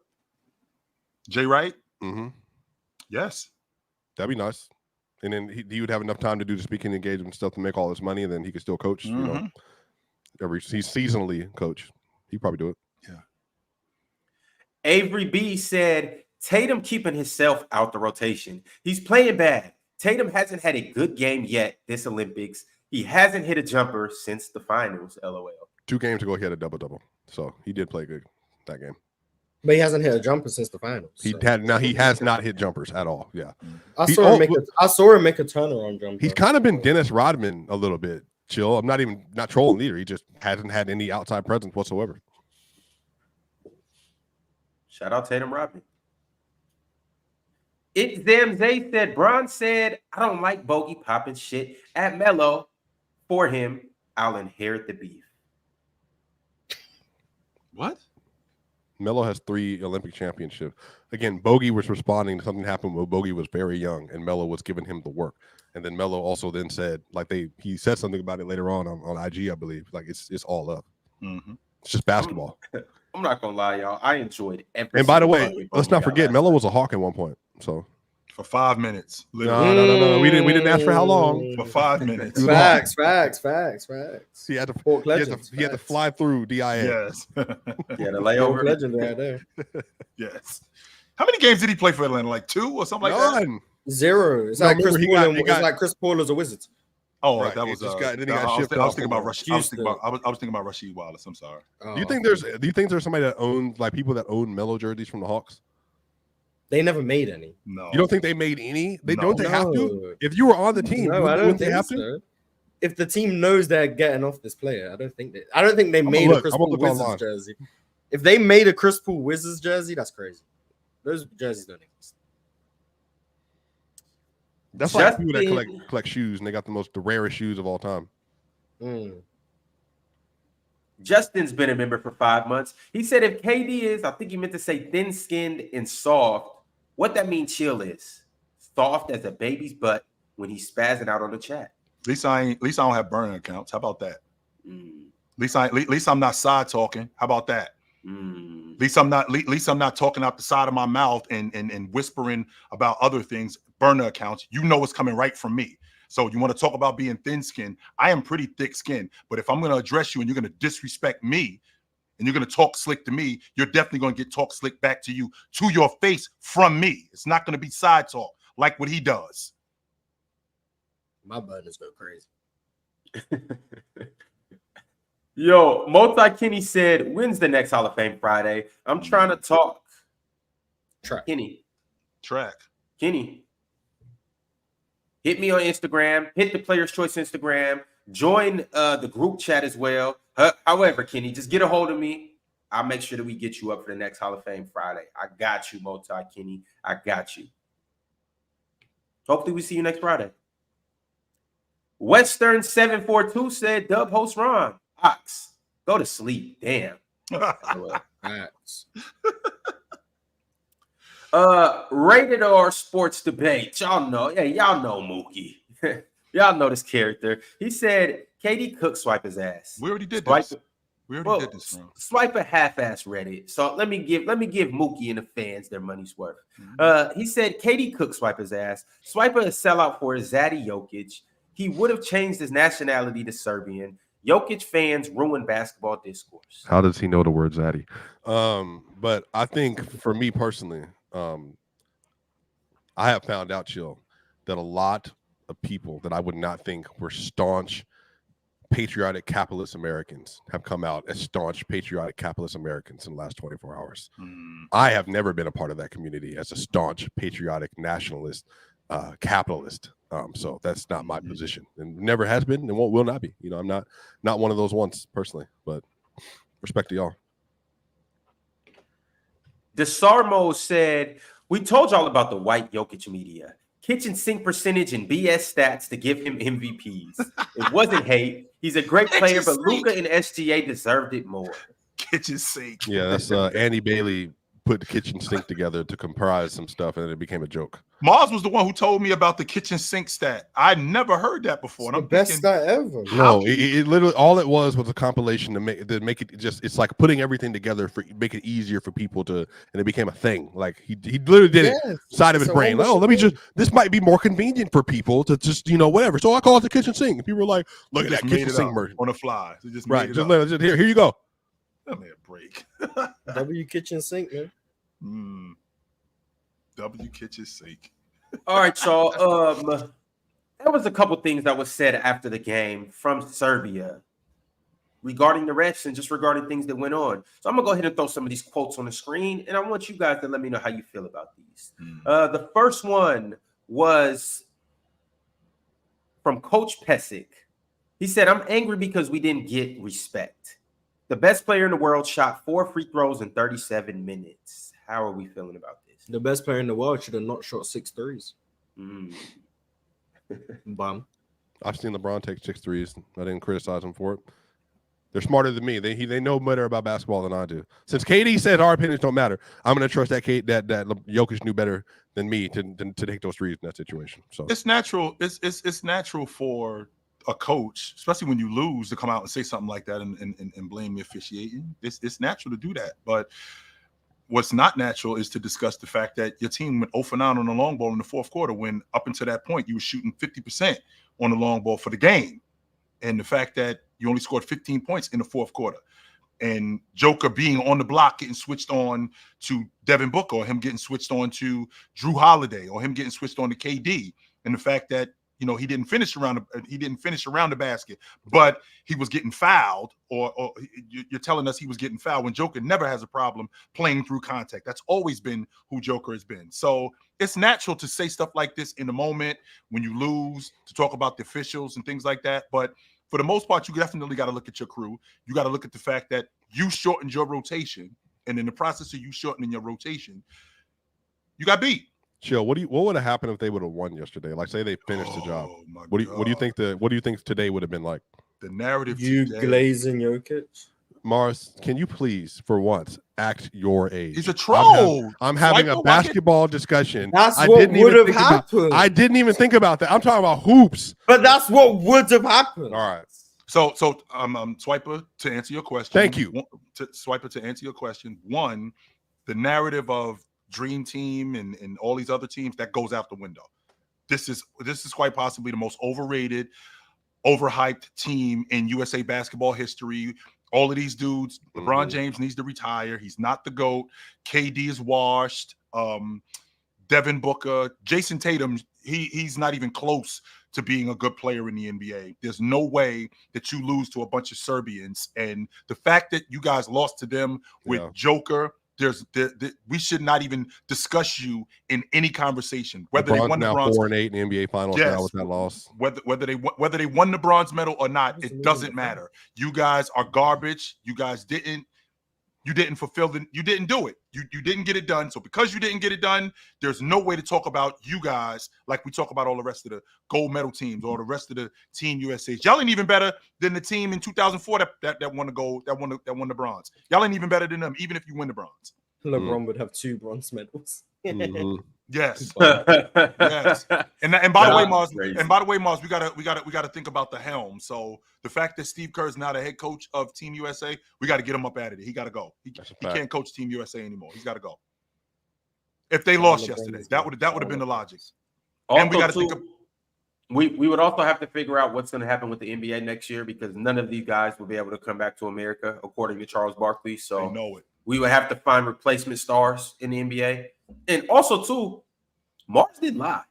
Jay Wright? Mm-hmm. Yes. That'd be nice. And then he would have enough time to do the speaking engagement stuff to make all this money, and then he could still coach. Mm-hmm. You know, he's seasonally coach. He'd probably do it. Yeah. Avery B said, Tatum keeping himself out the rotation. He's playing bad. Tatum hasn't had a good game yet this Olympics. He hasn't hit a jumper since the finals, LOL. 2 games ago, he had a double-double. So he did play good that game. But he hasn't hit a jumper since the finals. He has not hit jumpers at all. Yeah. I saw him make a turnaround jumper. He's kind of been Dennis Rodman a little bit. Chill. I'm not trolling either. He just hasn't had any outside presence whatsoever. Shout out Tatum Rodman. It Zamzay said, Bron said, I don't like bogey popping shit at Melo. For him, I'll inherit the beef. What? Melo has 3 Olympic championships. Again, Bogey was responding to something happened when Bogey was very young, and Melo was giving him the work. And then Melo also then said, like he said something about it later on IG, I believe. Like it's all up. Mm-hmm. It's just basketball. I'm not gonna lie, y'all. I enjoyed every. And by the way, fucking let's Bogey not forget, last Melo night. was a Hawk at one point. So For 5 minutes. Literally. no. We didn't ask for how long. For 5 minutes. Facts. He had to Pork he had legends. to fly through DIA. Yes. Yeah, the Pork layover. legend right there. Yes. How many games did he play for Atlanta? Like 2 or something like that? None. 0. It's No, like remember, it's like Chris Paul as a Wizard. Oh, Right, that he was just then then he got I was shipped thinking off about over Rashid. I was Houston. thinking about Rasheed Wallace. I'm sorry. Do you think there's somebody that owns like people that own Melo jerseys from the Hawks? They never made any. No. You don't think they made any? They No. don't. They have to. If you were on the team, No, I don't wouldn't they think have so. to? If the team knows they're getting off this player, I don't think they made a Chris Paul Wizards jersey. If they made a Chris Paul Wizards jersey, that's crazy. Those jerseys don't exist. That's like people that collect shoes and they got the rarest shoes of all time. Justin's been a member for 5 months. He said if KD is, I think he meant to say thin-skinned and soft, what that means chill is. Soft as a baby's butt when he's spazzing out on the chat. At least I don't have burner accounts. How about that? At least I'm not side talking. How about that? At least I'm not talking out the side of my mouth and whispering about other things. Burner accounts, you know what's coming right from me. So you want to talk about being thin-skinned? I am pretty thick-skinned. But if I'm going to address you and you're going to disrespect me and you're going to talk slick to me, you're definitely going to get talk slick back to you, to your face from me. It's not going to be side talk like what he does. My burners go crazy. Yo, Multi Kenny said, when's the next Hall of Fame Friday? I'm trying to talk. Track. Kenny. Kenny. Hit me on Instagram. Hit the Players' Choice Instagram. Join the group chat as well. However, Kenny, just get a hold of me. I'll make sure that we get you up for the next Hall of Fame Friday. I got you, Multi Kenny. I got you. Hopefully we see you next Friday. Western 742 said, Dub host Ron. Ox, go to sleep. Damn. Facts. Rated R Sports Debate. Y'all know Mookie. Y'all know this character. He said KD cook swipe his ass. We already did this. Did this, bro. Swipe a half-ass Reddit. So let me give Mookie and the fans their money's worth. He said KD cook swipe his ass. Swipe a sellout for Zaddy Jokic. He would have changed his nationality to Serbian. Jokic fans ruin basketball discourse. How does he know the word Zaddy? But I think for me personally, I have found out, Chill, that a lot of people that I would not think were staunch patriotic capitalist Americans have come out as staunch patriotic capitalist Americans in the last 24 hours. I have never been a part of that community as a staunch patriotic nationalist capitalist. So that's not my position, and never has been, and will not be. You know, I'm not one of those ones personally, but respect to y'all. DeSarmo said, we told y'all about the white Jokic media. Kitchen sink percentage and BS stats to give him MVPs. It wasn't hate. He's a great player, but Luka and SGA deserved it more. Kitchen sink. Yeah, that's Andy Bailey put the kitchen sink together to comprise some stuff, and then it became a joke. Mars was the one who told me about the kitchen sink stat. I never heard that before. And I'm Best thinking, stat ever. No, it literally all it was a compilation to make it just. It's like putting everything together for make it easier for people to, and it became a thing. Like he literally did it side of his brain. Like, let me just. This might be more convenient for people to just whatever. So I call it the kitchen sink. And people were like, look at that kitchen sink version on the fly. So just right. Just here you go. Let me a break. W kitchen sink, man. W kitchen sink. All right, y'all. There was a couple things that was said after the game from Serbia regarding the refs and just regarding things that went on. So I'm gonna go ahead and throw some of these quotes on the screen, and I want you guys to let me know how you feel about these. The first one was from Coach Pesic. He said, "I'm angry because we didn't get respect. The best player in the world shot 4 free throws in 37 minutes. How are we feeling about this?" The best player in the world should have not shot 6 threes. Mm. Bum. I've seen LeBron take 6 threes. I didn't criticize him for it. They're smarter than me. They know better about basketball than I do. Since KD said our opinions don't matter, I'm going to trust that Jokic knew better than me to take those threes in that situation. So it's natural. It's natural for a coach, especially when you lose, to come out and say something like that and blame the officiating. It's natural to do that. But what's not natural is to discuss the fact that your team went 0 for 9 on the long ball in the fourth quarter, when up until that point you were shooting 50% on the long ball for the game. And the fact that you only scored 15 points in the fourth quarter, and Joker being on the block, getting switched on to Devin Booker, or him getting switched on to Drew Holiday, or him getting switched on to KD, and the fact that he didn't finish around the basket, but he was getting fouled, or you're telling us he was getting fouled when Joker never has a problem playing through contact. That's always been who Joker has been. So it's natural to say stuff like this in the moment when you lose, to talk about the officials and things like that. But for the most part, you definitely got to look at your crew. You got to look at the fact that you shortened your rotation, and in the process of you shortening your rotation, you got beat. Chill. What would have happened if they would have won yesterday? Like, say they finished the job. What do you think today would have been like? The narrative. You today, glazing Jokic. Mars, can you please, for once, act your age? He's a troll. I'm having a basketball discussion. That's what would have happened. I didn't even think about that. I'm talking about hoops. But that's what would have happened. All right. So Swiper, to answer your question. Thank you. Swiper, to answer your question. One, the narrative of Dream Team and all these other teams, that goes out the window. This is quite possibly the most overrated, overhyped team in USA basketball history. All of these dudes, LeBron James needs to retire. He's not the GOAT. KD is washed. Devin Booker, Jason Tatum, he's not even close to being a good player in the NBA. There's no way that you lose to a bunch of Serbians. And the fact that you guys lost to them with Joker, we should not even discuss you in any conversation. Whether they won the bronze, 4-8 in the NBA Finals now with that loss. Whether they won the bronze medal or not, it doesn't matter. You guys are garbage. You guys didn't fulfill you didn't do it. You didn't get it done. So because you didn't get it done, there's no way to talk about you guys like we talk about all the rest of the gold medal teams or the rest of the Team USA. Y'all ain't even better than the team in 2004 that won the gold, that won the bronze. Y'all ain't even better than them, even if you win the bronze. LeBron would have 2 bronze medals. Yes. Yes. And by the way, Mars, we gotta think about the helm. So the fact that Steve Kerr is now the head coach of Team USA, we got to get him up out of it. He got to go. He can't coach Team USA anymore. He's got to go. If they lost yesterday, that would have been the logic. Also, and we got to think. We would also have to figure out what's going to happen with the NBA next year, because none of these guys will be able to come back to America, according to Charles Barkley. So I know it. We would have to find replacement stars in the NBA. And also, too, Mars didn't lie.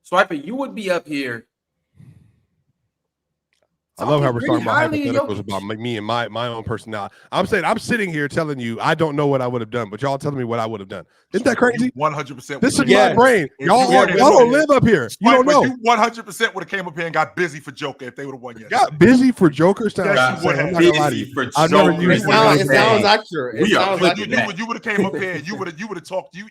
Swiper, you would be up here. I love how we're talking about hypotheticals about me and my own personality. I'm sitting here telling you I don't know what I would have done, but y'all telling me what I would have done. Isn't that crazy? 100%. This is my brain. Y'all don't live up here. You don't know. You 100% would have came up here and got busy for Joker if they would have won yesterday. Got busy for Joker? I'm not gonna lie to you. I've never used it. Sounds accurate. You would have came up here and you would have talked your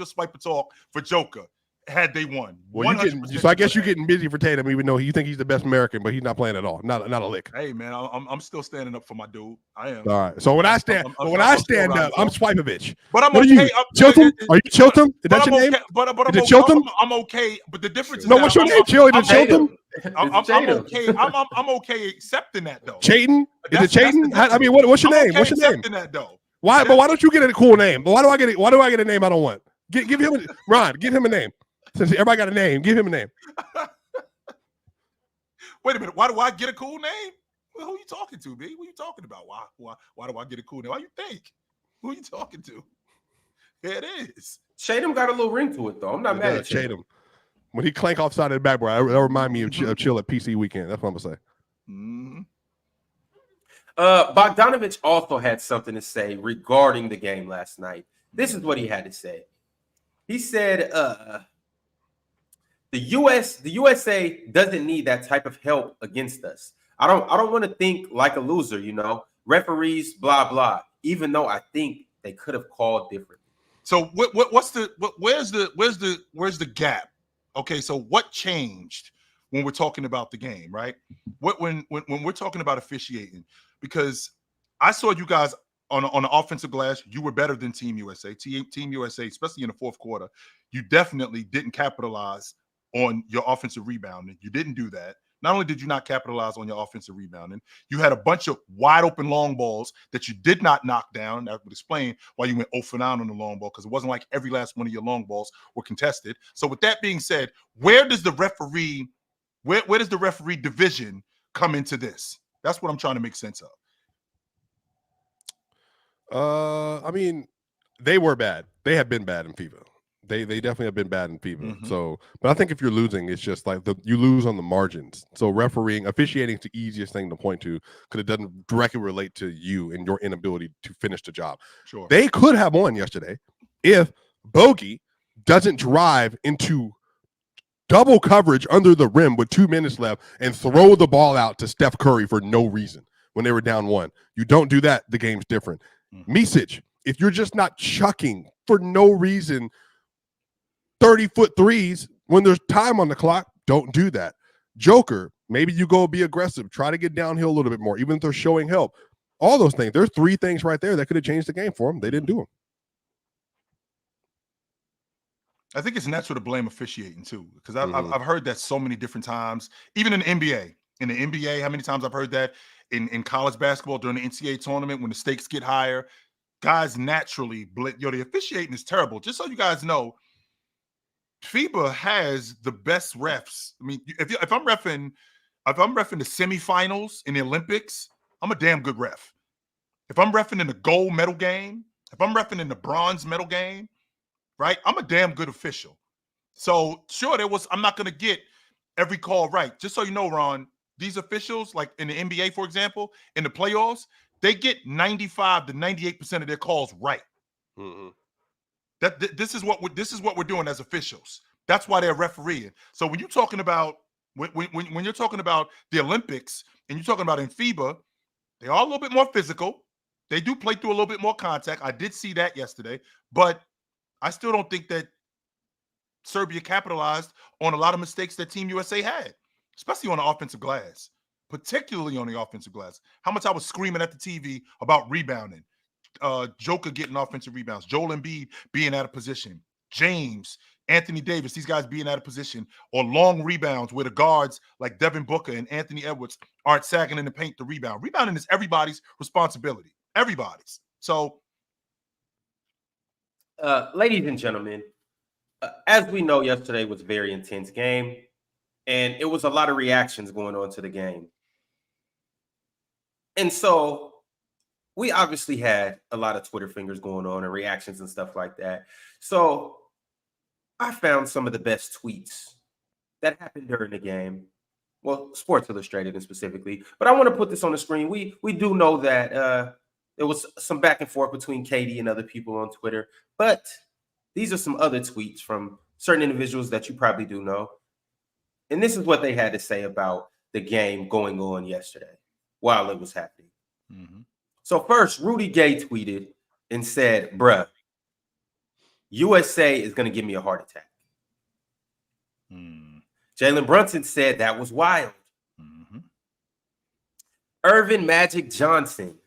Swiper talk for Joker had they won. Well, so I guess you're getting busy for Tatum, even though you think he's the best American, but he's not playing at all. Not a lick. Hey man, I'm still standing up for my dude. I am. All right. So when I stand up, I'm Swipovich. But I'm okay. Are you Chilton? Is that your name? I'm okay. But the difference is what's your name? Chilton? I'm okay accepting that though. Chayton? Is it Chayton? I mean, what's your name? What's your name? Accepting that though. Why? But why don't you get a cool name? Why do I get a name I don't want? Give him Ron. Give him a name. Since everybody got a name, give him a name. Wait a minute. Why do I get a cool name? Well, who are you talking to, B? What are you talking about? Why do I get a cool name? Why you think? Who are you talking to? There it is. Chatham got a little ring to it, though. I'm not mad at Chatham. When he clank off side of the backboard, that remind me of Chill at PC Weekend. That's what I'm gonna say. Mm-hmm. Bogdanovich also had something to say regarding the game last night. This is what he had to say. He said, the USA doesn't need that type of help against us. I don't want to think like a loser, Referees, blah, blah, even though I think they could have called differently. So where's the gap? Okay, so what changed when we're talking about the game, right? When we're talking about officiating, because I saw you guys on the offensive glass, you were better than Team USA. Team USA, especially in the fourth quarter, you definitely didn't capitalize on your offensive rebounding. You didn't do that. Not only did you not capitalize on your offensive rebounding, you had a bunch of wide open long balls that you did not knock down. That would explain why you went 0 for 9 on the long ball, because it wasn't like every last one of your long balls were contested. So with that being said, where does the referee division come into this? That's what I'm trying to make sense of. I mean, they were bad. They have been bad in FIBA. They definitely have been bad in FIBA. Mhm. So, but I think if you're losing, it's just like you lose on the margins. So officiating is the easiest thing to point to because it doesn't directly relate to you and your inability to finish the job. Sure. They could have won yesterday if Bogey doesn't drive into double coverage under the rim with 2 minutes left and throw the ball out to Steph Curry for no reason when they were down 1. You don't do that, the game's different. Micic, if you're just not chucking for no reason 30-foot threes when there's time on the clock, don't do that. Joker, maybe you go be aggressive, try to get downhill a little bit more, even if they're showing help. All those things. There's 3 things right there that could have changed the game for them. They didn't do them. I think it's natural to blame officiating too, because I've heard that so many different times, even in the NBA. In the NBA, how many times I've heard that in college basketball during the NCAA tournament when the stakes get higher, guys naturally the officiating is terrible. Just so you guys know, FIBA has the best refs. I mean, if I'm reffing the semifinals in the Olympics, I'm a damn good ref. If I'm reffing in the gold medal game, if I'm reffing in the bronze medal game, right, I'm a damn good official. So sure, I'm not going to get every call right. Just so you know, Ron, these officials, like in the NBA, for example, in the playoffs, they get 95 to 98% of their calls right. Mm-hmm. This is what we're doing as officials. That's why they're refereeing. So when you're talking about when you're talking about the Olympics and you're talking about in FIBA, they are a little bit more physical. They do play through a little bit more contact. I did see that yesterday, but I still don't think that Serbia capitalized on a lot of mistakes that Team USA had, especially on the offensive glass, particularly on the offensive glass. How much I was screaming at the TV about rebounding. Joker getting offensive rebounds, Joel Embiid being out of position, James, Anthony Davis, these guys being out of position, or long rebounds where the guards like Devin Booker and Anthony Edwards aren't sagging in the paint to rebound. Rebounding is everybody's responsibility. Everybody's. So, ladies and gentlemen, as we know, yesterday was a very intense game, and it was a lot of reactions going on to the game. And so we obviously had a lot of Twitter fingers going on and reactions and stuff like that. So I found some of the best tweets that happened during the game. Well, Sports Illustrated specifically. But I want to put this on the screen. We do know that there was some back and forth between Katie and other people on Twitter. But these are some other tweets from certain individuals that you probably do know. And this is what they had to say about the game going on yesterday while it was happening. mm-hmm. So first, Rudy Gay tweeted and said, bruh, USA is going to give me a heart attack. Jalen Brunson said that was wild. Mm-hmm. Irvin Magic Johnson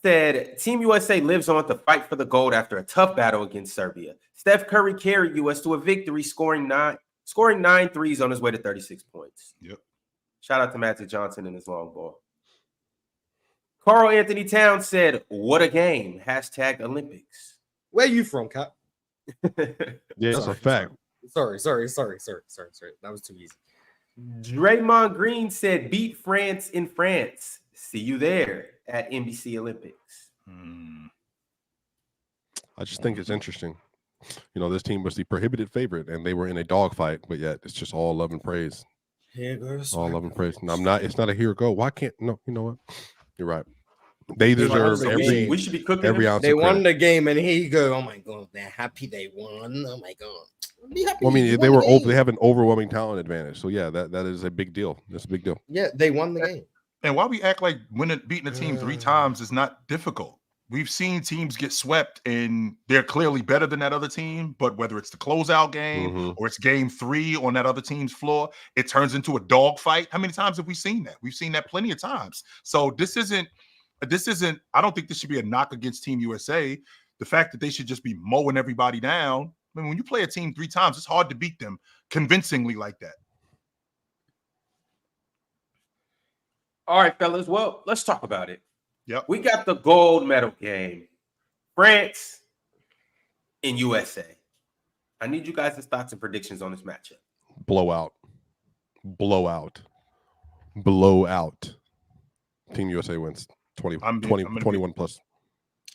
said Team USA lives on to fight for the gold after a tough battle against Serbia. Steph Curry carried US to a victory, scoring 9 threes on his way to 36 points. Yep. Shout out to Magic Johnson and his long ball. Carl Anthony Towns said, what a game. # Olympics. Where you from, Cap? Yeah, it's a fact. Sorry. That was too easy. Draymond Green said, beat France in France. See you there at NBC Olympics. I just think it's interesting. You know, this team was the prohibited favorite, and they were in a dogfight, but yet it's just all love and praise. Here goes. All love and praise. And it's not a here go. Why can't, no, you know what? You're right. They deserve We should be cooking every ounce. They of won credit. the game, and here you go. Oh my god, they're happy they won. Oh my god. Well, I mean, they have an overwhelming talent advantage. So yeah, that is a big deal. That's a big deal. Yeah, they won the game. And why we act like beating a team 3 times is not difficult? we've seen teams get swept, and they're clearly better than that other team. But whether it's the closeout game or it's game 3 on that other team's floor, it turns into a dogfight. How many times have we seen that? We've seen that plenty of times. So this isn't. I don't think this should be a knock against Team USA. The fact that they should just be mowing everybody down. I mean, when you play a team 3 times, it's hard to beat them convincingly like that. All right, fellas. Well, let's talk about it. Yep. We got the gold medal game. France and USA. I need you guys' thoughts and predictions on this matchup. Blowout. Team USA wins 21 plus.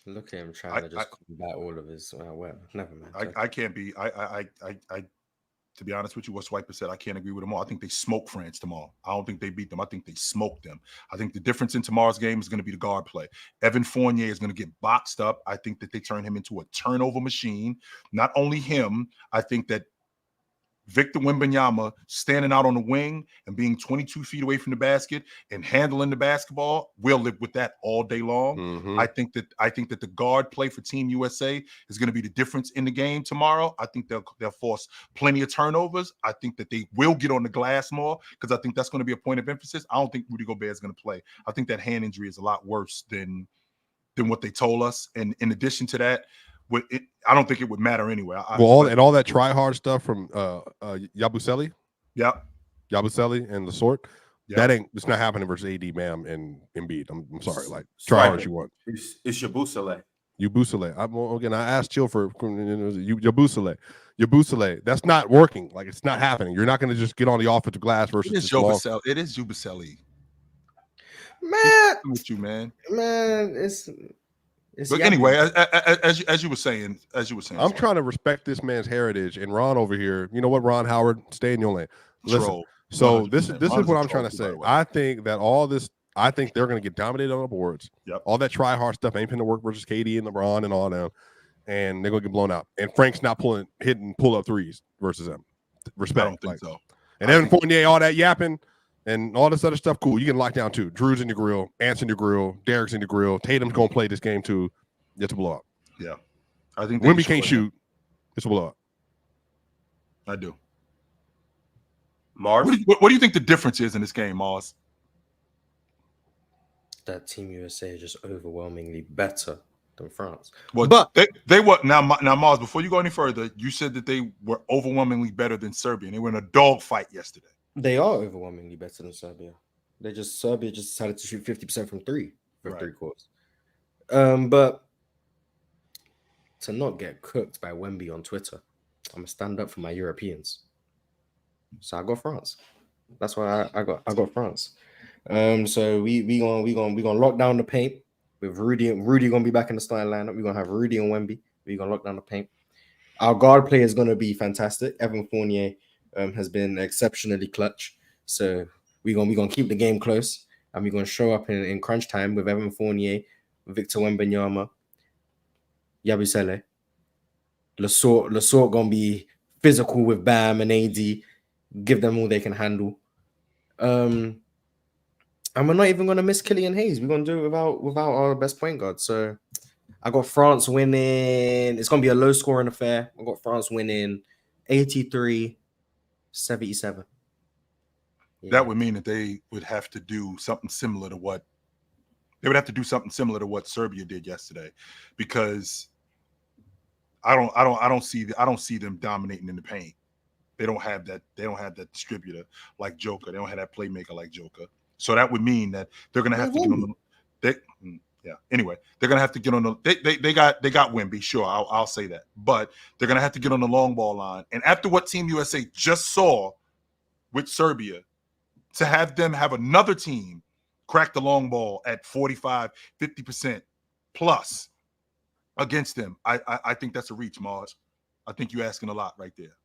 Look at him trying to just combat all of his. Well, never mind. I can't be. To be honest with you, what Swiper said, I can't agree with them all. I think they smoke France tomorrow. I don't think they beat them. I think they smoked them. I think the difference in tomorrow's game is going to be the guard play. Evan Fournier is going to get boxed up. I think that they turn him into a turnover machine. Not only him, I think that Victor Wembanyama standing out on the wing and being 22 feet away from the basket and handling the basketball, we'll live with that all day long. I think that the guard play for Team USA is going to be the difference in the game tomorrow. I think they'll force plenty of turnovers. I think that they will get on the glass more because I think that's going to be a point of emphasis. I don't think Rudy Gobert is going to play. I think that hand injury is a lot worse than what they told us. And in addition to that, I don't think it would matter anyway. All that try hard stuff from Yabusele. Yep. Yabusele and the sort. Yep. It's not happening versus AD, Bam, and Embiid. I'm sorry. Like, try hard as you want. It's Yabusele. Again, I asked Chill for Yabusele. That's not working. Like, it's not happening. You're not going to just get on the offensive glass versus it is Yabusele. It is Yabusele. Man, with you, man. Man, But anyway, as you were saying, I'm trying to respect this man's heritage, and Ron over here. You know what, Ron Howard, stay in your lane. Listen, so this is what I'm trying to say. I think that I think they're going to get dominated on the boards. Yep. All that try hard stuff ain't going to work versus KD and LeBron and all them, and they're going to get blown out. And Frank's not hitting pull up threes versus them. Respect. I don't think so. And Evan Fournier, all that yapping. And all this other stuff, cool. You can lock down too. Drew's in your grill, Ant's in your grill, Derek's in your grill. Tatum's gonna play this game too. It's a blowout. Yeah, I think Wemby can't shoot. It's a blowout. I do. Mars, what do you think the difference is in this game, Mars? That Team USA is just overwhelmingly better than France. Well, but they were now Mars. Before you go any further, you said that they were overwhelmingly better than Serbia. And they were in a dogfight yesterday. They are overwhelmingly better than Serbia. Serbia just decided to shoot 50% from 3 for 3 quarters. But to not get cooked by Wemby on Twitter, I'm gonna stand up for my Europeans. So I got France. That's why I got France. So we gonna lock down the paint with Rudy. Rudy gonna be back in the starting lineup. We're gonna have Rudy and Wemby. We're gonna lock down the paint. Our guard play is gonna be fantastic. Evan Fournier has been exceptionally clutch. So we're gonna keep the game close, and we're gonna show up in crunch time with Evan Fournier, Victor Wembanyama, Yabusele. Lasort gonna be physical with Bam and AD, give them all they can handle. And we're not even gonna miss Killian Hayes. We're gonna do it without our best point guard. So I got France winning. It's gonna be a low scoring affair. I got France winning 83-77. Yeah. That would mean that they would have to do something similar to what Serbia did yesterday, because I don't see them dominating in the paint. They don't have that distributor like Joker. They don't have that playmaker like Joker. So that would mean that they're gonna have to get on the. Anyway, they're gonna have to get on the. They got Wemby, sure. I'll say that, but they're gonna have to get on the long ball line. And after what Team USA just saw with Serbia, to have them have another team crack the long ball at 45, 50% plus against them, I think that's a reach, Mars. I think you're asking a lot right there.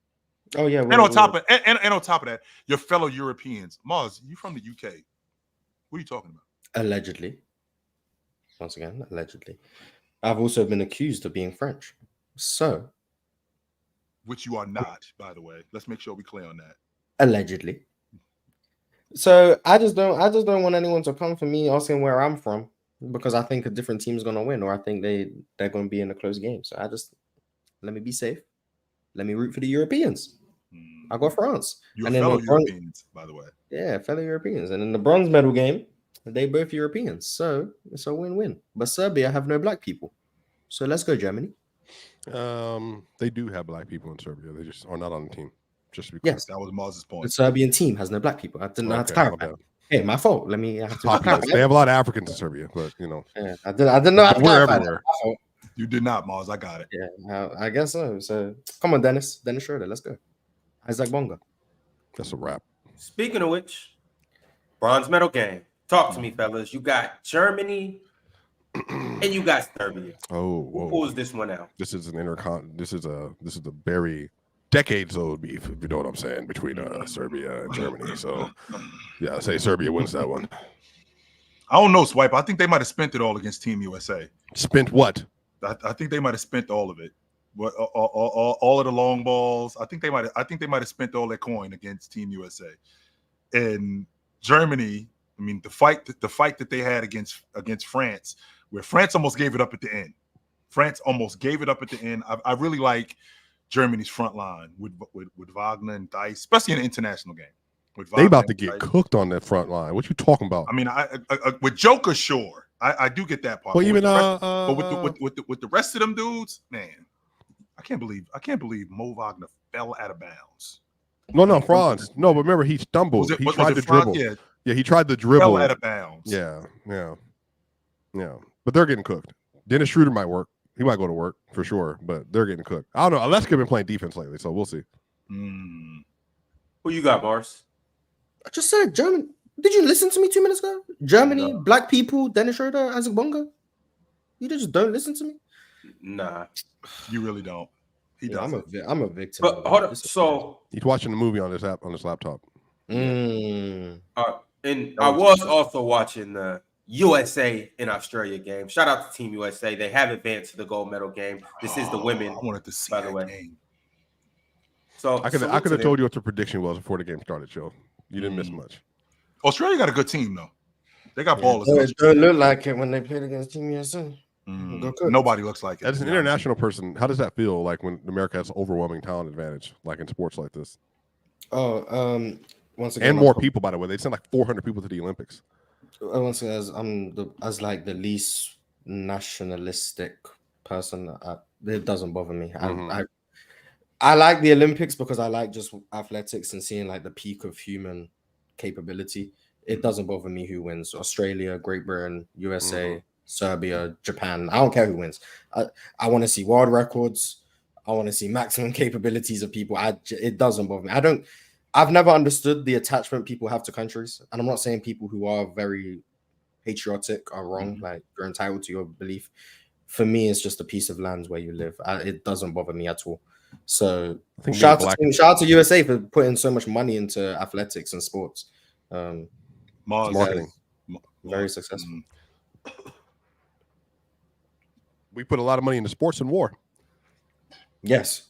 Oh yeah, and on top of that, your fellow Europeans, Mars, you from the UK? What are you talking about? Allegedly. Once again, allegedly. I've also been accused of being French. So, which you are not, by the way. Let's make sure we're clear on that. Allegedly. So I just don't want anyone to come for me asking where I'm from. because I think a different team's gonna win, or I think they're gonna be in a close game. So I just let me be safe. Let me root for the Europeans. I go France. You're And then fellow the bron- Europeans, by the way. Yeah, fellow Europeans. And in the bronze medal game, they both Europeans. So it's a win-win. But Serbia have no black people. So let's go, Germany. They do have black people in Serbia. They just are not on the team. Just to be clear. Yes. That was Mars's The point. Serbian team has no black people. I didn't know how to Okay, my clarify. bad. Hey, my fault. Let me have to Populous. clarify. They have a lot of Africans in Serbia, but Yeah, I didn't know how to we're clarify. everywhere. My fault. You did not, Mars. I got it. Yeah, I guess so. So come on, Dennis Schroeder, let's go. Isaac Bonga. That's a wrap. Speaking of which, bronze medal game. Talk to me, fellas. You got Germany and you got Serbia. Oh, Who whoa. pulls this one out? This is an This is a very decades old beef, if you know what I'm saying, between Serbia and Germany. So yeah, I say Serbia wins that one. I don't know, Swipe. I think they might have spent it all against Team USA. Spent what? I think they might have spent all of it. What all of the long balls. I think they might have spent all their coin against Team USA. And Germany, I mean, the fight that they had against France, where France almost gave it up at the end. I really like Germany's front line with Wagner and Dice, especially in an international game. They about to get cooked on that front line. What you talking about? I mean, I with Joker, sure, I do get that part. Well, even with the rest of them dudes, man, I can't believe Mo Wagner fell out of bounds. No, Franz. No, but remember he stumbled. He tried to dribble. Yeah, he tried to dribble. Fell out of bounds. Yeah. But they're getting cooked. Dennis Schroeder might work. He might go to work for sure, but they're getting cooked. I don't know. Alaska been playing defense lately, so we'll see. Who you got, Mars? I just said Germany. Did you listen to me 2 minutes ago? Germany, black people, Dennis Schroeder, Isaac Bonga. You just don't listen to me? Nah. You really don't. He doesn't. I'm a victim. But hold on. So he's watching the movie on his laptop. and I was also watching the USA and Australia game. Shout out to Team USA. They have advanced to the gold medal game. This is the women. I wanted to see by the that way. game. So I could have told you what the prediction was before the game started, Joe. You didn't miss much. Australia got a good team though. They got ballers. It don't look like it when they played against Team USA. Nobody looks like it. As an international person, how does that feel like when America has overwhelming talent advantage, like in sports like this? Once again, And more people, by the way. They sent like 400 people to the Olympics. Once again, as like the least nationalistic person, it doesn't bother me. I like the Olympics because I like just athletics and seeing like the peak of human capability. It doesn't bother me who wins. Australia, Great Britain, USA, Serbia, Japan. I don't care who wins. I want to see world records. I want to see maximum capabilities of people. It doesn't bother me. I've never understood the attachment people have to countries. And I'm not saying people who are very patriotic are wrong. Like you're entitled to your belief. For me, it's just a piece of land where you live. It doesn't bother me at all. So shout out to USA for putting so much money into athletics and sports. Marketing. Very successful. We put a lot of money into sports and war. Yes.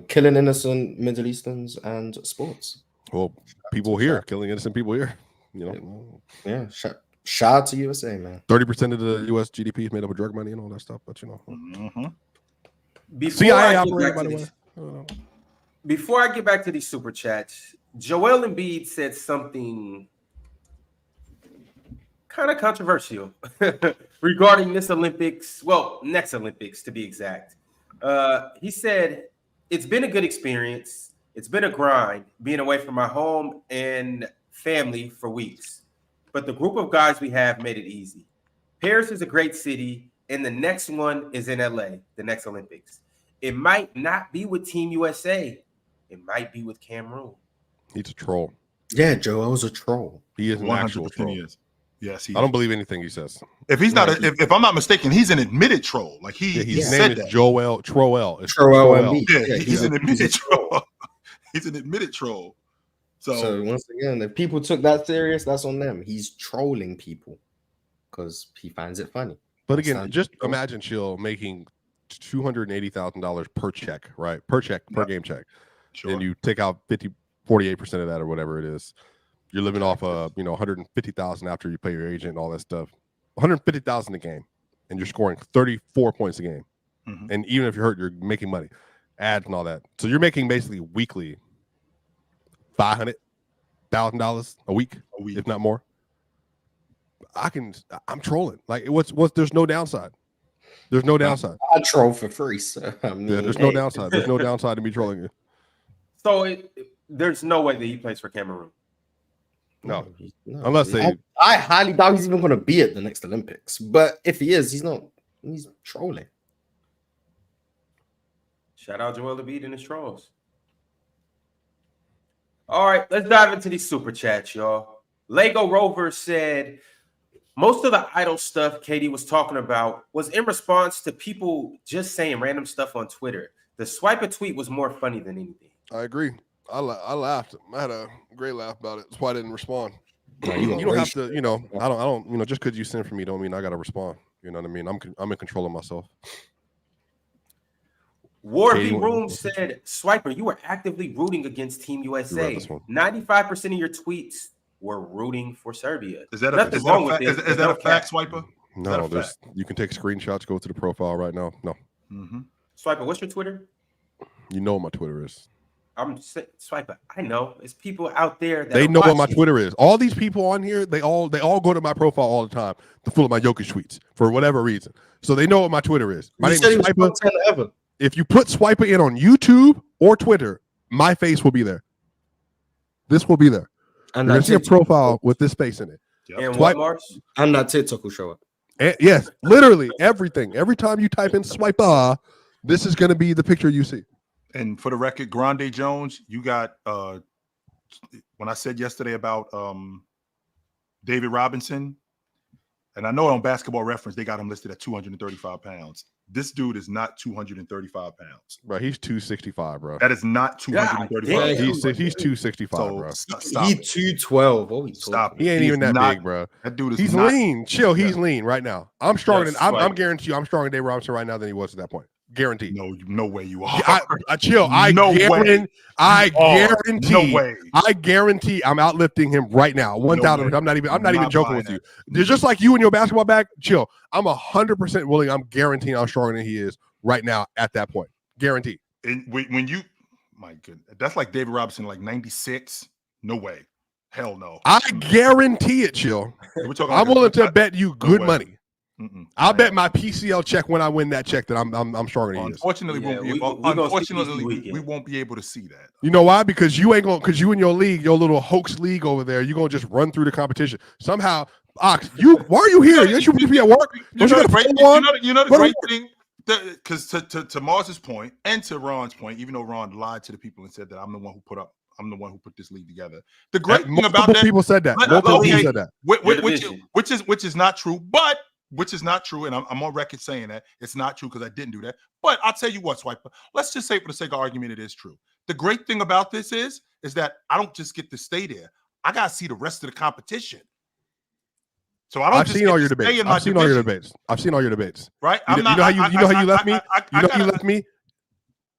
Killing innocent Middle Easterns and sports. Well, people here, killing innocent people here. You know. Yeah. Shout out to USA, man. 30% of the U.S. GDP is made up of drug money and all that stuff, but you know. CIA operated, by the way. Before I get back to these super chats, Joel Embiid said something kind of controversial regarding this Olympics. Well, next Olympics to be exact. He said, "It's been a good experience. It's been a grind being away from my home and family for weeks. But the group of guys we have made it easy. Paris is a great city, and the next one is in LA, the next Olympics. It might not be with Team USA. It might be with Cameroon." He's a troll. Yeah, Joel's a troll. He is an actual troll. Yes, I don't believe anything he says. If he's not, if I'm not mistaken, he's an admitted troll. Like his name is Joel Troel. Yeah, he's an admitted troll. He's an admitted troll. So once again, if people took that serious, that's on them. He's trolling people because he finds it funny. But again, just imagine Chill making $280,000 per check, right? Per game check. Sure. And you take out 48% of that or whatever it is. You're living off of, $150,000 after you pay your agent and all that stuff. 150,000 a game, and you're scoring 34 points a game. Mhm. And even if you're hurt, you're making money, ads and all that. So you're making basically weekly $500,000 a week, if not more. I'm trolling. Like what's there's no downside. There's no downside. I troll for free, so I mean, There's no downside. There's no downside to me trolling you. So there's no way that he plays for Cameroon. No. Unless they I highly doubt he's even going to be at the next Olympics. But if he is, he's not. He's trolling. Shout out Joel Embiid and his trolls. All right, let's dive into these super chats, y'all. Lego Rover said most of the idle stuff Katie was talking about was in response to people just saying random stuff on Twitter. The swipe a tweet was more funny than anything. I agree. I laughed. I had a great laugh about it. That's why I didn't respond. No, You don't have to, I don't, just because you send for me don't mean I got to respond. You know what I mean? I'm in control of myself. War Katie, V Room said, Swiper, you were actively rooting against Team You read USA. this one. 95% of your tweets were rooting for Serbia. Is that Nothing a wrong with fact? it. Is that a fact, Swiper? No, you can take screenshots, go to the profile right now. No. Mm-hmm. Swiper, what's your Twitter? You know what my Twitter is. Swiper. I know. It's people out there that They are know what my watching. Twitter is. All these people on here, they all go to my profile all the time to follow my Jokic tweets for whatever reason. So they know what my Twitter is. My name is Swiper. If you put Swiper in on YouTube or Twitter, my face will be there. This will be there. And you're gonna that see a TikTok, profile with this face in it. And Swipe- what, Mars? and that TikTok will show up. And yes, literally everything. Every time you type in Swiper, this is going to be the picture you see. And for the record, Grande Jones, you got when I said yesterday about David Robinson, and I know on Basketball Reference they got him listed at 235 pounds. This dude is not 235 pounds. Bro, he's 265, bro. That is not 235 God, pounds. He's 265, So bro. stop He it. 212. What are we Stop talking He ain't He's even that not- big, bro. That dude is He's not, lean. Chill. He's lean right now. I'm stronger Yes, than I'm right. guarantee you. I'm stronger than Dave Robinson right now than he was at that point. Guaranteed. No way you are. I chill. No way. I Oh, guarantee. no way. I guarantee I'm outlifting him right now. 1,000. way. I'm not even Not joking buying with you. that. They're just like you and your basketball bag. Chill. I'm 100% willing. I'm guaranteeing I'm stronger than he is right now at that point. Guaranteed. And when you, my goodness, that's like David Robinson, like 96. No way. Hell no. I guarantee it, chill. We're talking I'm like willing to bet you good way. money. Mm-mm. I'll bet my PCL check when I win that check that I'm stronger than he is. Unfortunately, Yeah, we gonna see unfortunately, this we weekend. won't be able to see that. You know why? Because you ain't going. Because you in your league, your little hoax league over there, you gonna just run through the competition somehow. Ox, why are you here? You should be at work. You know Don't the great, you got a you know the What great thing, because to Mars's point and to Ron's point, even though Ron lied to the people and said that I'm the one who put this league together. The great thing about multiple that, people said that. But- Multiple okay, people said that. which is not true, but which is not true, and I'm on record saying that it's not true because I didn't do that. But I'll tell you what, Swiper. Let's just say for the sake of argument, it is true. The great thing about this is that I don't just get to stay there. I gotta see the rest of the competition. So I don't. I've just seen get all to your stay debates. in my I've seen all your division, debates. I've seen all your debates. right? You know how you left me? You know how you left me?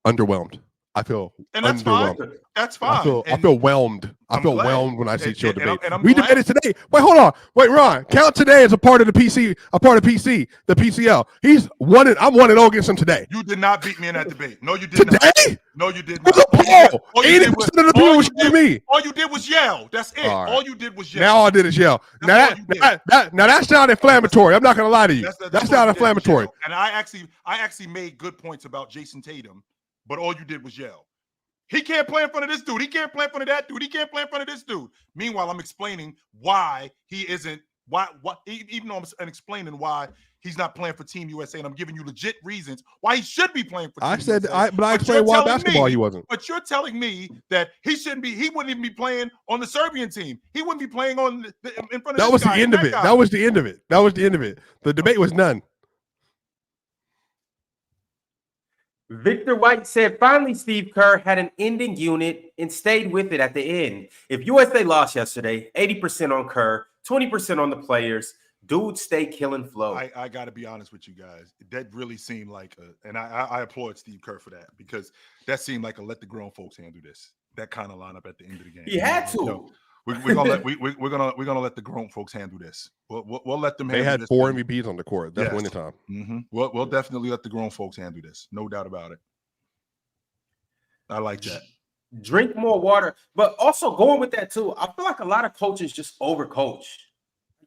Underwhelmed. I feel And that's underwhelmed. fine. That's fine. I feel whelmed. I I'm feel glad. whelmed when I see Chill And debate. I'm We glad. debated today. Wait, hold on. Wait, Ron. Count today as a part of the PC, a part of PC, the PCL. He's won it. I'm 1-0 against him today. You did not beat me in that debate. No, you did not. Today? No, you did It was not. a poll. All you did 80% was- of the people all was you showing did- me. All you did was yell. That's it. All right. All you did was yell. Now all I did is yell. That's all you did. Now that sounded inflammatory. I'm not gonna lie to you. That's That all you sounded did was inflammatory. yell. And I actually made good points about Jason Tatum, but all you did was yell. He can't play in front of this dude. He can't play in front of that dude. He can't play in front of this dude. Meanwhile, I'm explaining why he isn't. Even though I'm explaining why he's not playing for Team USA, and I'm giving you legit reasons why he should be playing for Team I said, USA. but I explained you're why telling basketball me- he wasn't. But you're telling me that he shouldn't be. He wouldn't even be playing on the Serbian team. He wouldn't be playing in front of. That this was the guy end and of it. guy. That was the end of it. That was the end of it. The debate was none. Victor White said, finally, Steve Kerr had an ending unit and stayed with it at the end. If USA lost yesterday, 80% on Kerr, 20% on the players. Dude, stay killing flow. I got to be honest with you guys. That really seemed like and I applaud Steve Kerr for that, because that seemed like a let the grown folks handle this. That kind of lineup at the end of the game. He had to. You know, We're gonna let the grown folks handle this. We'll let them. They handle had this 4 thing. MVPs on the court. That's Yes. winning time. Mm-hmm. We'll definitely let the grown folks handle this. No doubt about it. I like that. Drink more water, but also going with that too. I feel like a lot of coaches just overcoach.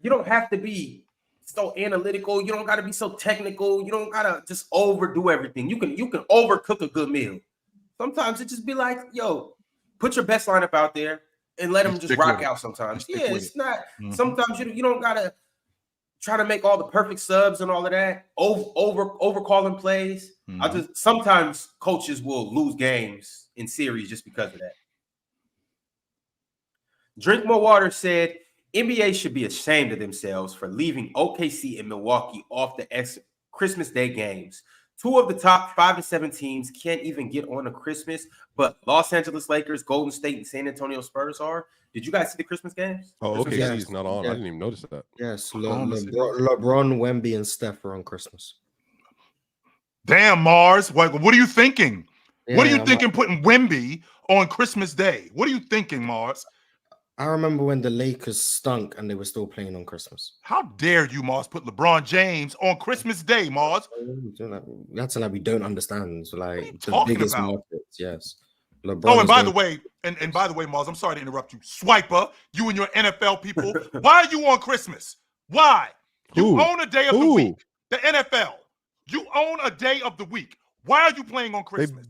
You don't have to be so analytical. You don't got to be so technical. You don't got to just overdo everything. You can overcook a good meal. Sometimes it just be like, yo, put your best lineup out there and let them just rock out sometimes. Yeah, it's not. Mm-hmm. Sometimes you don't got to try to make all the perfect subs and all of that. Over calling plays. Mm-hmm. Sometimes coaches will lose games in series just because of that. Drink More Water said NBA should be ashamed of themselves for leaving OKC and Milwaukee off the Christmas Day games. 2 of the top 5 to 7 teams can't even get on a Christmas, but Los Angeles Lakers, Golden State, and San Antonio Spurs are. Did you guys see the Christmas games? Oh, Christmas okay. games? He's not on. Yeah. I didn't even notice that. Yes, Oklahoma City. LeBron, Wemby, and Steph are on Christmas. Damn, Mars. What are you thinking? What are you Yeah, thinking putting Wemby on Christmas Day? What are you thinking, Mars? I remember when the Lakers stunk and they were still playing on Christmas. How dare you, Mars, put LeBron James on Christmas Day, Mars? That's like we don't understand. Like the talking biggest about? markets, yes. LeBron Oh, and is by going- the way, and by the way, Mars, I'm sorry to interrupt you. Swiper, you and your NFL people, why are you on Christmas? Why? You Who? own a day of the Who? week. The NFL. You own a day of the week. Why are you playing on Christmas?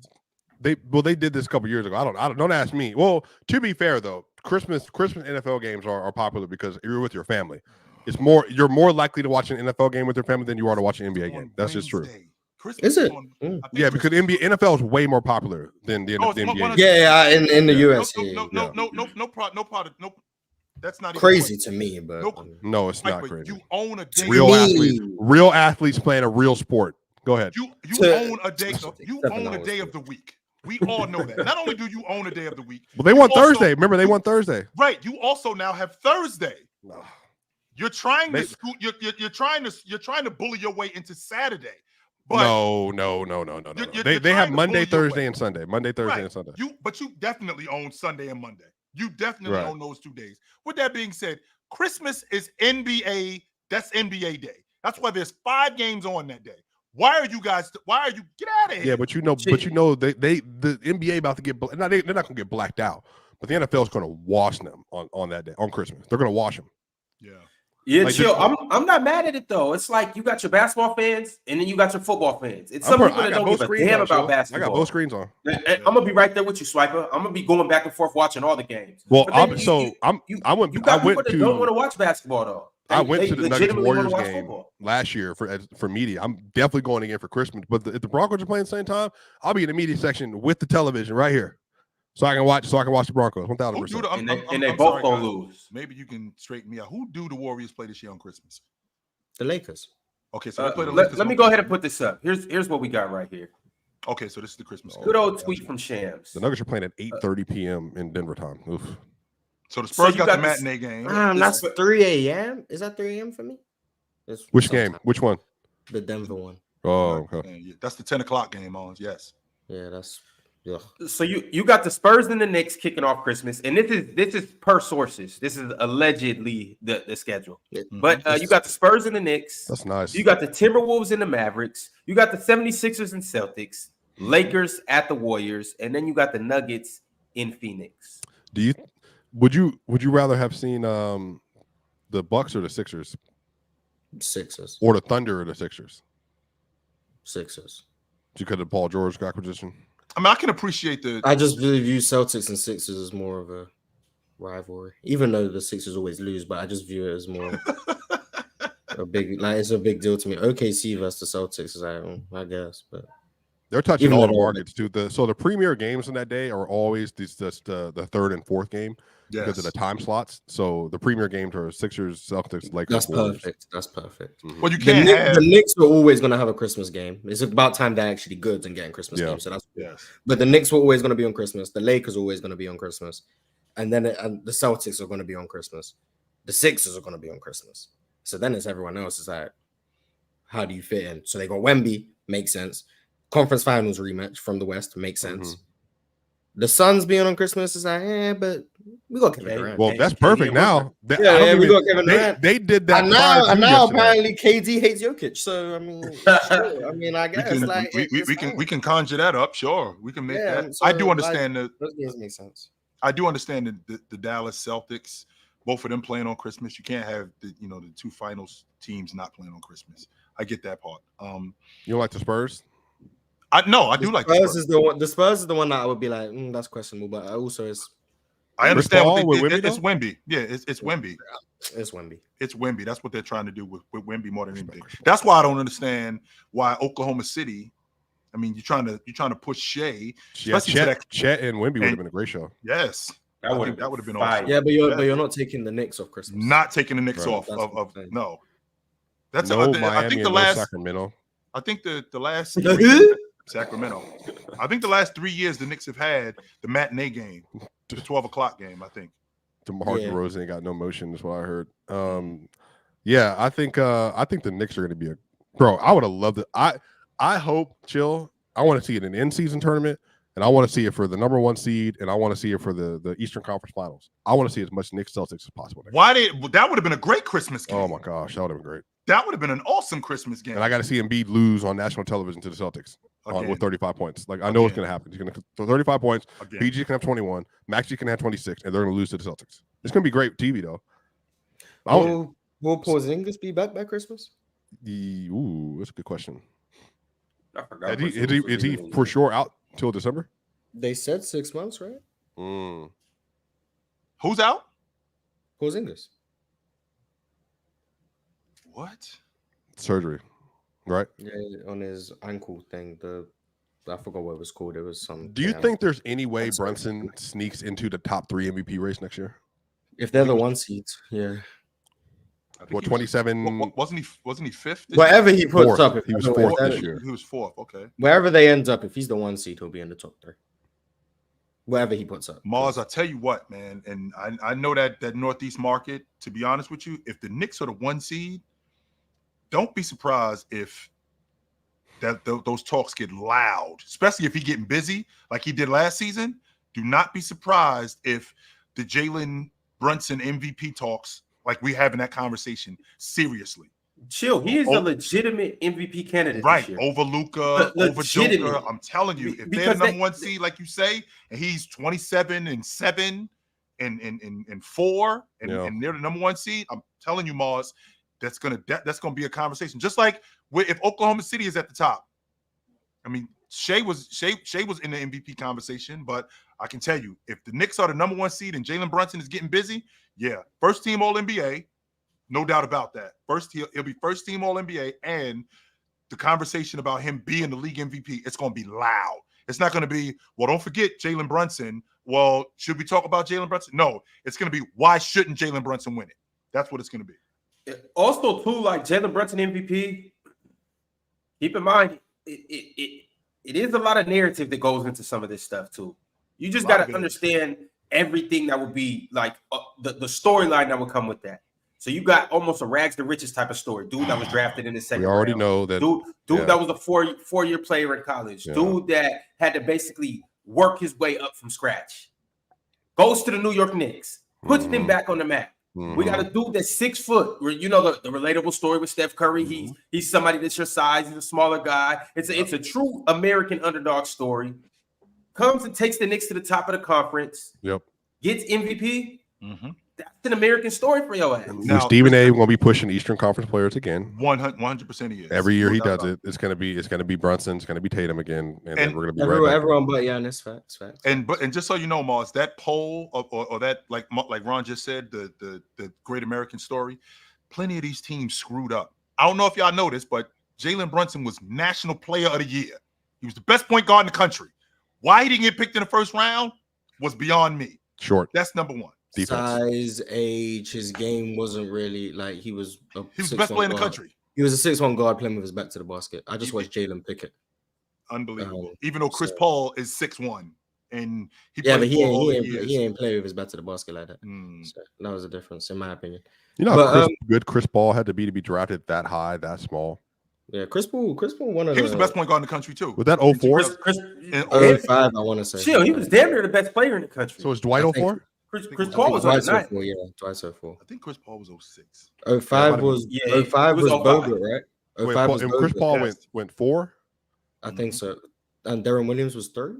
They did this a couple years ago. I don't ask me. Well, to be fair though, Christmas NFL games are popular because you're with your family. You're more likely to watch an NFL game with your family than you are to watch an NBA game. That's just true. Christmas Is it? on- Mm. I think Yeah, because NFL is way more popular than the Oh, it's NBA. one of- Yeah, in the US. No. That's not even Crazy to me, but No, it's not Like, crazy. you own a day. Real athletes playing a real sport. Go ahead. You To- own a day. You 7 own a hours. day of the week. We all know that. Not only do you own a day of the week, Well, they you won also- Thursday. Remember, they won Thursday. Right. You also now have Thursday. No. You're trying They- to scoot. You're trying to bully your way into Saturday. But No. You're They trying have to Monday, bully your Thursday, way. and Sunday. Monday, Thursday, Right. and Sunday. But you definitely own Sunday and Monday. You definitely Right. own those 2 days. With that being said, Christmas is NBA. That's NBA Day. That's why there's 5 games on that day. Why are you get out of here? Yeah, but the NBA about to get they're not going to get blacked out, but the NFL is going to wash them on that day on Christmas. They're going to wash them. Yeah, Like chill. this- I'm not mad at it though. It's like you got your basketball fans and then you got your football fans. It's some people that don't give a damn about I basketball. got both screens on. I'm gonna be right there with you, Swiper. I'm gonna be going back and forth watching all the games. Well, But then I went you got people that to don't want to watch basketball though. I went They to the Nuggets legitimately wanna Warriors watch game football. last year for media. I'm definitely going again for Christmas. But if the Broncos are playing at the same time, I'll be in the media section with the television right here, so I can watch the Broncos. 1,000%. And they both gonna lose. Maybe you can straighten me out. Who do the Warriors play this year on Christmas? the Lakers. Okay, so they play the Let Lakers me on go ahead and Christmas. put this up. Here's what we got right here. Okay, so this is the Christmas. Good old tweet from Shams. The Nuggets are playing at 8:30 p.m. in Denver time. Oof. So the Spurs you got got the this- matinee game. That's 3 a.m. Is that 3 a.m. for me? It's Which sometime. game? Which one? The Denver one. Oh, okay. Yeah, that's the 10 o'clock game, Owens. Yes. Yeah, that's yeah. So you got the Spurs and the Knicks kicking off Christmas, and this is per sources. This is allegedly the schedule. But you got the Spurs and the Knicks. That's nice. You got the Timberwolves and the Mavericks. You got the 76ers and Celtics. Lakers at the Warriors, and then you got the Nuggets in Phoenix. Would you rather have seen the Bucks or the Sixers, Sixers. or the Thunder or the Sixers? Sixers. Because of Paul George acquisition. I mean, I can appreciate the. I just really view Celtics and Sixers as more of a rivalry, even though the Sixers always lose. But I just view it as more it's a big deal to me. OKC versus the Celtics is I guess, but They're touching Even all though the they're- markets too. The premier games in that day are always the third and fourth game because of the time slots. So the premier games are Sixers, Celtics, Lakers. that's Warriors. perfect. That's perfect. Well, you The, can't have. The Knicks are always going to have a Christmas game. It's about time they're actually good and getting Christmas Yeah. games. So that's Yes. But the Knicks were always going to be on Christmas. The Lakers are always going to be on Christmas. And then the Celtics are going to be on Christmas. The Sixers are going to be on Christmas. So then it's everyone else. It's like, how do you fit in? So they got Wemby, makes sense. Conference Finals rematch from the West, makes sense. The Suns being on Christmas is like, but We got Kevin Okay. Durant. Well, Hey, that's KD perfect and now. Booker. I don't Yeah, we even- got Kevin Durant. they did that. And prior now, to and now yesterday. apparently KD hates Jokic. So I mean, sure. I mean, I guess we can conjure that up. Sure, we can make Yeah, that. so, I do like, understand that. those games make sense. I do understand the Dallas Celtics, both of them playing on Christmas. You can't have the two finals teams not playing on Christmas. I get that part. You don't like the Spurs? I do like the Spurs Spurs. is the one. The Spurs is the one that I would be like, that's questionable. But also, I understand Paul what with they, Wemby, it's though? Wemby. Yeah, it's Wemby. it's Wemby. It's Wemby. That's what they're trying to do with Wemby more than anything. That's why I don't understand why Oklahoma City. I mean, you're trying to push Shea. Yeah, Especially to that- Chet and Wemby would have and- been a great show. Yes, That I would think that would have been fire. awesome. Yeah, but you're not taking the Knicks off Christmas. Not taking the Knicks Right. off That's what I'm of saying. no. That's No I Miami think and the no last. Sacramento. I think the last Who? Sacramento. I think the last 3 years the Knicks have had the matinee game, the 12 o'clock game. I think. DeMar Yeah. DeRozan ain't got no motion. Is what I heard. Yeah, I think the Knicks are going to be bro. I would have loved it. I hope, chill. I want to see it in an in-season tournament, and I want to see it for the number 1 seed, and I want to see it for the Eastern Conference Finals. I want to see as much Knicks Celtics as possible. That would have been a great Christmas game. Oh my gosh, that would have been great. That would have been an awesome Christmas game. And I got to see Embiid lose on national television to the Celtics Again. with 35 points. Like I know it's Again. going to happen. He's going to throw 35 points. Again. PG can have 21. Maxey can have 26, and they're going to lose to the Celtics. It's going to be great TV though. Will Porzingis be back by Christmas? Ooh, that's a good question. I forgot. Is he for sure out till December? They said 6 months, right? Who's out? Porzingis. What? Surgery, right? Yeah, on his ankle thing. I forgot what it was called. It was some. Do you think there's any way That's right. Brunson sneaks into the top 3 MVP race next year? if they're the 1 seeds? Yeah. I think What, he was- 27? Wasn't he fifth? this Wherever he puts Fourth. up, if He was they're- fourth if they're- this year. He was fourth. Okay. Wherever they end up, if he's the 1 seed, he'll be in the top 3. Wherever he puts up. Mars, I tell you what, man, and I know that Northeast market, to be honest with you, if the Knicks are the 1 seed, don't be surprised if those talks get loud, especially if he's getting busy like he did last season. Do not be surprised if the Jalen Brunson MVP talks, like we having that conversation, seriously. Chill. He is a legitimate MVP candidate. Right. This year. Over Luka, over Legitimate. Joker. I'm telling you, if they're Because the number 1 seed, like you say, and he's 27-7 and 4, and they're the number 1 seed, I'm telling you, Mars, that's gonna be a conversation. Just like if Oklahoma City is at the top. I mean, Shea was in the MVP conversation, but I can tell you, if the Knicks are the number 1 seed and Jalen Brunson is getting busy, yeah, first team All NBA, no doubt about that. First, he'll be first team All NBA, and the conversation about him being the league MVP, it's going to be loud. It's not going to be, well, don't forget Jalen Brunson. Well, should we talk about Jalen Brunson? No, it's going to be, why shouldn't Jalen Brunson win it? That's what it's going to be. Also, too, like Jalen Brunson MVP, keep in mind, it is a lot of narrative that goes into some of this stuff, too. You just got to understand everything that would be like the storyline that would come with that. So you got almost a rags to riches type of story. Dude that was drafted in the second We already round. know that. Dude that was a four-year player in college. Yeah. Dude that had to basically work his way up from scratch. Goes to the New York Knicks. Puts them back on the map. We got a dude that's 6 foot. You know the relatable story with Steph Curry. He's somebody that's your size. He's a smaller guy. It's a true American underdog story. Comes and takes the Knicks to the top of the conference. Yep. Gets MVP. That's an American story for your ass. Now, Stephen A. going to be pushing Eastern Conference players again. 100% he is. Every year he does it. It's going to be Brunson. It's going to be Tatum again, and then we're going to be everyone but Giannis. Facts. And just so you know, Mars, that poll or that like Ron just said, the Great American Story, plenty of these teams screwed up. I don't know if y'all know this, but Jalen Brunson was National Player of the Year. He was the best point guard in the country. Why he didn't get picked in the first round was beyond me. Short. That's number 1. Defense. Size, age, his game wasn't really like he was the best player in the country. He was a 6'1" guard playing with his back to the basket. I just watched Jalen pick it. Unbelievable. Even though Chris Paul is 6'1", and but he ain't play with his back to the basket like that. So that was the difference, in my opinion. You know how good Chris Paul had to be drafted that high, that small. Yeah, Chris Paul, he was the best point guard in the country too. Was that 04? 05, I want to say. Chill, he was damn near the best player in the country. So is Dwight 04? Chris Paul was on the night. Yeah, twice so full. I think Chris Paul was 06. 05 was Yeah, 05 it was was 05. Bogut, right? Wait, 05 was and Chris Bogut. Paul Yes. went 4. I think so. And Darren Williams was third.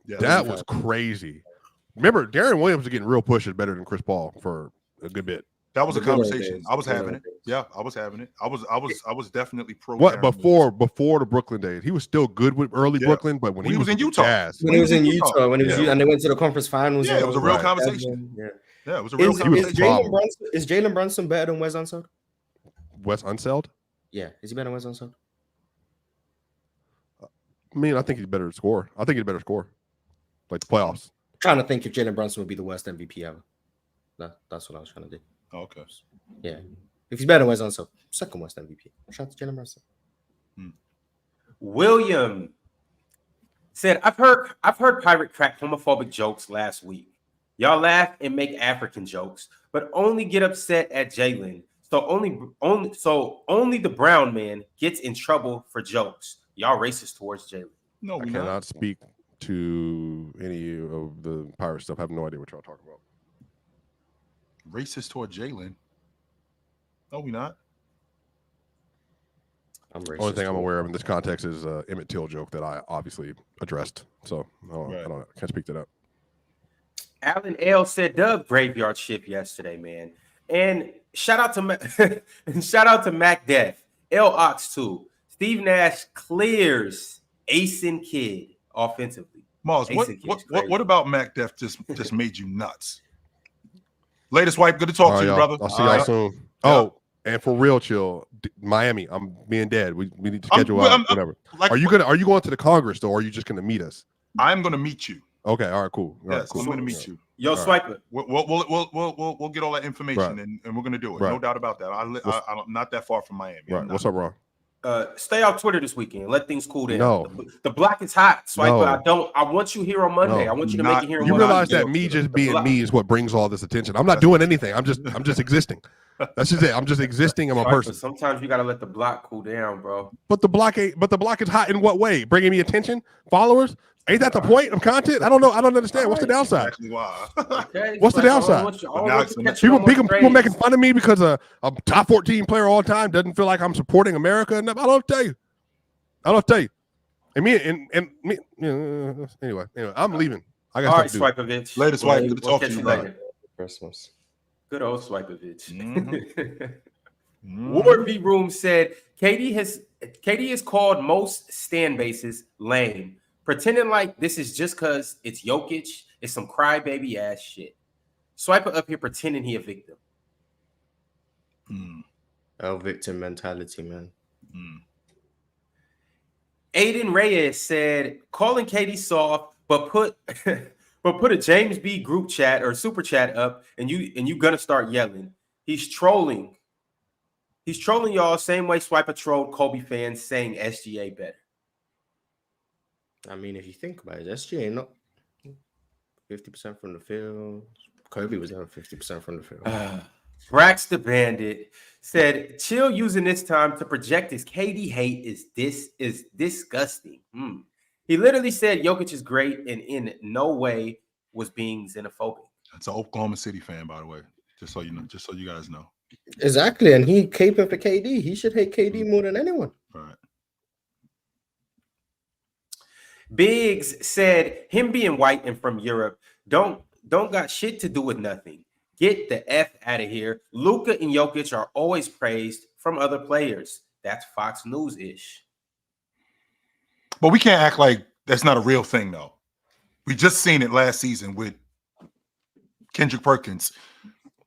Yeah, That was crazy. Remember, Darren Williams was getting real pushes better than Chris Paul for a good bit. that was a The good old conversation. days. I was The good having old it. days. Yeah, I was having it. I was definitely pro. What Darren Williams. before the Brooklyn days? He was still good with early Yeah. Brooklyn, but when he was in with the Utah. Jazz, When he was in Utah, Yeah. and they went to the conference finals. Yeah, it was a real Right. conversation. Yeah. Yeah, it was a real Is conversation. Jalen Brunson better than Wes Unseld? Wes Unseld. Yeah, is he better than Wes Unseld? I mean, I think he's better to score. I think he's better to score, like the playoffs. Trying to think if Jalen Brunson would be the worst MVP ever. That's what I was trying to do. Okay. Yeah, if he's better than Wes Unseld, second worst MVP. Shout out to Jalen Brunson. William said, I've heard Pirate crack homophobic jokes last week. Y'all laugh and make African jokes, but only get upset at Jalen. So only the brown man gets in trouble for jokes. Y'all racist towards Jalen. No, I we cannot not. speak to any of the Pirate stuff. I have no idea what y'all talking about. Racist toward Jalen. No, we not. I'm racist. Only thing I'm aware of in this context is Emmett Till joke that I obviously addressed. So Right. I can't speak to that. Alan L said Doug graveyard shift yesterday, man. And shout out to Mac Def, L Ox too. Steve Nash clears Asen Kid offensively. Mars, Asen Kid's crazy. what about Mac Def just made you nuts? Latest wipe, good to talk All to you, right, brother. I'll see y'all soon. Oh, and for real, chill, Miami. I'm being dead. We need to schedule out whatever. Like, Are you going to the Congress though, or are you just gonna meet us? I'm gonna meet you. Okay, all right, cool. All right, Yes, cool. I'm gonna meet you. Yo, All right. Swiper. We'll get all that information Right. and we're gonna do it. Right. No doubt about that. I'm not that far from Miami. Right. What's up, Ron? Stay off Twitter this weekend. Let things cool down. No. The block is hot, Swiper. No. I want you here on Monday. No. I want you to Not- make it here on You Monday. realize that me just being me is what brings all this attention. I'm not doing anything. I'm just existing. That's just it. I'm just existing. I'm a Swiper, person. sometimes you gotta let the block cool down, bro. But the block is hot in what way? Bringing me attention, followers. Ain't that the point of content? I don't know. I don't understand. What's the downside? Exactly why. Okay, What's the Swiper, I downside? don't want you- I don't want you to catch you People, on one people making grade. fun of me because a top 14 player all time doesn't feel like I'm supporting America enough. I don't tell you. And me. Anyway, I'm leaving. I got All right, stuff to do. Swipovich. Latest wipe, good to We'll talk to catch you, later. brother. Christmas. Good old Swipovich. Mhm. Ward V Room said KD has called most stand bases lame, pretending like this is just because it's Jokic. It's some crybaby ass shit. Swiper up here pretending he a victim. Mm, Oh, victim mentality, man. mm. Aiden Reyes said calling KD soft, but put a James B group chat or super chat up, and you gonna start yelling. He's trolling. He's trolling y'all same way Swiper trolled Kobe fans saying SGA better. I mean, if you think about it, SGA not 50% from the field. Kobe was down 50% from the field. Brax the Bandit said, chill using this time to project his KD hate is disgusting. He literally said Jokic is great and in no way was being xenophobic. That's an Oklahoma City fan, by the way. Just so you know, just so you guys know. Exactly, and he caping for KD. He should hate KD more than anyone. All right. Biggs said him being white and from Europe don't got shit to do with nothing. Get the F out of here. Luka and Jokic are always praised from other players. That's Fox News-ish. But we can't act like that's not a real thing, though. We just seen it last season with Kendrick Perkins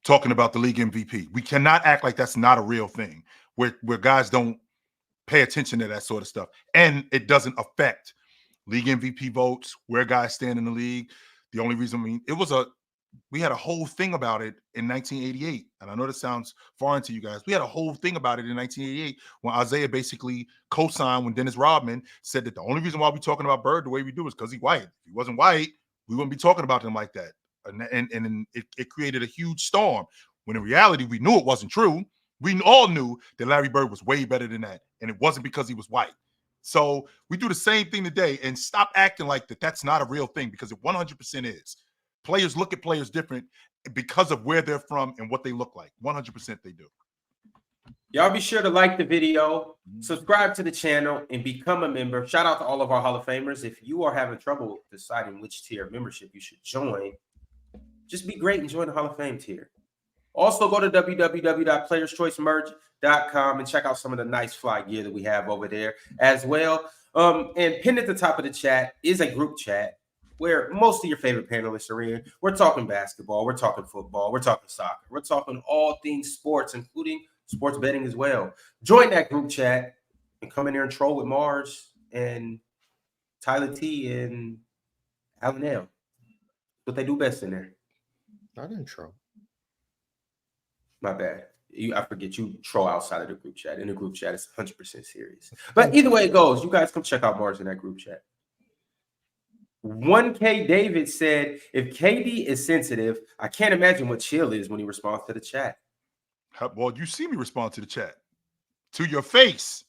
talking about the league MVP. We cannot act like that's not a real thing, where guys don't pay attention to that sort of stuff. And it doesn't affect league MVP votes, where guys stand in the league. The only reason we had a whole thing about it in 1988. And I know this sounds foreign to you guys. We had a whole thing about it in 1988 when Isaiah basically co-signed when Dennis Rodman said that the only reason why we're talking about Bird the way we do is because he's white. If he wasn't white, we wouldn't be talking about him like that. And it created a huge storm when in reality, we knew it wasn't true. We all knew that Larry Bird was way better than that. And it wasn't because he was white. So we do the same thing today and stop acting like that's not a real thing, because it 100% is. Players look at players different because of where they're from and what they look like. 100% they do. Y'all be sure to like the video, subscribe to the channel, and become a member. Shout out to all of our Hall of Famers. If you are having trouble deciding which tier of membership you should join, just be great and join the Hall of Fame tier. Also, go to www.playerschoicemerch.com and check out some of the nice fly gear that we have over there as well. And pinned at the top of the chat is a group chat where most of your favorite panelists are in. We're talking basketball, we're talking football, we're talking soccer, we're talking all things sports, including sports betting as well. Join that group chat and come in there and troll with Mars and Tyler T and Alan L. What they do best in there. I didn't troll. My bad. I forget you troll outside of the group chat. In the group chat, it's 100% serious. But either way it goes, you guys come check out Mars in that group chat. 1K David said, if KD is sensitive, I can't imagine what chill is when he responds to the chat. Well, you see me respond to the chat. To your face.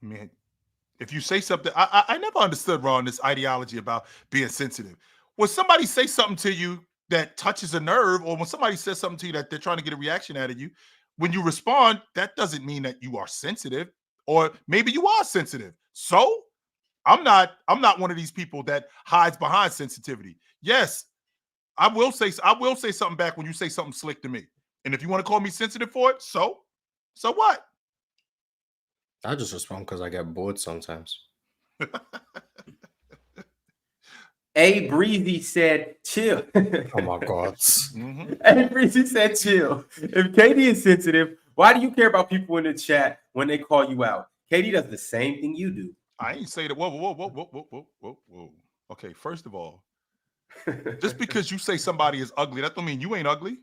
Man, if you say something, I never understood, Ron, this ideology about being sensitive. When somebody say something to you that touches a nerve, or when somebody says something to you that they're trying to get a reaction out of you, when you respond, that doesn't mean that you are sensitive, or maybe you are sensitive. So I'm not one of these people that hides behind sensitivity. Yes, I will say something back when you say something slick to me. And if you want to call me sensitive for it, so what? I just respond because I get bored sometimes. A Breezy said, chill. Oh my God. A Breezy said, chill. If KD is sensitive, why do you care about people in the chat when they call you out? KD does the same thing you do. I ain't say that. Whoa. Okay, first of all, just because you say somebody is ugly, that don't mean you ain't ugly.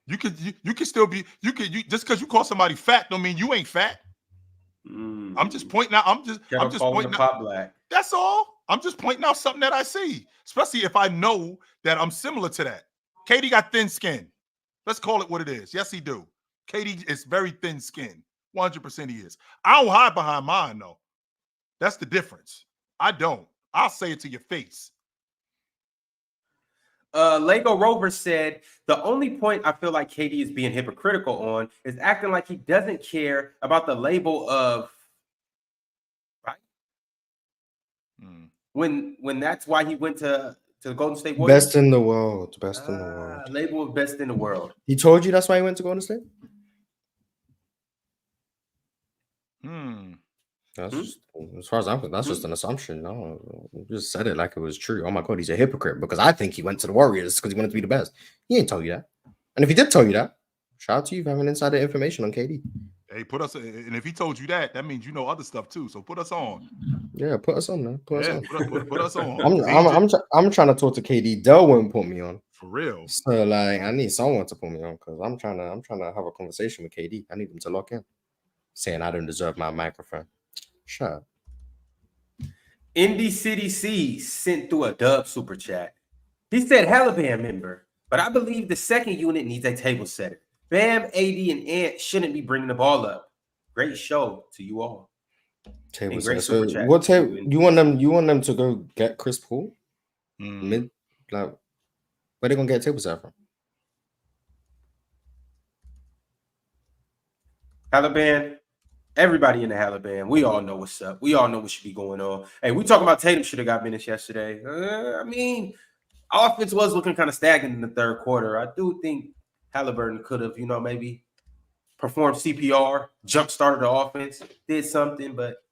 You can still be, just because you call somebody fat don't mean you ain't fat. I'm just pointing out. I'm just pointing out. Black. That's all. I'm just pointing out something that I see, especially if I know that I'm similar to that. KD got thin skin. Let's call it what it is. Yes, he do. KD is very thin skin. 100% he is. I don't hide behind mine, though. That's the difference. I don't. I'll say it to your face. Lego Rover said, the only point I feel like KD is being hypocritical on is acting like he doesn't care about the label of, right? When that's why he went to Golden State Warriors. Best in the world. Best in the world. Label of best in the world. He told you that's why he went to Golden State? That's just, as far as I'm concerned, that's just an assumption. No, you just said it like it was true. Oh my God, he's a hypocrite because I think he went to the Warriors because he wanted to be the best. He ain't tell you that. And if he did tell you that, shout out to you for having insider information on KD. Hey, put us, and if he told you that, that means you know other stuff too. So put us on. Yeah, put us on, man. Put us on. I'm trying to talk to KD. Dell won't put me on. For real. So like, I need someone to put me on because I'm trying to have a conversation with KD. I need him to lock in, saying I don't deserve my microphone. Shut up. Indy City C sent through a dub super chat. He said, Haliban member, but I believe the second unit needs a table setter. Bam, AD, and Ant shouldn't be bringing the ball up. Great show to you all. Table setter. So what table you want them? You want them to go get Chris Paul? Mid, like, where they gonna get a table setter from? Haliban. Everybody in the Haliban, we all know what's up. We all know what should be going on. Hey, we talking about Tatum should have got minutes yesterday. I mean, offense was looking kind of stagnant in the third quarter. I do think Halliburton could have, maybe performed CPR, jump-started the offense, did something, but...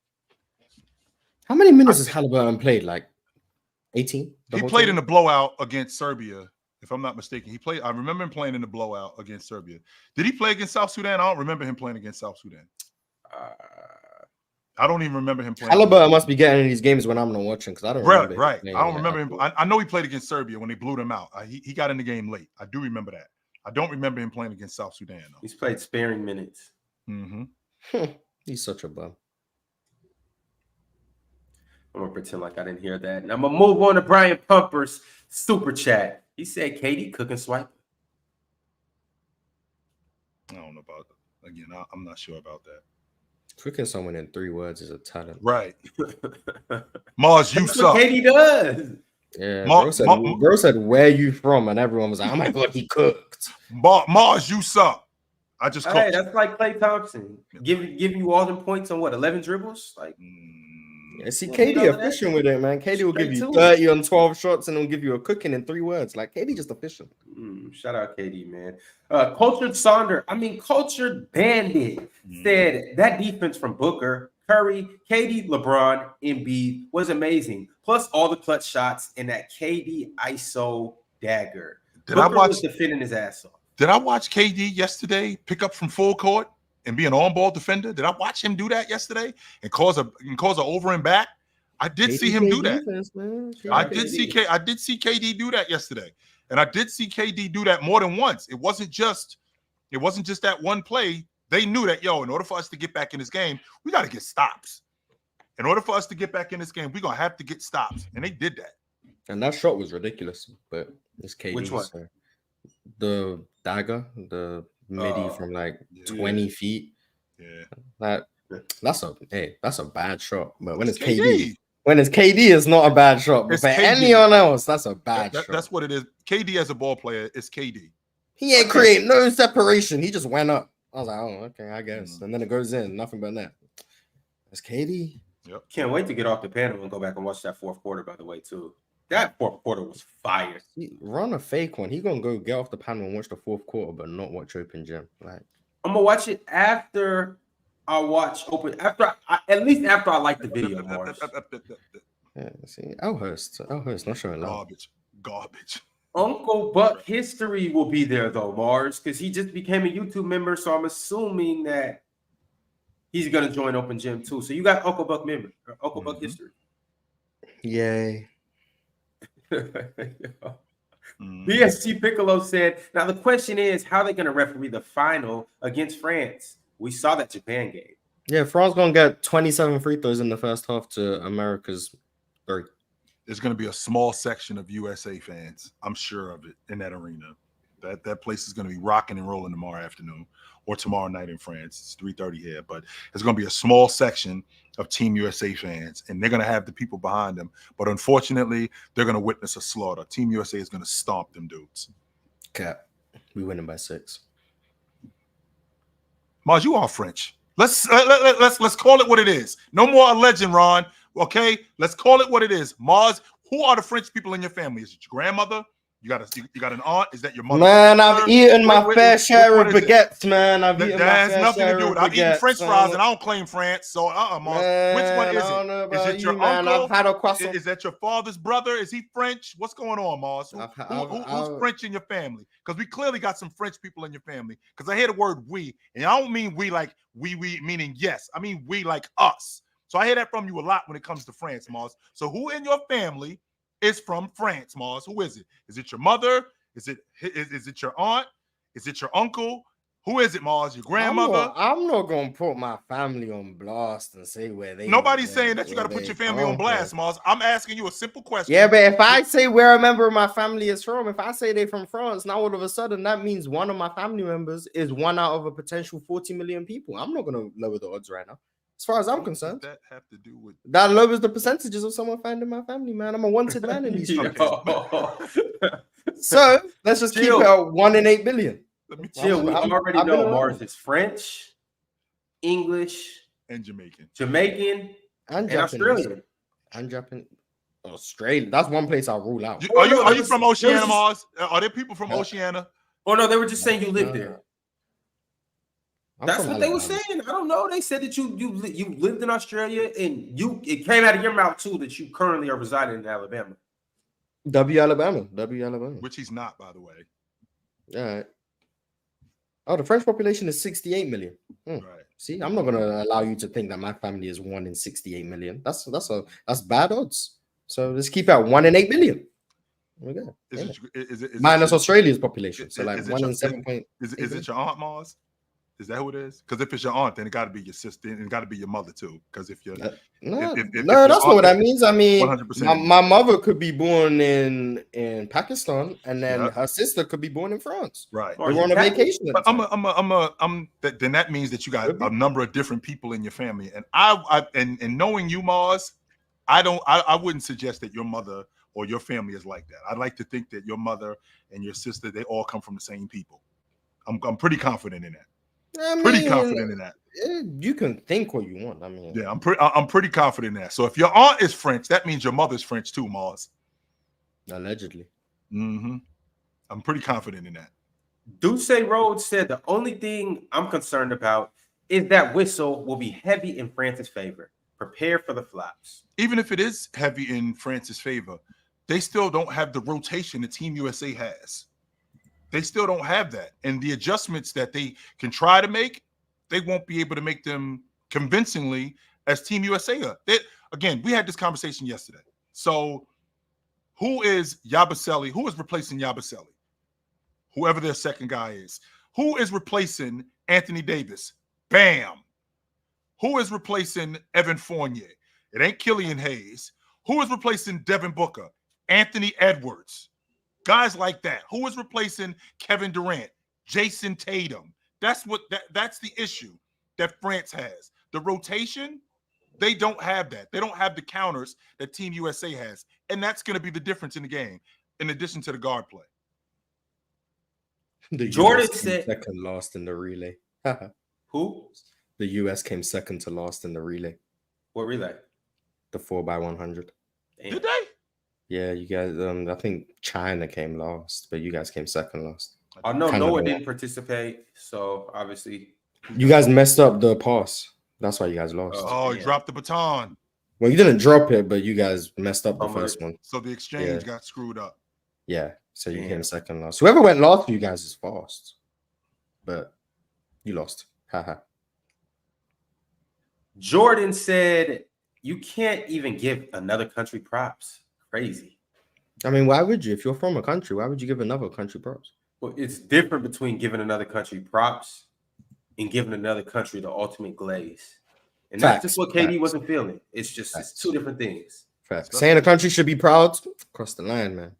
How many minutes has Halliburton played? Like 18? He played in the blowout against Serbia, if I'm not mistaken. I remember him playing in the blowout against Serbia. Did he play against South Sudan? I don't remember him playing against South Sudan. I don't even remember him playing. Halliburton must be getting in these games when I'm not watching because I don't remember. Right. I don't remember him. I know he played against Serbia when they blew them out. He got in the game late. I do remember that. I don't remember him playing against South Sudan, though. He's played sparing minutes. He's such a bum. I'm going to pretend like I didn't hear that. And I'm going to move on to Brian Pumper's super chat. He said, KD cooking swipe. I don't know about that. Again, I'm not sure about that. Cooking someone in 3 words is a talent. Right. Mars, you That's suck. what KD does. Yeah, Ma- bro said, "Where you from?" And everyone was like, "Oh my god, he cooked." Mars, you suck. I just Hey, cooked. that's like Klay Thompson. Give you all them points on what, 11 dribbles? Like, Yeah, see, Yeah, KD you know that. efficient with it, man. KD will give Straight you to it. 30 on 12 shots and he'll give you a cooking in 3 words. Like KD just efficient. Shout out KD, man. Cultured Sonder, Cultured Bandit said that defense from Booker, Curry, KD, LeBron, Embiid was amazing. Plus all the clutch shots and that KD ISO dagger. Booker was defending his ass off. Did I watch KD yesterday pick up from full court and be an on-ball defender? Did I watch him do that yesterday and cause a over and back? I did see him do that. Defense, I did see KD do that yesterday, and I did see KD do that more than once. It wasn't just that one play. They knew that, in order for us to get back in this game, we got to get stops. In order for us to get back in this game, we're gonna have to get stops, and they did that. And that shot was ridiculous, but it's KD. Which one? So the dagger, the midi from like 20 feet. Yeah, that's a bad shot. But when it's KD, it's not a bad shot. But for anyone else, that's a bad shot. That's what it is. KD as a ball player is KD. He ain't creating no separation. He just went up. I was like, oh, okay, I guess. And then it goes in. Nothing but that. It's KD. Yep. Can't wait to get off the panel and go back and watch that fourth quarter, by the way, too. That fourth quarter was fire. Run a fake one. He gonna go get off the panel and watch the fourth quarter, but not watch Open Gym. Like I'm gonna watch it after I watch Open. At least after I like the video, Morris. Yeah, see, Elhurst not showing love. Garbage. Uncle Buck history will be there though, Mars, because he just became a YouTube member. So I'm assuming that he's gonna join Open Gym too. So you got Uncle Buck member, Uncle Buck history. Yay. BSG Piccolo said, now the question is, how are they going to referee the final against France? We saw that Japan game. Yeah, France going to get 27 free throws in the first half to America's 3. There's going to be a small section of USA fans, I'm sure of it, in that arena. That place is going to be rocking and rolling tomorrow afternoon or tomorrow night in France. It's 3:30 here, but there's going to be a small section of Team USA fans, and they're going to have the people behind them. But unfortunately, they're going to witness a slaughter. Team USA is going to stomp them dudes. Cap. We winning by 6. Mars, you are French. Let's call it what it is. No more a legend, Ron. Okay, let's call it what it is. Mars, who are the French people in your family? Is it your grandmother? You got an aunt? Is that your mother? Man, I've eaten my fair share of baguettes, man. I've eaten my fair share of baguettes. That has nothing to do with it. I've eaten French fries, and I don't claim France. So, Mars. Which one is it? I don't know about is it your man. uncle? I've had a croissant. Is that your father's brother? Is he French? What's going on, Mars? Who's French in your family? Because we clearly got some French people in your family. Because I hear the word we, and I don't mean we like we meaning yes. I mean we like us. So I hear that from you a lot when it comes to France, Mars. So who in your family is from France, Mars? Who is it? Is it your mother? Is it your aunt? Is it your uncle? Who is it, Mars? Your grandmother? I'm not gonna put my family on blast and say where they. Nobody's saying that you got to put your family on blast, Mars. I'm asking you a simple question. Yeah, but if I say where a member of my family is from, if I say they're from France, now all of a sudden that means one of my family members is one out of a potential 40 million people. I'm not gonna lower the odds right now. As far as I'm concerned, that have to do with that lowers the percentages of someone finding my family, man. I'm a wanted man in these streets. So let's just keep it at 1 in 8 billion. Let me chill. We already know Mars is French, English, and Jamaican, and Australian, and Japan. Australia. That's one place I'll rule out. Are you from Oceania, Mars? Are there people from Oceania? Oh no, they were just saying you live there. That's what they were saying. I don't know. They said that you lived in Australia, and it came out of your mouth too that you currently are residing in Alabama. W Alabama. Which he's not, by the way. All right. Oh, the French population is 68 million. Right. See, I'm not gonna allow you to think that my family is 1 in 68 million. That's bad odds. So let's keep it at 1 in 8 billion. There we go. Is it minus Australia's population? So like 1 in 7 point. Is it your aunt, Mars? Is that who it is? Because if it's your aunt, then it got to be your sister, and it got to be your mother too. Because if you're no, that's not what that means. I mean, 100%. My mother could be born in Pakistan, and then her sister could be born in France. Right, we were on a vacation. But then that means that you got a number of different people in your family, and and knowing you, Mars, I wouldn't suggest that your mother or your family is like that. I'd like to think that your mother and your sister, they all come from the same people. I'm pretty confident in that. Pretty confident in that. You can think what you want. I mean, Yeah, I'm pretty confident in that. So if your aunt is French, that means your mother's French too, Mars. allegedly. Mm-hmm. I'm pretty confident in that. Duce Rhodes said the only thing I'm concerned about is that whistle will be heavy in France's favor. Prepare for the flops. Even if it is heavy in France's favor, they still don't have the rotation that Team USA has. They still don't have that. And the adjustments that they can try to make, they won't be able to make them convincingly as Team USA are. Again, we had this conversation yesterday. So who is Yabusele? Who is replacing Yabusele? Whoever their second guy is. Who is replacing Anthony Davis? Bam. Who is replacing Evan Fournier? It ain't Killian Hayes. Who is replacing Devin Booker? Anthony Edwards. Guys like that. Who is replacing Kevin Durant? Jason Tatum. That's the issue that France has. The rotation, they don't have that. They don't have the counters that Team USA has. And that's going to be the difference in the game, in addition to the guard play. Jordan US said- came second last in the relay. Who? The US came second to last in the relay, What relay? the 4x100. Damn. Did they? Yeah, you guys. I think China came last, but you guys came second last. I know Canada. Noah didn't participate, so obviously. You guys messed up the pass. That's why you guys lost. Oh, he yeah. dropped the baton. Well, you didn't drop it, but you guys messed up the Fumbled first it. one. So the exchange Yeah. got screwed up. Yeah, so you Damn. came second last. Whoever went last for you guys is fast, but you lost. Haha. Jordan said you can't even give another country props. Crazy. I mean, why would you? If you're from a country, why would you give another country props? Well, it's different between giving another country props and giving another country the ultimate glaze. And that's Facts. just what KD Facts. wasn't feeling. It's just Facts. it's two different things. Fact. Saying a country should be proud, cross the line, man.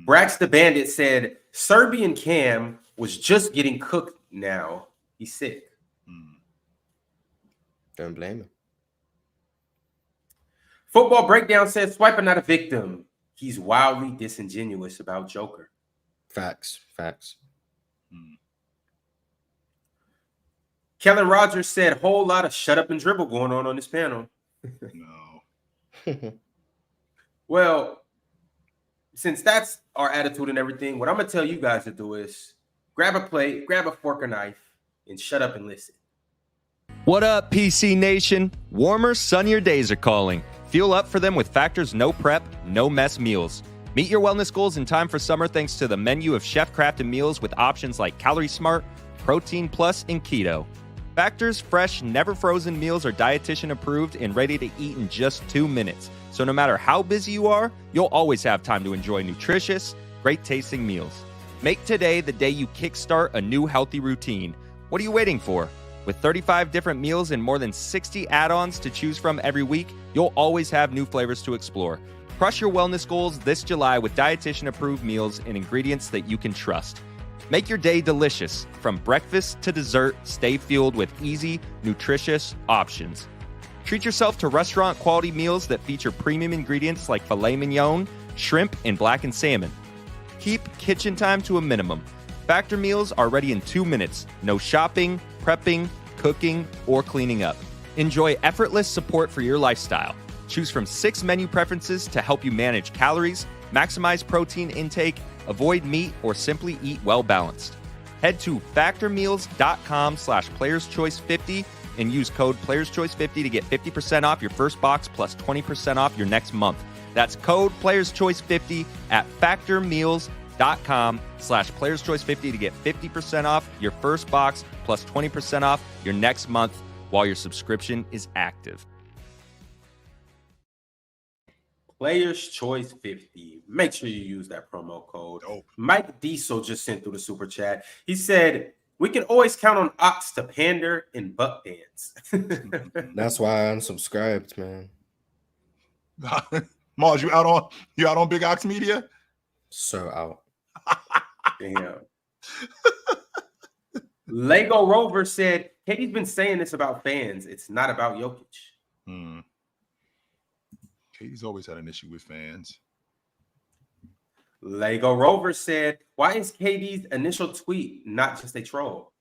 Brax the Bandit said Serbian Cam was just getting cooked now. He's sick. Don't blame him. Football Breakdown said Swiper not a victim. He's wildly disingenuous about Joker. Facts. Facts. Kellen Rogers said whole lot of shut up and dribble going on this panel. No. Well, since that's our attitude and everything, what I'm going to tell you guys to do is grab a plate, grab a fork or knife, and shut up and listen. What up, PC Nation? Warmer, sunnier days are calling. Fuel up for them with Factor's no prep, no mess meals. Meet your wellness goals in time for summer thanks to the menu of chef-crafted meals with options like Calorie Smart, Protein Plus, and Keto. Factor's fresh, never frozen meals are dietitian approved and ready to eat in just 2 minutes. So no matter how busy you are, you'll always have time to enjoy nutritious, great tasting meals. Make today the day you kickstart a new healthy routine. What are you waiting for? With 35 different meals and more than 60 add-ons to choose from every week, you'll always have new flavors to explore. Crush your wellness goals this July with dietitian-approved meals and ingredients that you can trust. Make your day delicious. From breakfast to dessert, stay fueled with easy, nutritious options. Treat yourself to restaurant-quality meals that feature premium ingredients like filet mignon, shrimp, and blackened salmon. Keep kitchen time to a minimum. Factor meals are ready in 2 minutes. No shopping, prepping, cooking, or cleaning up. Enjoy effortless support for your lifestyle. Choose from 6 menu preferences to help you manage calories, maximize protein intake, avoid meat, or simply eat well-balanced. Head to factormeals.com/playerschoice50 and use code playerschoice50 to get 50% off your first box plus 20% off your next month. That's code playerschoice50 at factormeals.com/playerschoice50 to get 50% off your first box plus 20% off your next month while your subscription is active. Players Choice 50. Make sure you use that promo code. Dope. Mike Diesel just sent through the super chat. He said, we can always count on Ox to pander and butt dance. That's why I unsubscribed, man. Mars, you out on Big Ox Media? So out. Damn. Lego Rover said, Katie's been saying this about fans. It's not about Jokic. Katie's always had an issue with fans. Lego Rover said, "Why is KD's initial tweet not just a troll?"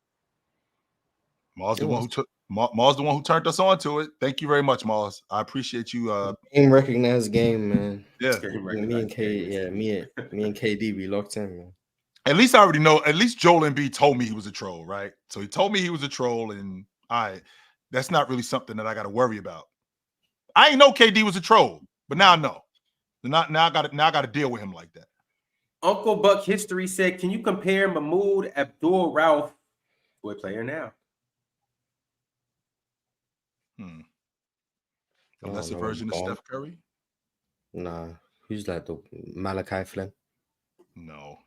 Mars the one who took Mars the one who turned us on to it. Thank you very much, Mars. I appreciate you. Game recognized game, man. Yeah. Me and KD, we locked in, man. At least I already know. At least Joel Embiid told me he was a troll, right? So he told me he was a troll, and that's not really something that I got to worry about. I ain't know KD was a troll, but now I know. Now I got to deal with him like that. Uncle Buck History said, "Can you compare Mahmoud Abdul Rauf to a player now?" A lesser version of Steph Curry? Nah, who's like the Malachi Flynn? No,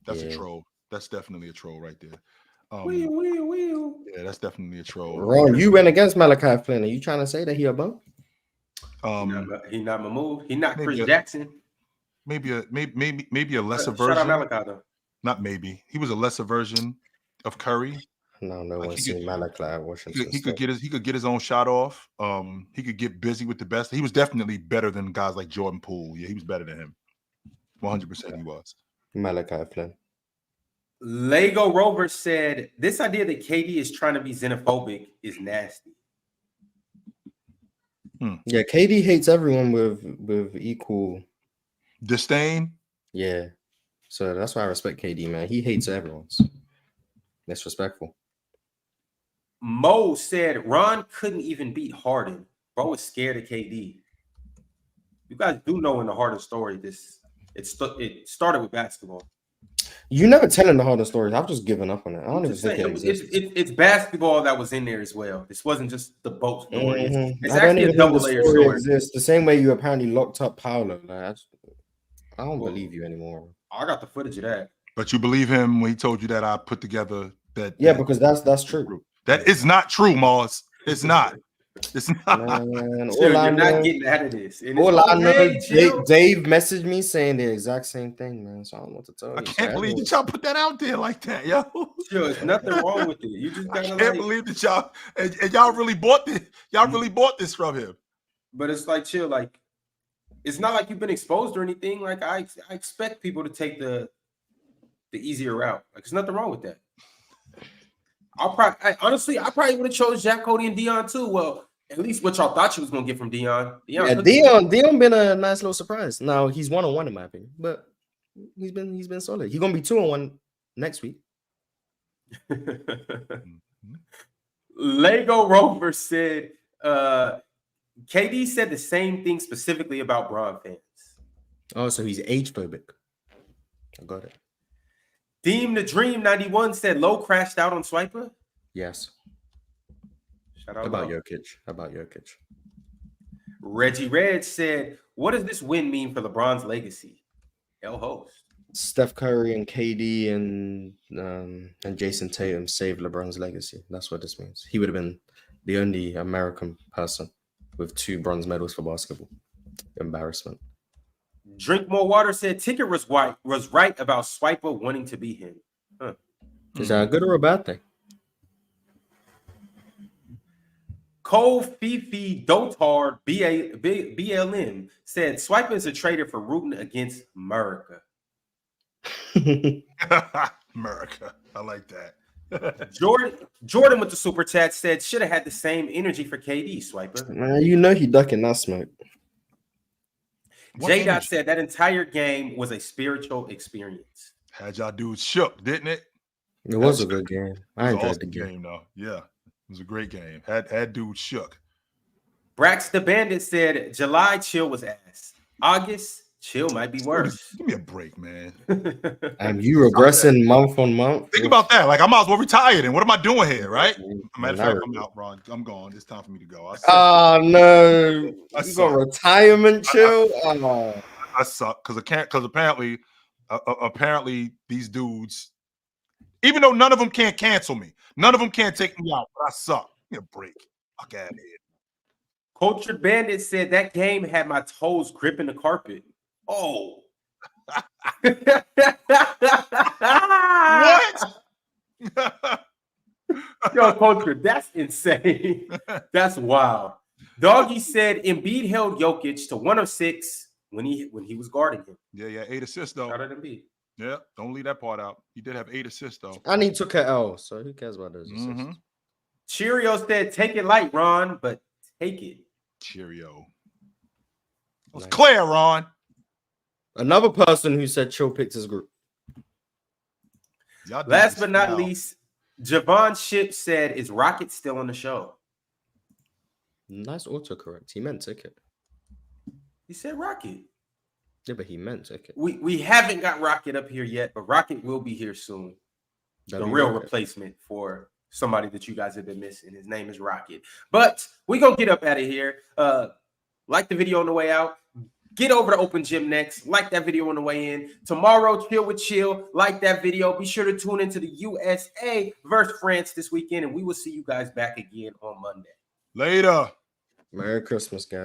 that's a troll. That's definitely a troll right there. Wheel. Yeah, that's definitely a troll. Ron, you went against Malachi Flynn. Are you trying to say that he a bum? He not Mahmoud. He not Chris maybe Jackson. Maybe a lesser Shout version. out Malachi though. Not maybe. He was a lesser version of Curry. No one seen Malachi at Washington. He could get his own shot off. He could get busy with the best. He was definitely better than guys like Jordan Poole. Yeah, he was better than him. 100% he was. Malachi Flynn. Lego Rover said, "This idea that KD is trying to be xenophobic is nasty." Yeah, KD hates everyone with equal disdain. Yeah, so that's why I respect KD, man. He hates everyone. Disrespectful. Mo said Ron couldn't even beat Harden. Bro was scared of KD. You guys do know in the Harden story, it started with basketball. You never telling the Harden stories. I've just given up on it. I don't even think it's basketball that was in there as well. This wasn't just the boat story. It's I actually a double layer story. Exists. The same way you apparently locked up Paolo. Like, I don't believe you anymore. I got the footage of that. But you believe him when he told you that I put together that? Yeah, because that's true. That is not true, Mars. It's not. It's not. Man, you're not getting out of this. All I know, Dave messaged me saying the exact same thing, man. So I don't know what to tell you. I can't believe that y'all put that out there like that, yo. Sure, there's nothing wrong with it. You just gotta I can't believe that y'all and y'all really bought this. Y'all really bought this from him. But it's like chill, like it's not like you've been exposed or anything. Like I expect people to take the easier route. Like there's nothing wrong with that. I probably would have chose Jack Cody and Dion too. Well, at least what y'all thought you was gonna get from Dion. Dion been a nice little surprise. Now he's 1-on-1 in my opinion, but he's been solid. He's gonna be 2-on-1 next week. Lego Rover said KD said the same thing specifically about Bron fans. Oh, so he's age phobic. I got it. Deem the Dream 91 said Low crashed out on Swiper. Yes. Shout out How about Jokic? Reggie Red said, "What does this win mean for LeBron's legacy?" Hell host. Steph Curry and KD and Jason Tatum saved LeBron's legacy. That's what this means. He would have been the only American person with 2 bronze medals for basketball. Embarrassment. Drink More Water said Ticket was right about Swiper wanting to be him. Huh. Is that a good or a bad thing? Cole Fifi Dotard BLM said Swiper is a traitor for rooting against America. America. I like that. Jordan with the super chat said should have had the same energy for KD, Swiper. Man, you know he ducking that smoke. J-Dot said that entire game was a spiritual experience. Had y'all dudes shook, didn't it? It was a good game. I enjoyed the game though. Yeah, it was a great game. Had dudes shook. Brax the Bandit said July chill was ass. August chill might be worse. Give me a break, man. And you regressing month on month. Think about that. Like I might as well retire then. What am I doing here, right? Matter of fact, I'm out, Ron. I'm gone. It's time for me to go. Oh no, you got retirement chill. I suck because apparently these dudes, even though none of them can't cancel me, none of them can't take me out, but I suck. Give me a break. Fuck out of here. Cultured Bandit said that game had my toes gripping the carpet. Oh. What? Yo, Culture, that's insane. That's wild. Doggy said Embiid held Jokic to 1 of 6 when he was guarding him. Yeah, 8 assists though. Shout out Embiid. Yeah, don't leave that part out. He did have 8 assists though. And he took an L, so who cares about those assists? Mhm. Cheerio said, take it light, Ron, but take it. Cheerio. It was Nice. clear, Ron. Another person who said chill picked his group. Y'all did Last this but not now. least, Javon Ship said, is Rocket still on the show? Nice autocorrect. He meant ticket. He said Rocket. Yeah, but he meant ticket. We haven't got Rocket up here yet, but Rocket will be here soon. That'd The be real Rocket. replacement for somebody that you guys have been missing. His name is Rocket. But we're going to get up out of here. Like the video on the way out. Get over to Open Gym next. Like that video on the way in. Tomorrow, Chill with Chill. Like that video. Be sure to tune into the USA versus France this weekend, and we will see you guys back again on Monday. Later. Merry Christmas, guys.